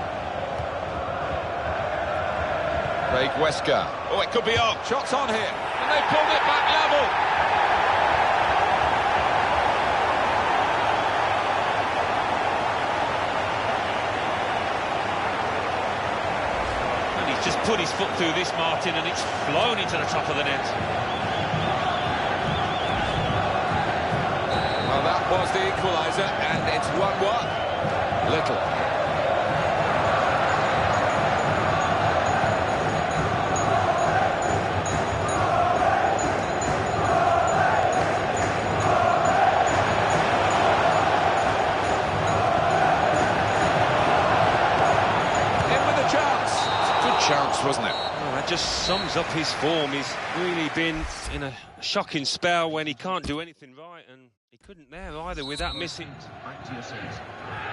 Wesker. Oh, it could be on. Shots on here. And they pulled it back level. Just put his foot through this, Martin, and it's flown into the top of the net. Well, that was the equaliser, and it's 1-1. Little. Chance, wasn't it? Well, that just sums up his form. He's really been in a shocking spell when he can't do anything right, and he couldn't there either with that missing. Back to your seats,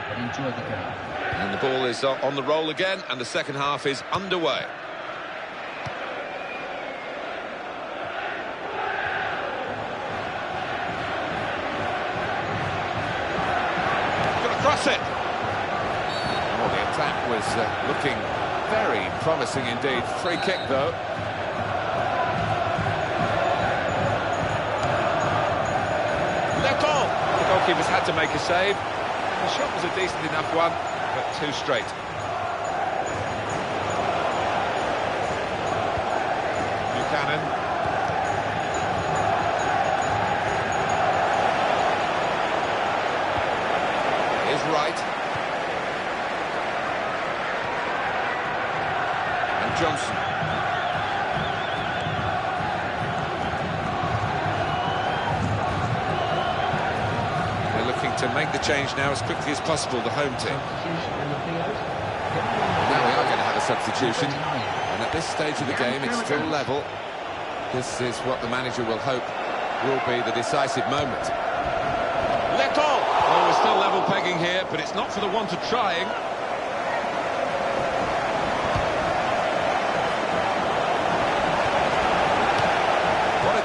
but enjoy the game. And the ball is on the roll again, and the second half is underway. Gonna cross it. Oh, the attack was looking very promising indeed. Free kick, though. Little! The goalkeeper's had to make a save. The shot was a decent enough one, but too straight. Buchanan. Is right. Johnson. They're looking to make the change now as quickly as possible, the home team. Now we are going to have a substitution. And at this stage of the game, it's still level. This is what the manager will hope will be the decisive moment. Little! Oh, we're still level pegging here, but it's not for the want of trying.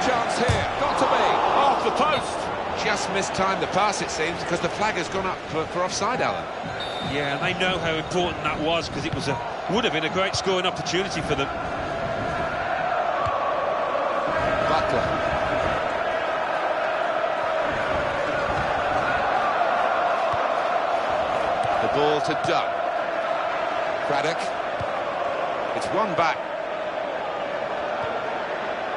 Chance here, got to be, off the post. just mistimed the pass, it seems, because the flag has gone up for offside, Alan. Yeah, and they know how important that was, because it was would have been a great scoring opportunity for them. Butler. The ball to Doug. Craddock. It's one back.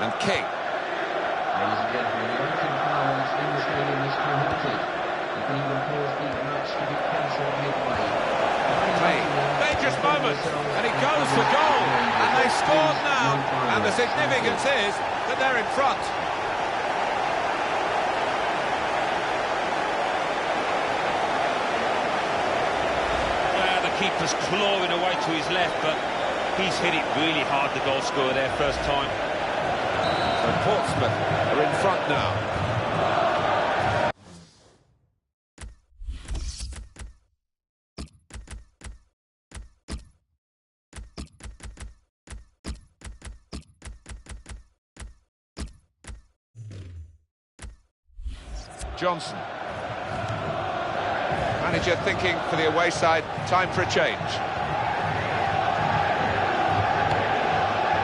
And King. Ladies and gentlemen, the opening violence in the stadium is prohibited. You can even cause the match to be cancelled midway. Dangerous moment, and he goes for goal, and they scored now, and the significance is that they're in front. Yeah, the keeper's clawing away to his left, but he's hit it really hard, the goal scorer there, first time. So Portsmouth are in front now. Johnson. Manager thinking for the away side, time for a change.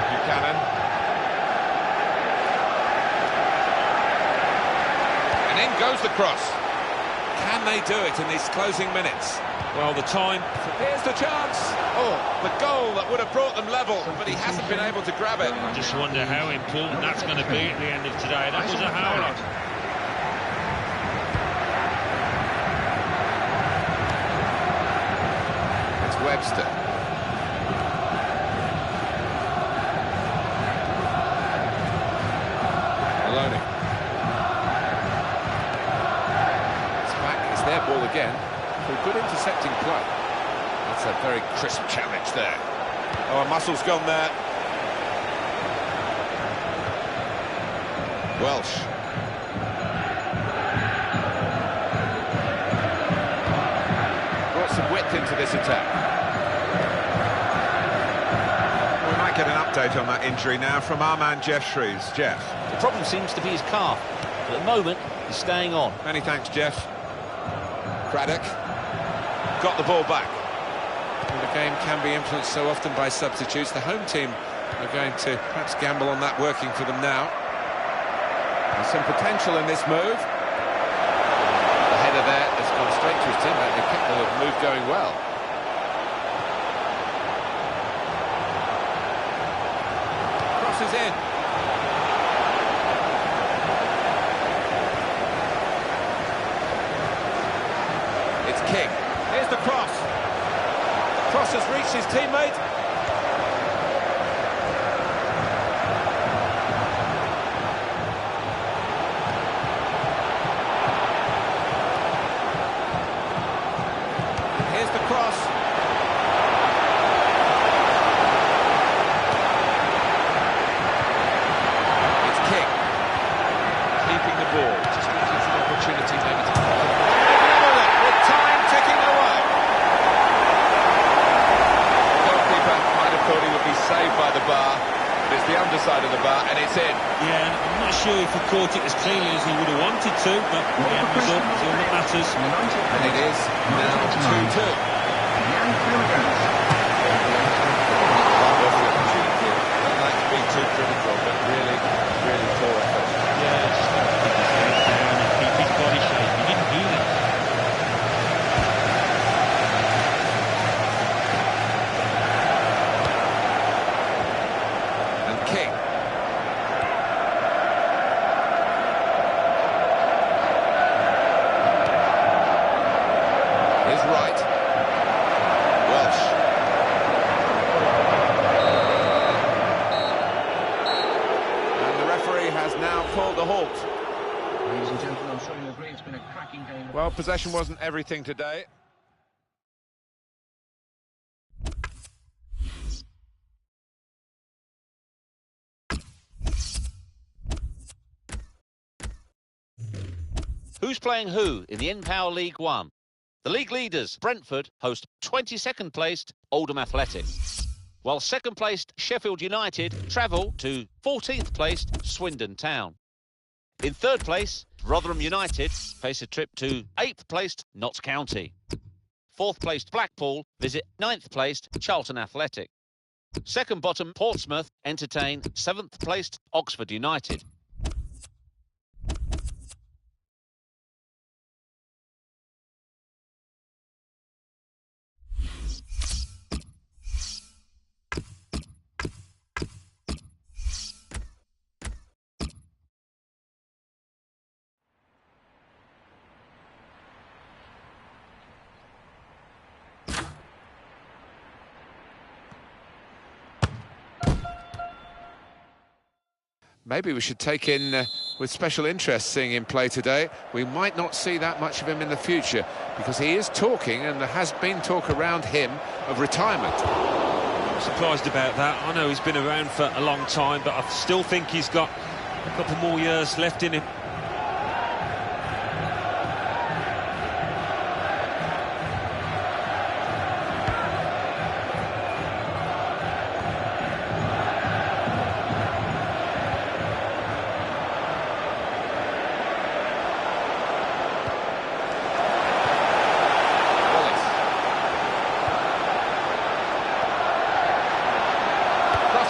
Buchanan. And in goes the cross. Can they do it in these closing minutes? Well, the time... Here's the chance. Oh, the goal that would have brought them level, but he hasn't been able to grab it. I just wonder how important that's going to be at the end of today. That was a howler. Webster. Maloney. It's back, it's their ball again. For good intercepting play. That's a very crisp challenge there. Oh, a muscle's gone there. Welsh. Brought some width into this attack. Get an update on that injury now from our man Jeff Shrews. Jeff. The problem seems to be his calf, but at the moment he's staying on. Many thanks, Jeff. Craddock got the ball back. Well, the game can be influenced so often by substitutes. The home team are going to perhaps gamble on that working for them now. There's some potential in this move. The header there has gone straight to his teammate. They kept the move going well. Is in. It's King. Here's the cross. Cross has reached his teammate. Here's the cross. Just looking for an opportunity maybe to with time ticking away. The goalkeeper might have thought he would be saved by the bar, but it's the underside of the bar and it's in. Yeah, I'm not sure if he caught it as cleanly as he would have wanted to, but the end result is all that matters. And it is now 2-2. Don't like to be too critical, but really poor effort. Yeah, just down and keep his body shape. He didn't do that. And King. Is right. Welsh. And the referee has now called a halt. Ladies and gentlemen, I'm sure you agree it's been a cracking game. Well, possession wasn't everything today. Who's playing who in the N-Power League One? The league leaders, Brentford, host 22nd placed Oldham Athletic, while second placed Sheffield United travel to 14th placed Swindon Town. In third place, Rotherham United face a trip to 8th placed Notts County. 4th placed Blackpool visit 9th placed Charlton Athletic. Second bottom Portsmouth entertain 7th placed Oxford United. Maybe we should take in with special interest seeing him play today. We might not see that much of him in the future because he is talking, and there has been talk around him of retirement. I'm surprised about that. I know he's been around for a long time, but I still think he's got a couple more years left in him.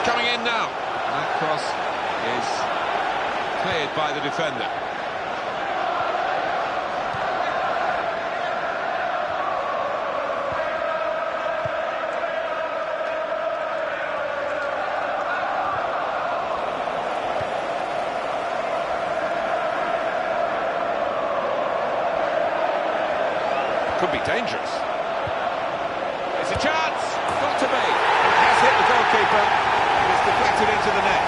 Coming in now. That cross is cleared by the defender. Could be dangerous. It's a chance. Got to be. Has hit the goalkeeper. It's deflected into the net.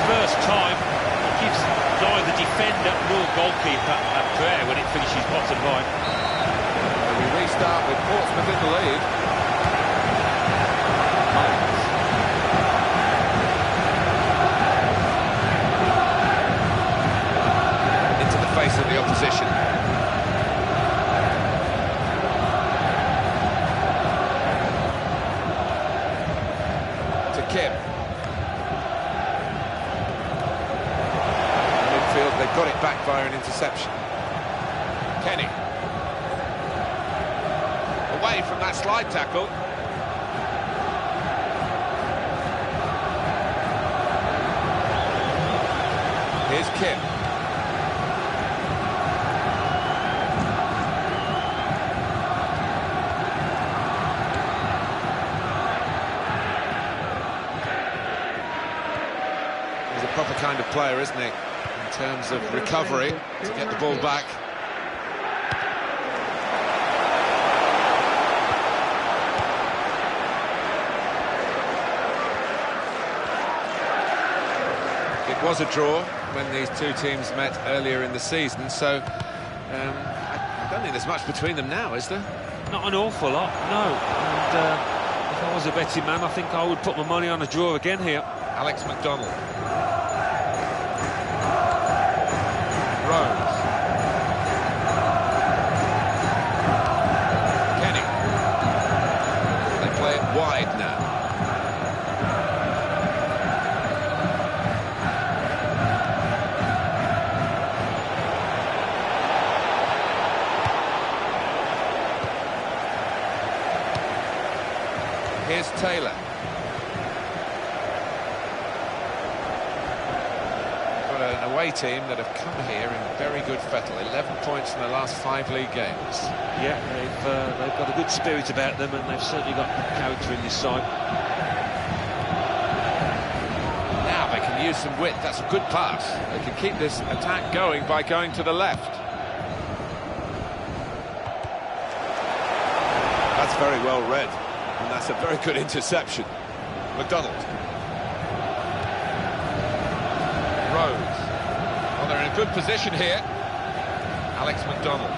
First time, he gives neither defender nor goalkeeper a prayer when it finishes bottom line. We restart with Portsmouth in the lead. Into the face of the opposition. Midfield, they've got it back via an interception. Kenny. Away from that slide tackle. Here's Kim. He's a proper kind of player, isn't he? In terms of recovery, to get the ball back. It was a draw when these two teams met earlier in the season, so I don't think there's much between them now, is there? Not an awful lot, no. And if I was a betting man, I think I would put my money on a draw again here. Alex McDonald. Rose. Kenny. They play it wide now. Here's Taylor. Got an away team that have come here in very good fettle. 11 points in the last 5 league games. Yeah, they've got a good spirit about them, and they've certainly got character in this side. Now they can use some width. That's a good pass. They can keep this attack going by going to the left. That's very well read. And that's a very good interception. McDonald. Rose. Well, they're in a good position here. Alex McDonald.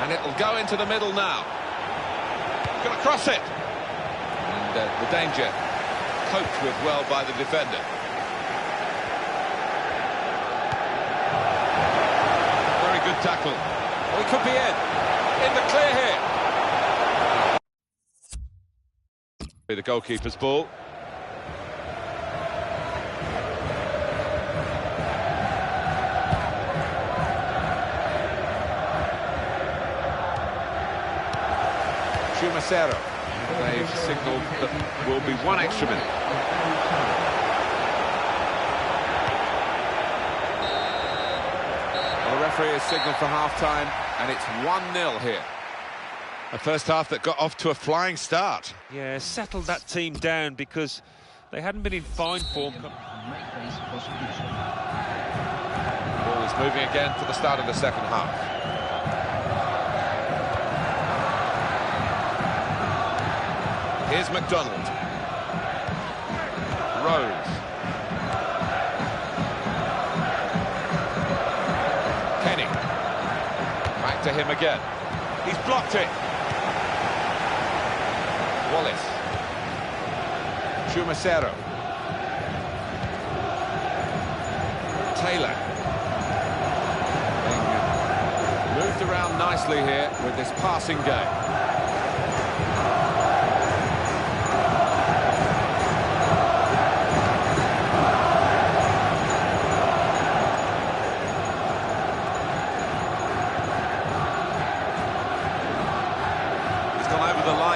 And it'll go into the middle now. Going to cross it. And the danger coped with well by the defender. tackle. Well, he could be in the clear here. The goalkeeper's ball. Schumacher. They've signalled that will be 1 extra minute. Well, the referee has signalled for half-time, and it's 1-0 here. A first half that got off to a flying start. Yeah, settled that team down because they hadn't been in fine form. Ball is moving again for the start of the second half. Here's McDonald. Rose. Kenny. Back to him again. He's blocked it. Wallace. Schumacher. Taylor. Being moved around nicely here with this passing game.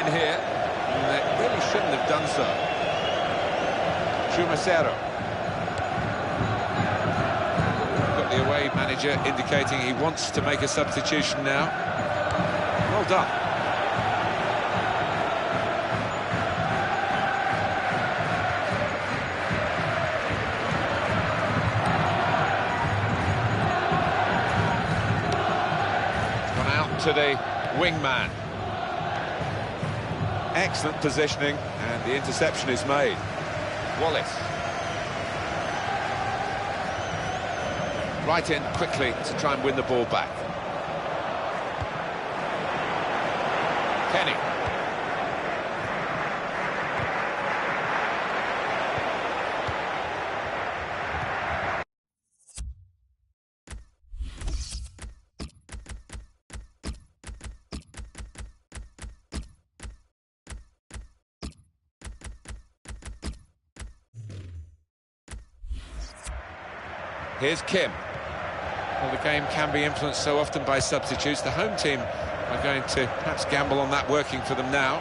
Here, and they really shouldn't have done so. Schumacher. Got the away manager indicating he wants to make a substitution now. Well done. Gone out to the wingman. Excellent positioning, and the interception is made. Wallace. Right in quickly to try and win the ball back. Kenny. Here's Kim. Well, the game can be influenced so often by substitutes. The home team are going to perhaps gamble on that working for them now.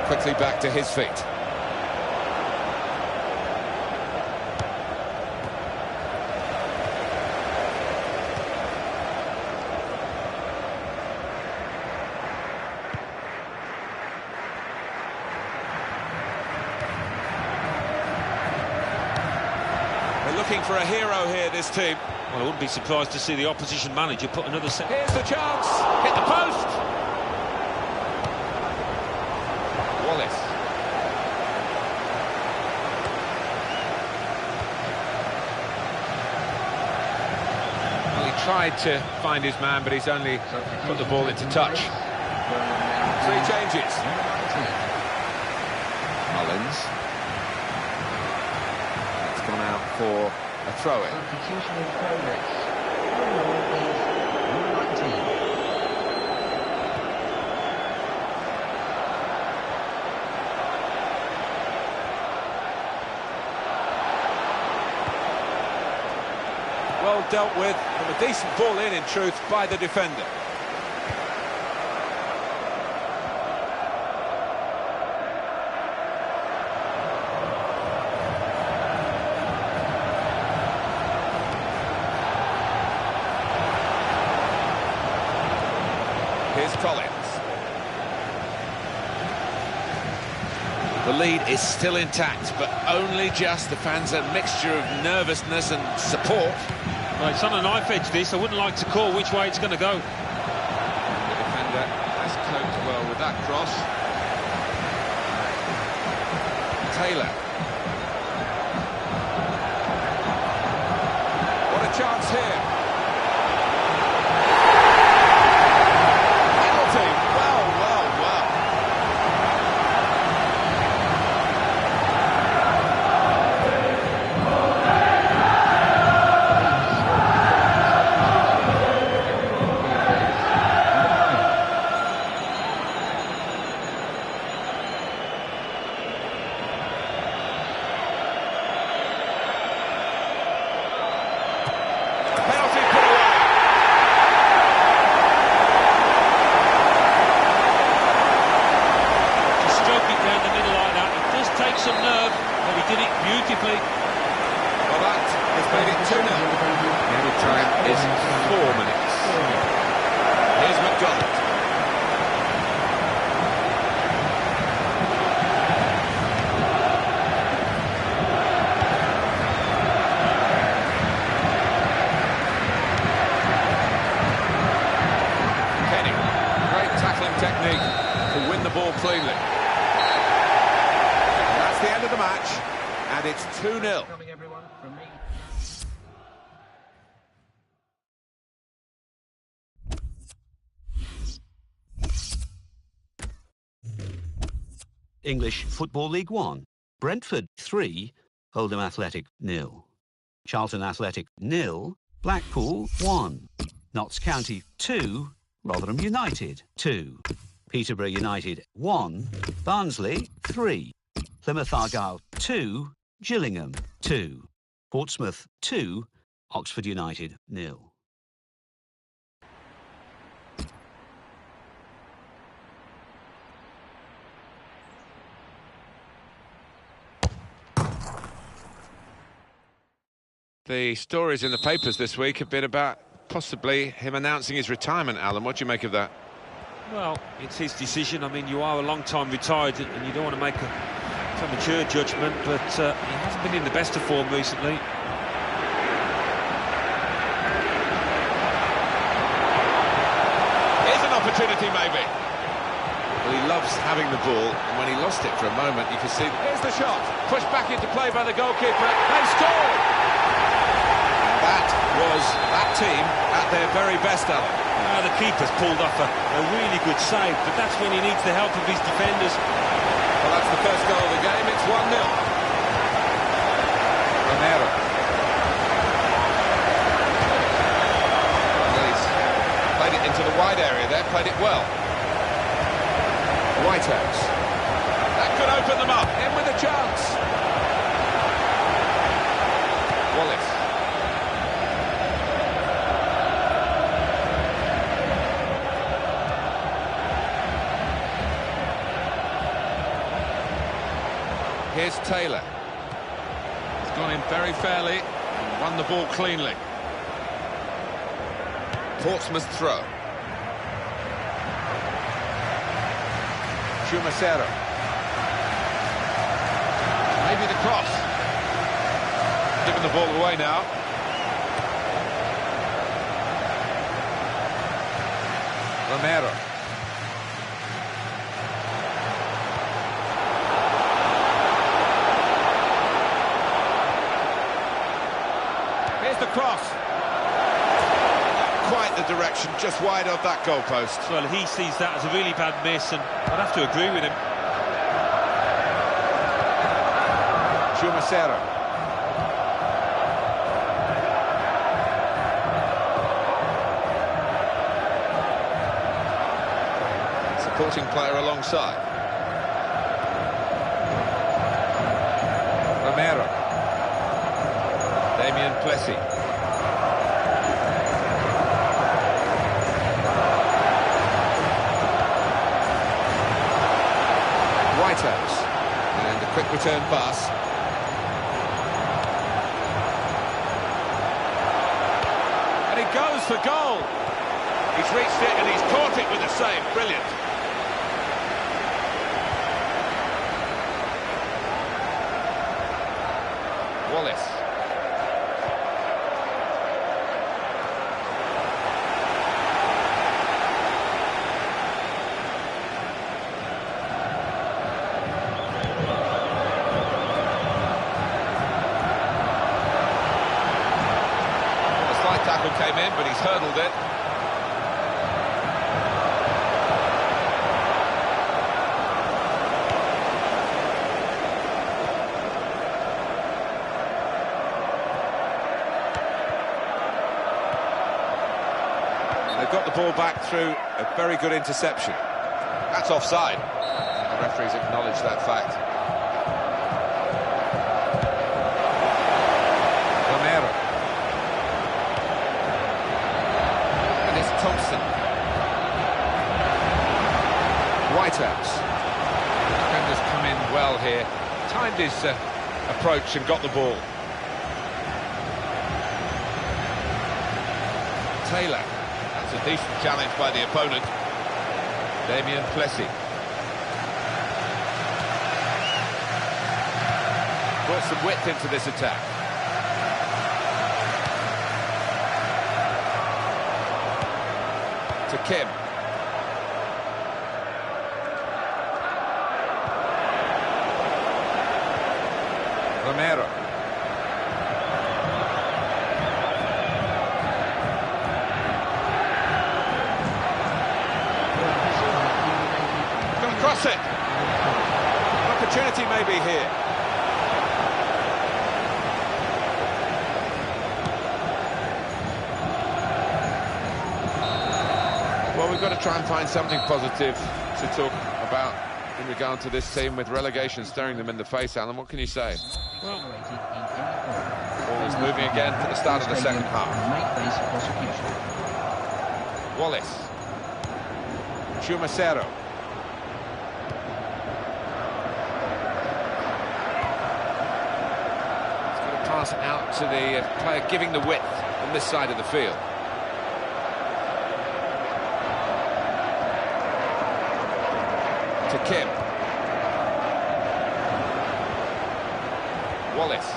Quickly back to his feet. Looking for a hero here, this team. Well, I wouldn't be surprised to see the opposition manager put another set. Here's the chance. Hit the post. Wallace. Well, he tried to find his man, but he's only put the ball into touch. 3 changes. Mullins. Gone out for a throw-in. Substitution in progress. Number 19. Well dealt with, and a decent ball in truth, by the defender. Here's Collins. The lead is still intact, but only just. The fans a mixture of nervousness and support. Well, it's on a knife edge, this. I wouldn't like to call which way it's going to go. The defender has coped well with that cross. Taylor. What a chance here. Well, he did it beautifully. Well, that has made it 2-0. The added time is 4 minutes. Here's McDonald. Kenny, great tackling technique to win the ball cleanly. And that's the end of the match, and it's 2-0. Everyone, from me. English Football League 1. Brentford 3, Oldham Athletic 0. Charlton Athletic 0, Blackpool 1. Notts County 2, Rotherham United 2. Peterborough United 1, Barnsley 3. Plymouth Argyle 2, Gillingham 2. Portsmouth 2, Oxford United 0. The stories in the papers this week have been about possibly him announcing his retirement, Alan. What do you make of that? Well, it's his decision. I mean, you are a long time retired and you don't want to make a premature judgment, but he hasn't been in the best of form recently. Here's an opportunity, maybe. Well, he loves having the ball, and when he lost it for a moment, you can see... Here's the shot, pushed back into play by the goalkeeper. They scored! That was that team at their very best, Alan. The keeper's pulled off a really good save, but that's when he needs the help of his defenders. Well, that's the first goal of the game. It's 1-0. Romero. Well, he's played it into the wide area there, played it well. Whitehouse. That could open them up. In with a chance. Wallace. Here's Taylor. He's gone in very fairly and won the ball cleanly. Portsmouth throw. Chumacero. Maybe the cross. Giving the ball away now. Romero. Here's the cross. Not quite the direction, just wide of that goalpost. Well, he sees that as a really bad miss, and I'd have to agree with him. Chumacero. Supporting player alongside. Romero. Damien Plessis. Whitehouse. And a quick return pass. And he goes for goal. He's reached it and he's caught it with a save. Brilliant. Wallace. Tackle came in, but he's hurdled it. They've got the ball back through a very good interception. That's offside. And the referee's acknowledged that fact. Romero. Thompson. Whitehouse. Defenders come in well here. Timed his approach and got the ball. Taylor. That's a decent challenge by the opponent. Damien Plessis. Brought some width into this attack. To Kim. Romero. Going to cross it. An opportunity maybe here. Well, we've got to try and find something positive to talk about in regard to this team, with relegation staring them in the face. Alan, what can you say? Well, Ball is moving again for the start of the second half. Wallace. Chumacero. He's got to pass out to the player giving the width on this side of the field. To Kim. Wallace.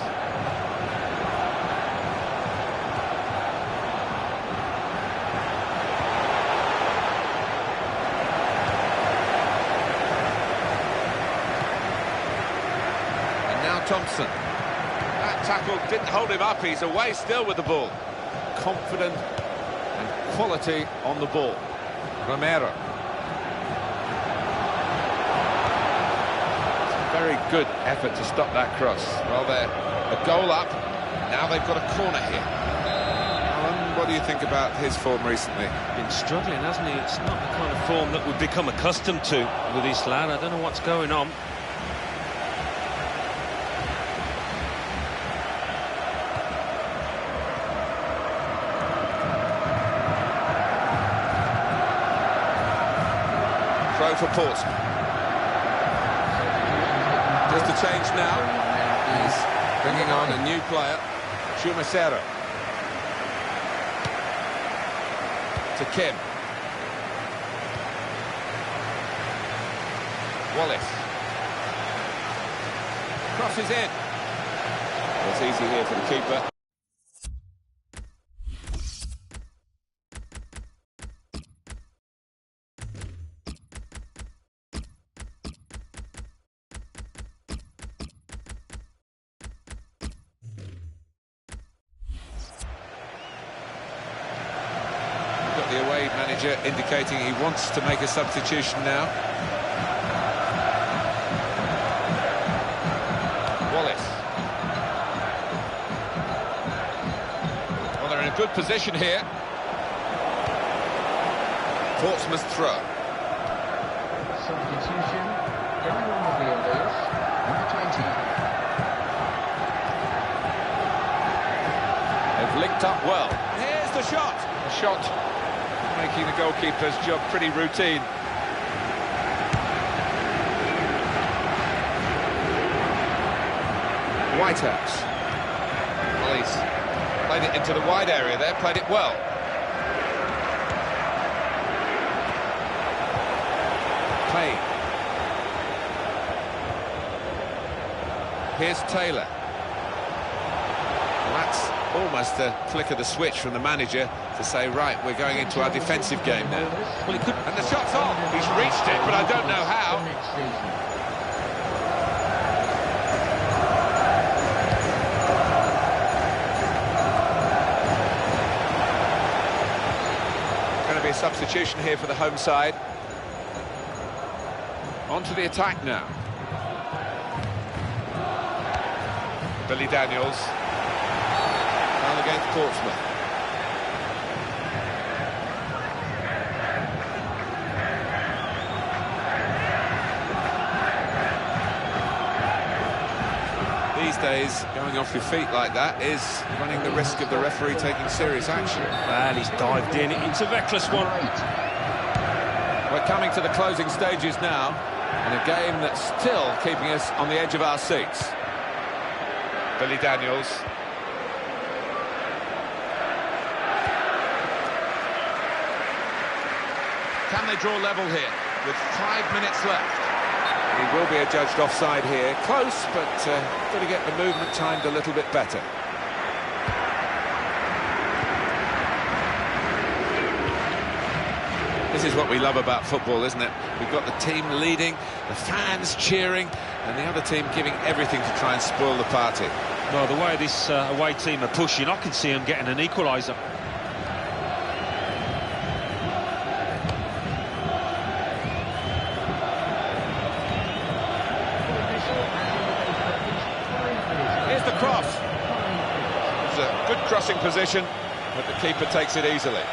And now Thompson. That tackle didn't hold him up. He's away still with the ball. Confident and quality on the ball. Romero. Very good effort to stop that cross. Well, they're a goal up. Now they've got a corner here. Alan, what do you think about his form recently? Been struggling, hasn't he? It's not the kind of form that we've become accustomed to with this lad. I don't know what's going on. Throw for Portsmouth. Just a change now. He's bringing on a new player, Chumacero. To Kim. Wallace. Crosses in. It's easy here for the keeper. The away manager indicating he wants to make a substitution now. Wallace. Well, they're in a good position here. Portsmouth throw. Substitution. Everyone will be alert. Number 20. They've linked up well. Here's the shot. A shot making the goalkeeper's job pretty routine. Whitehouse. Well, he's played it into the wide area there, played it well. Payne. Here's Taylor. Well, that's almost a flick of the switch from the manager to say, right, we're going into our defensive game now. Well, he could... And the shot's on. He's reached it, but I don't know how. Going to be a substitution here for the home side. On to the attack now. Billy Daniels. Foul against Portsmouth. These days, going off your feet like that is running the risk of the referee taking serious action. Well, he's dived in. It's a reckless one. We're coming to the closing stages now, in a game that's still keeping us on the edge of our seats. Billy Daniels. Can they draw level here with 5 minutes left? He will be adjudged offside here. Close, but got to get the movement timed a little bit better. This is what we love about football, isn't it? We've got the team leading, the fans cheering, and the other team giving everything to try and spoil the party. Well, the way this away team are pushing, I can see them getting an equaliser. Here's the cross. It's a good crossing position, but the keeper takes it easily.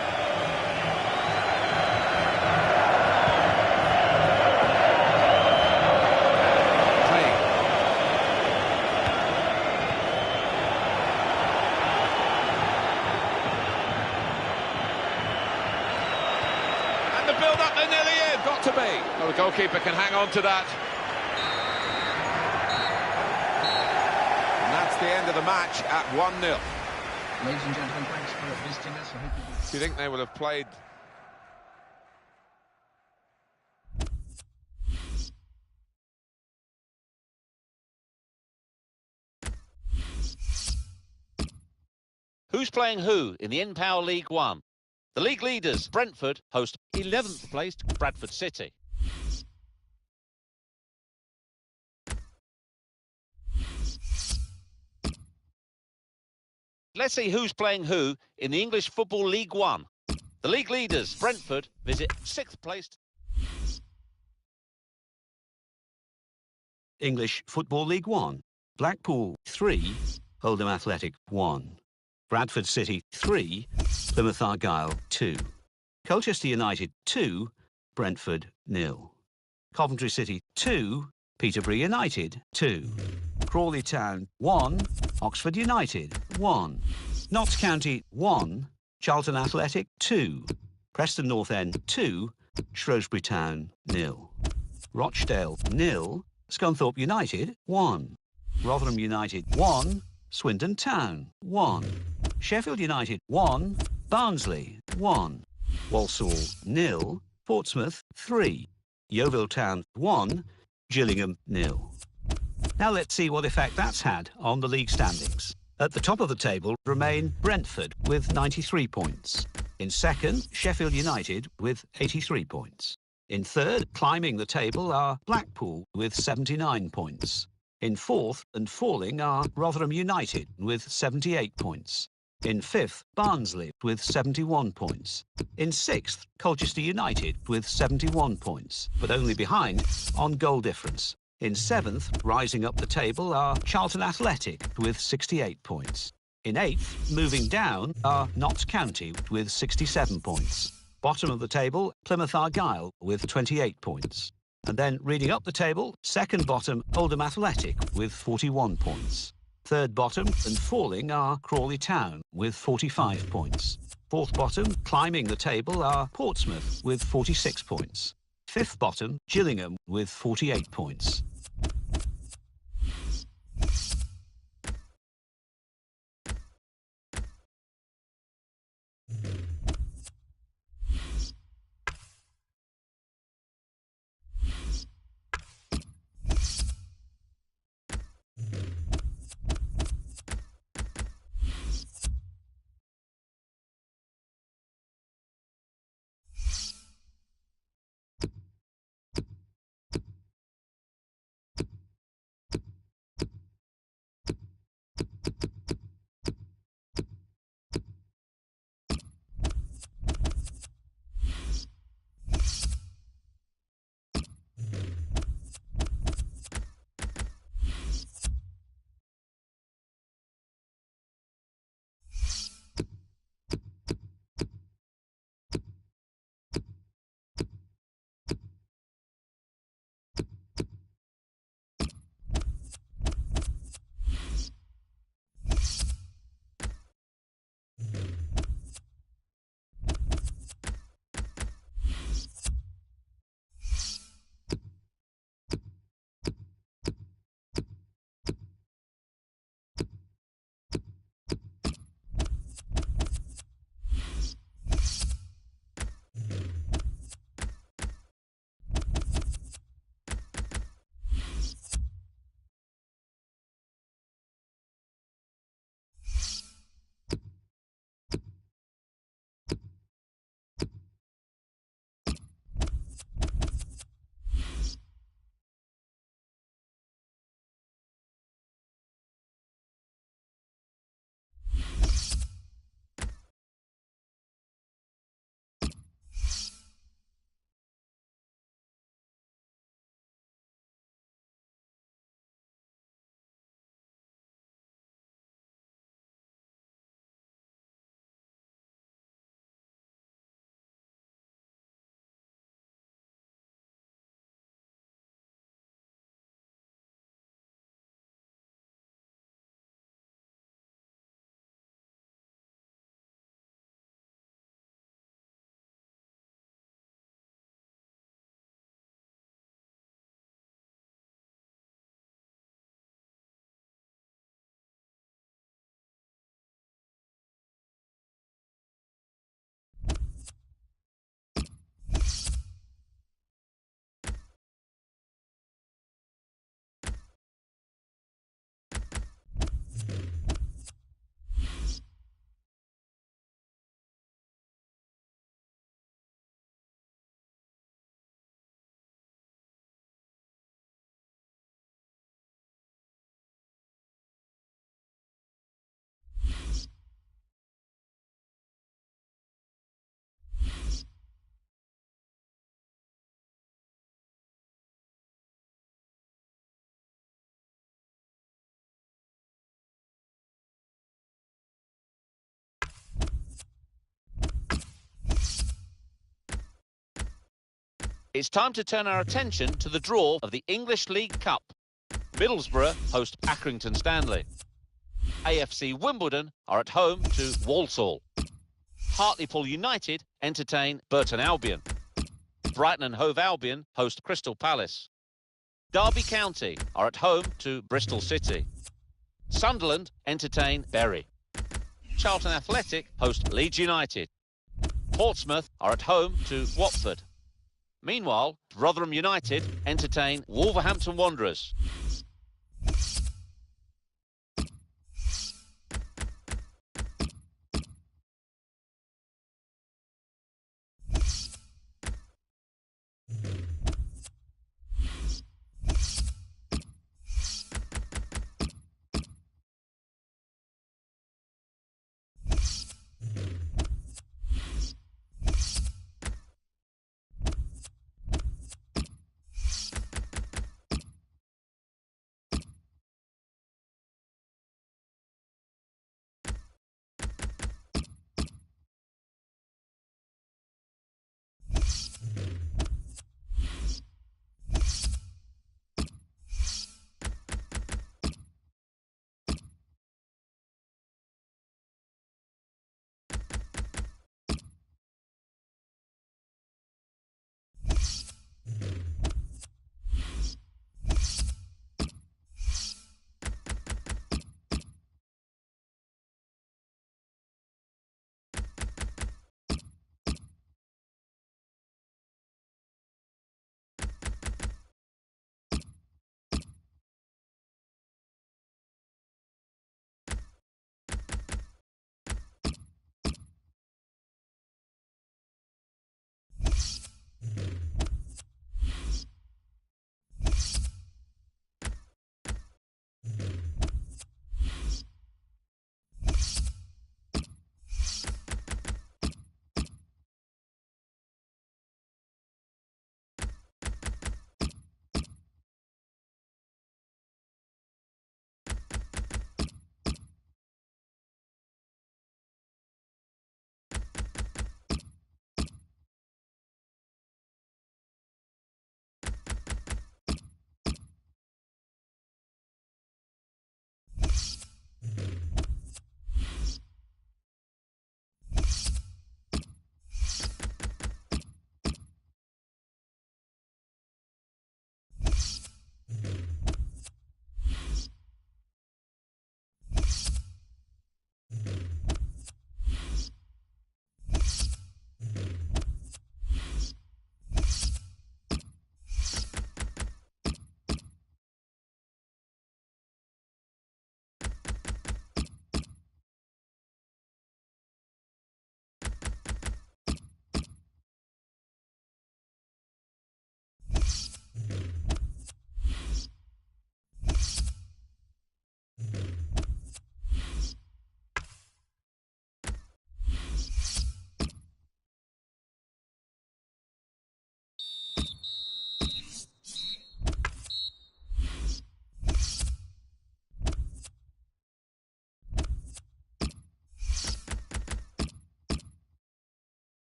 The build-up, they're nearly in. Got to be. Well, the goalkeeper can hang on to that. And that's the end of the match at 1-0. Ladies and gentlemen, thanks for visiting us. I hope you... Do you think they will have played... Who's playing who in the InPower League One? The league leaders, Brentford, host 11th placed Bradford City. Let's see who's playing who in the English Football League One. The league leaders, Brentford, visit 6th placed. English Football League 1. Blackpool 3, Oldham Athletic 1. Bradford City 3, Plymouth Argyle 2. Colchester United 2, Brentford 0. Coventry City 2, Peterborough United 2. Crawley Town 1, Oxford United 1. Notts County 1, Charlton Athletic 2. Preston North End 2, Shrewsbury Town 0. Rochdale 0, Scunthorpe United 1. Rotherham United 1, Swindon Town 1. Sheffield United 1, Barnsley 1. Walsall 0, Portsmouth 3. Yeovil Town 1, Gillingham 0. Now let's see what effect that's had on the league standings. At the top of the table remain Brentford with 93 points. In second, Sheffield United with 83 points. In third, climbing the table, are Blackpool with 79 points. In fourth and falling are Rotherham United with 78 points. In fifth, Barnsley with 71 points. In sixth, Colchester United with 71 points, but only behind on goal difference. In seventh, rising up the table, are Charlton Athletic with 68 points. In eighth, moving down, are Notts County with 67 points. Bottom of the table, Plymouth Argyle with 28 points. And then reading up the table, second bottom, Oldham Athletic with 41 points. Third bottom and falling are Crawley Town with 45 points. Fourth bottom, climbing the table, are Portsmouth with 46 points. Fifth bottom, Gillingham with 48 points. It's time to turn our attention to the draw of the English League Cup. Middlesbrough host Accrington Stanley. AFC Wimbledon are at home to Walsall. Hartlepool United entertain Burton Albion. Brighton and Hove Albion host Crystal Palace. Derby County are at home to Bristol City. Sunderland entertain Bury. Charlton Athletic host Leeds United. Portsmouth are at home to Watford. Meanwhile, Rotherham United entertain Wolverhampton Wanderers.